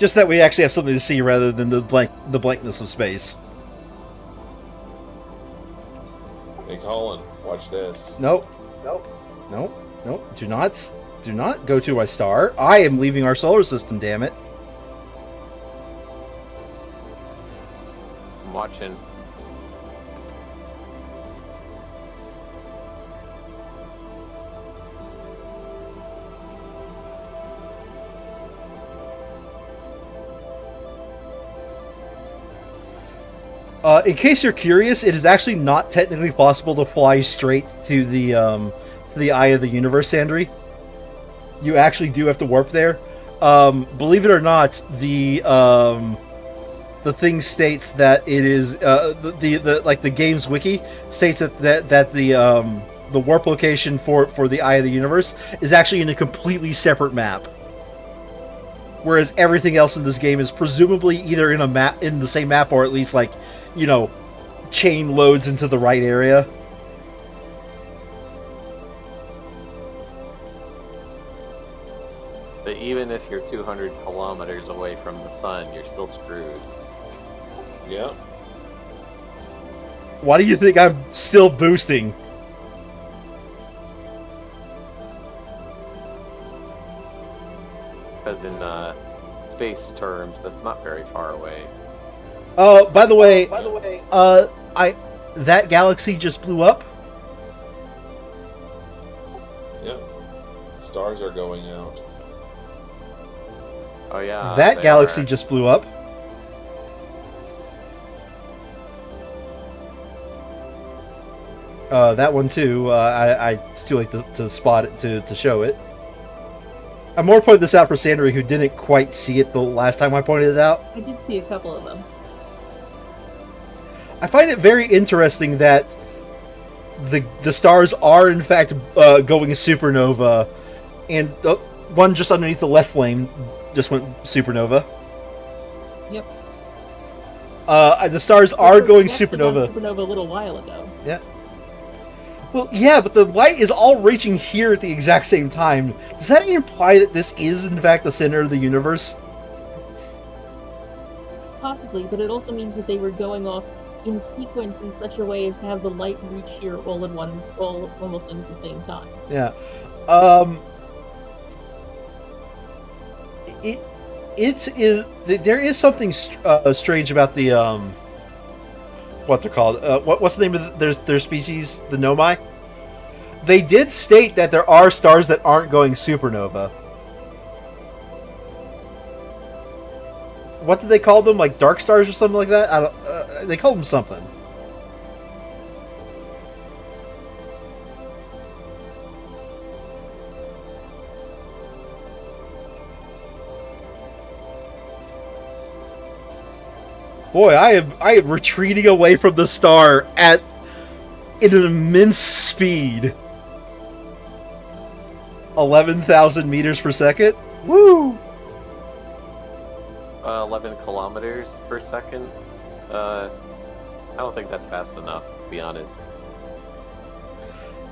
Just that we actually have something to see rather than the blankness of space. Hey, Colin, watch this. Nope. Do not go to our star. I am leaving our solar system, damn it. I'm watching. In case you're curious, it is actually not technically possible to fly straight to the eye of the universe, Sandry. You actually do have to warp there. Believe it or not, the thing states that it is the game's wiki states that the warp location for the eye of the universe is actually in a completely separate map. Whereas everything else in this game is presumably either in the same map, or at least chain loads into the right area. But even if you're 200 kilometers away from the sun, you're still screwed. Yeah. Why do you think I'm still boosting? Because in space terms, that's not very far away. Oh, by the way, that galaxy just blew up. Yep. Stars are going out. Oh yeah. That they galaxy are. just blew up. That one too. It's too late to spot it, to show it. I'm more pointing this out for Sandra, who didn't quite see it the last time I pointed it out. I did see a couple of them. I find it very interesting that the stars are in fact going supernova, and one just underneath the left flame just went supernova. Yep. The stars are going supernova. Supernova a little while ago. Yeah. Well, yeah, but the light is all reaching here at the exact same time. Does that imply that this is, in fact, the center of the universe? Possibly, but it also means that they were going off in sequence in such a way as to have the light reach here all almost at the same time. Yeah. There is something strange about the what they're called. What's the name of their species? The Nomai. They did state that there are stars that aren't going supernova. What did they call them? Like dark stars or something like that? I don't. They call them something. Boy, I am retreating away from the star in an immense speed. 11,000 meters per second. Woo! 11 kilometers per second. I don't think that's fast enough, to be honest.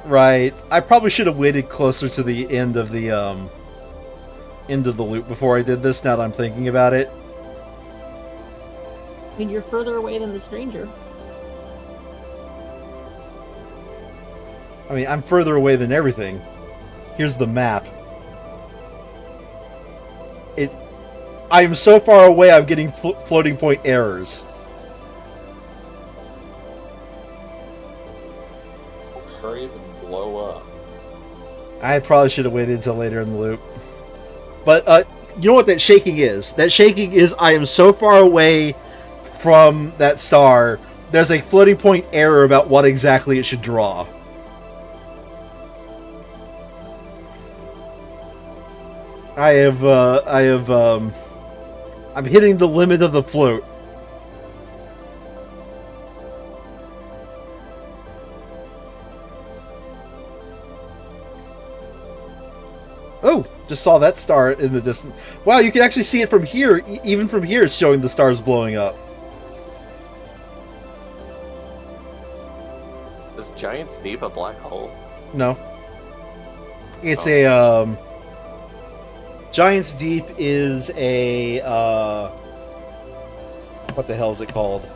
Right. I probably should have waited closer to the end of the loop before I did this. Now that I'm thinking about it. I mean, you're further away than the stranger. I mean, I'm further away than everything. Here's the map. I am so far away, I'm getting floating point errors. Hurry up and blow up. I probably should have waited until later in the loop. But, you know what that shaking is? That shaking is I am so far away from that star, there's a floating point error about what exactly it should draw. I'm hitting the limit of the float. Oh, just saw that star in the distance. Wow, you can actually see it from here. Even from here, it's showing the stars blowing up. Is Giant's Deep a black hole? No. It's a, Giant's Deep is a, what the hell is it called?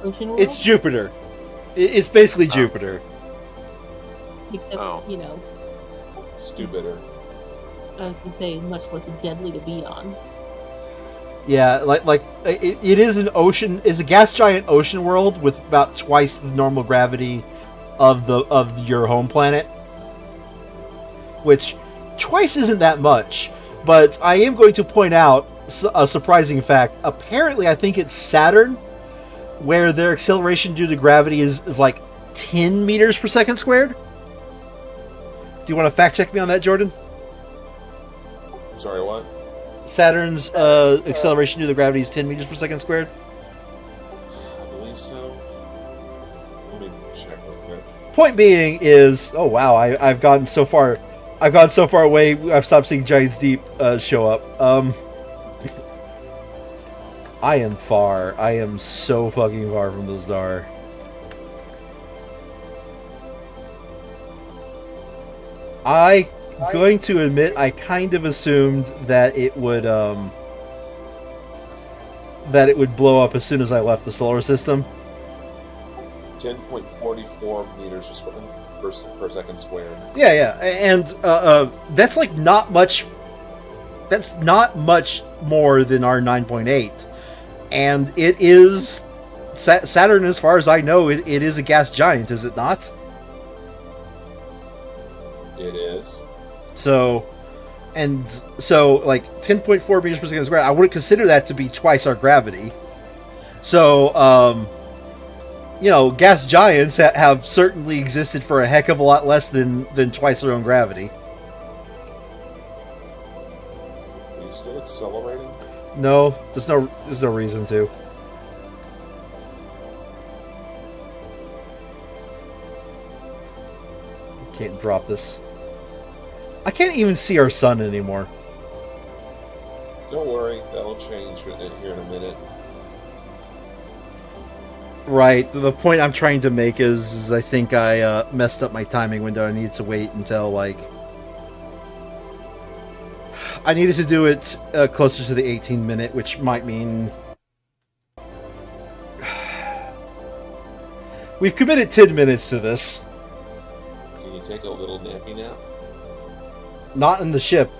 Ocean World? It's Jupiter. It's basically Jupiter. Except, you know, Stupider. I was going to say, much less deadly to be on. Yeah, like it is an ocean. It's a gas giant ocean world with about twice the normal gravity of your home planet. Which twice isn't that much, but I am going to point out a surprising fact. Apparently, I think it's Saturn where their acceleration due to gravity is like 10 meters per second squared. Do you want to fact check me on that, Jordan? Sorry, what? Saturn's acceleration due to gravity is 10 meters per second squared. I believe so. Let me check real quick. Point being is, oh wow, I've gone so far away. I've stopped seeing Giants Deep show up. I am far. I am so fucking far from the star. Going to admit, I kind of assumed that it would blow up as soon as I left the solar system. 10.44 meters per second squared. Yeah, and that's like not much. That's not much more than our 9.8, and it is Saturn, as far as I know, it is a gas giant, is it not? It is. So, like 10.4 meters per second squared, I wouldn't consider that to be twice our gravity. So, gas giants have certainly existed for a heck of a lot less than twice their own gravity. Are you still accelerating? No, there's no reason to. Can't drop this. I can't even see our sun anymore. Don't worry, that'll change here in a minute. Right. The point I'm trying to make is I think I messed up my timing window. I needed to wait until I needed to do it closer to the 18-minute, which might mean we've committed 10 minutes to this. Can you take a little nappy nap? Not in the ship.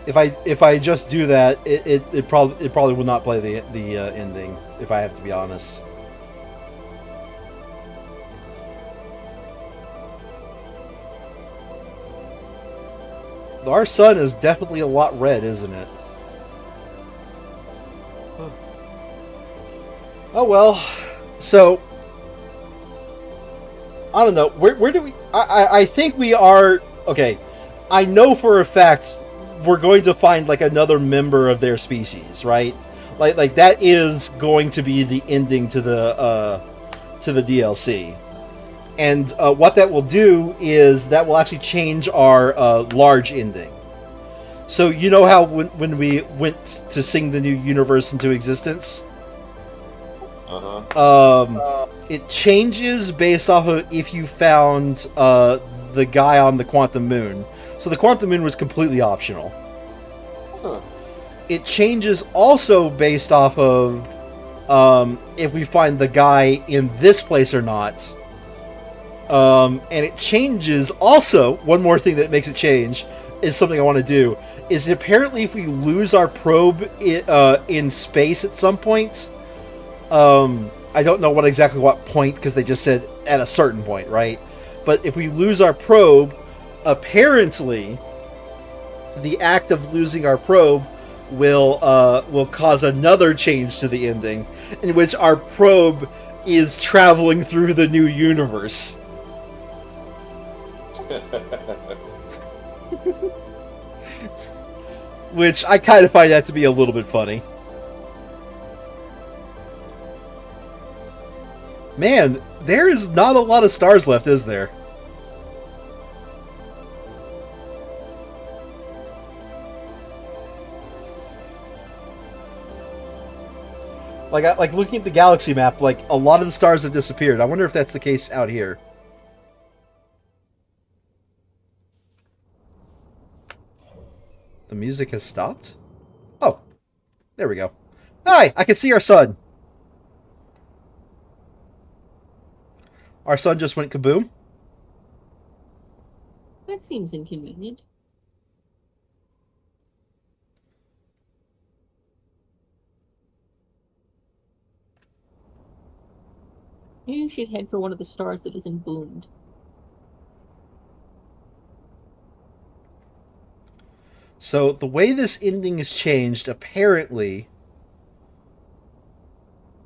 If I just do that, it probably will not play the ending. If I have to be honest. Our sun is definitely a lot red, isn't it? Oh well. So I don't know. Where do we? I think we are. Okay. I know for a fact we're going to find like another member of their species, right? Like that is going to be the ending to the DLC. And what that will do is that will actually change our large ending. So you know how when we went to sing the new universe into existence? It changes based off of if you found the guy on the quantum moon. So the quantum moon was completely optional. Huh. It changes also based off of if we find the guy in this place or not. And it changes also, one more thing that makes it change is something I want to do, is apparently if we lose our probe in space at some point, I don't know what point, because they just said at a certain point, right? But if we lose our probe, apparently the act of losing our probe will cause another change to the ending, in which our probe is traveling through the new universe. Which I kind of find that to be a little bit funny. Man, there is not a lot of stars left, is there? Like looking at the galaxy map, like a lot of the stars have disappeared. I wonder if that's the case out here. The music has stopped? Oh, there we go. Hi, I can see our sun. Our sun just went kaboom. That seems inconvenient. Maybe you should head for one of the stars that isn't boomed. So the way this ending is changed, apparently,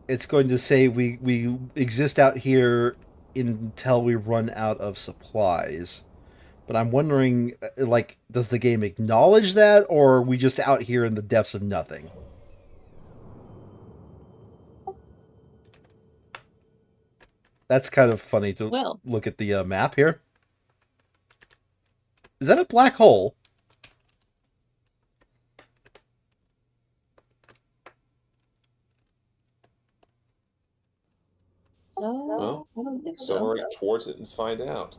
it's going to say we exist out here until we run out of supplies. But I'm wondering, like, does the game acknowledge that, or are we just out here in the depths of nothing? That's kind of funny to Well. look at the map here. Is that a black hole? Well, I don't think accelerate towards it and find out.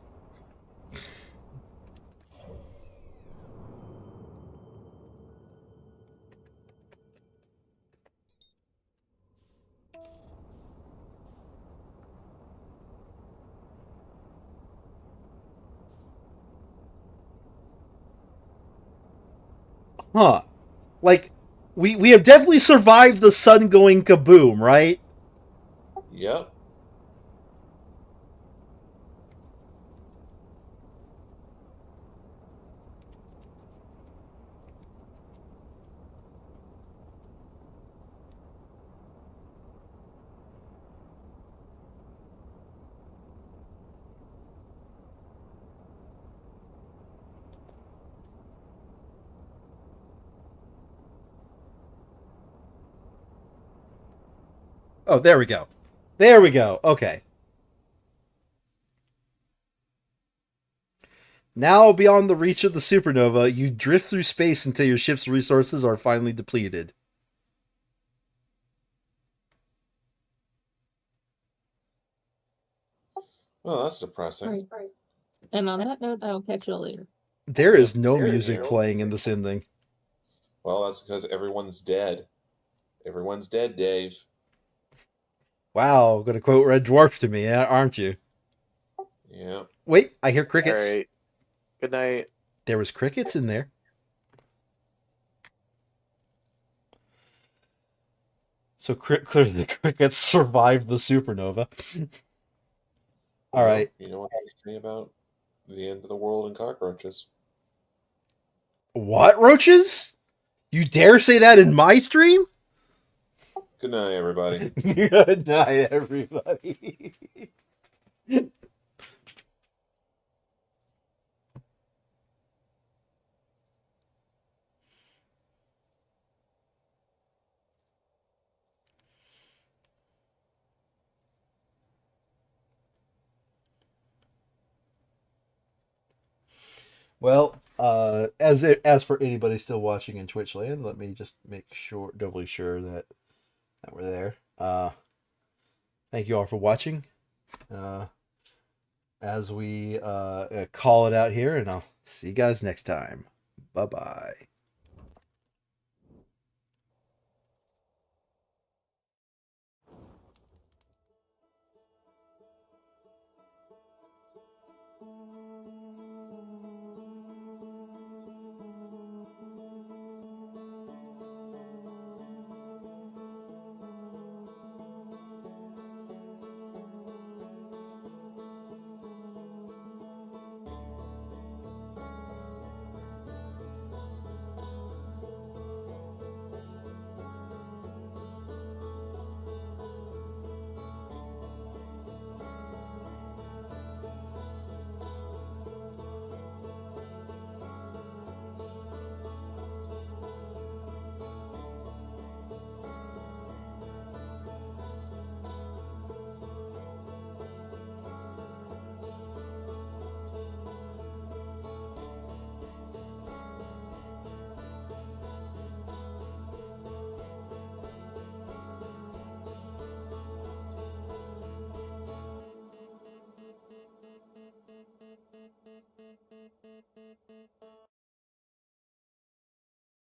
Huh. Like, we have definitely survived the sun going kaboom, right? Yep. Oh, there we go. There we go. Okay. Now, beyond the reach of the supernova, you drift through space until your ship's resources are finally depleted. Well, that's depressing. Right. And on that note, I'll catch you later. There is no There you music go. playing in this ending. Well, that's because everyone's dead. Everyone's dead, Dave. Wow, gonna quote Red Dwarf to me, aren't you? Yeah. Wait, I hear crickets. All right. Good night. There was crickets in there. So clearly the crickets survived the supernova. All Well, right. You know what they say about the end of the world and cockroaches? What, roaches? You dare say that in my stream? Good night, everybody. Good night, everybody. Well, as for anybody still watching in Twitch land, let me just make sure, doubly sure that we're there. Thank you all for watching. As we call it out here, and I'll see you guys next time. Bye bye.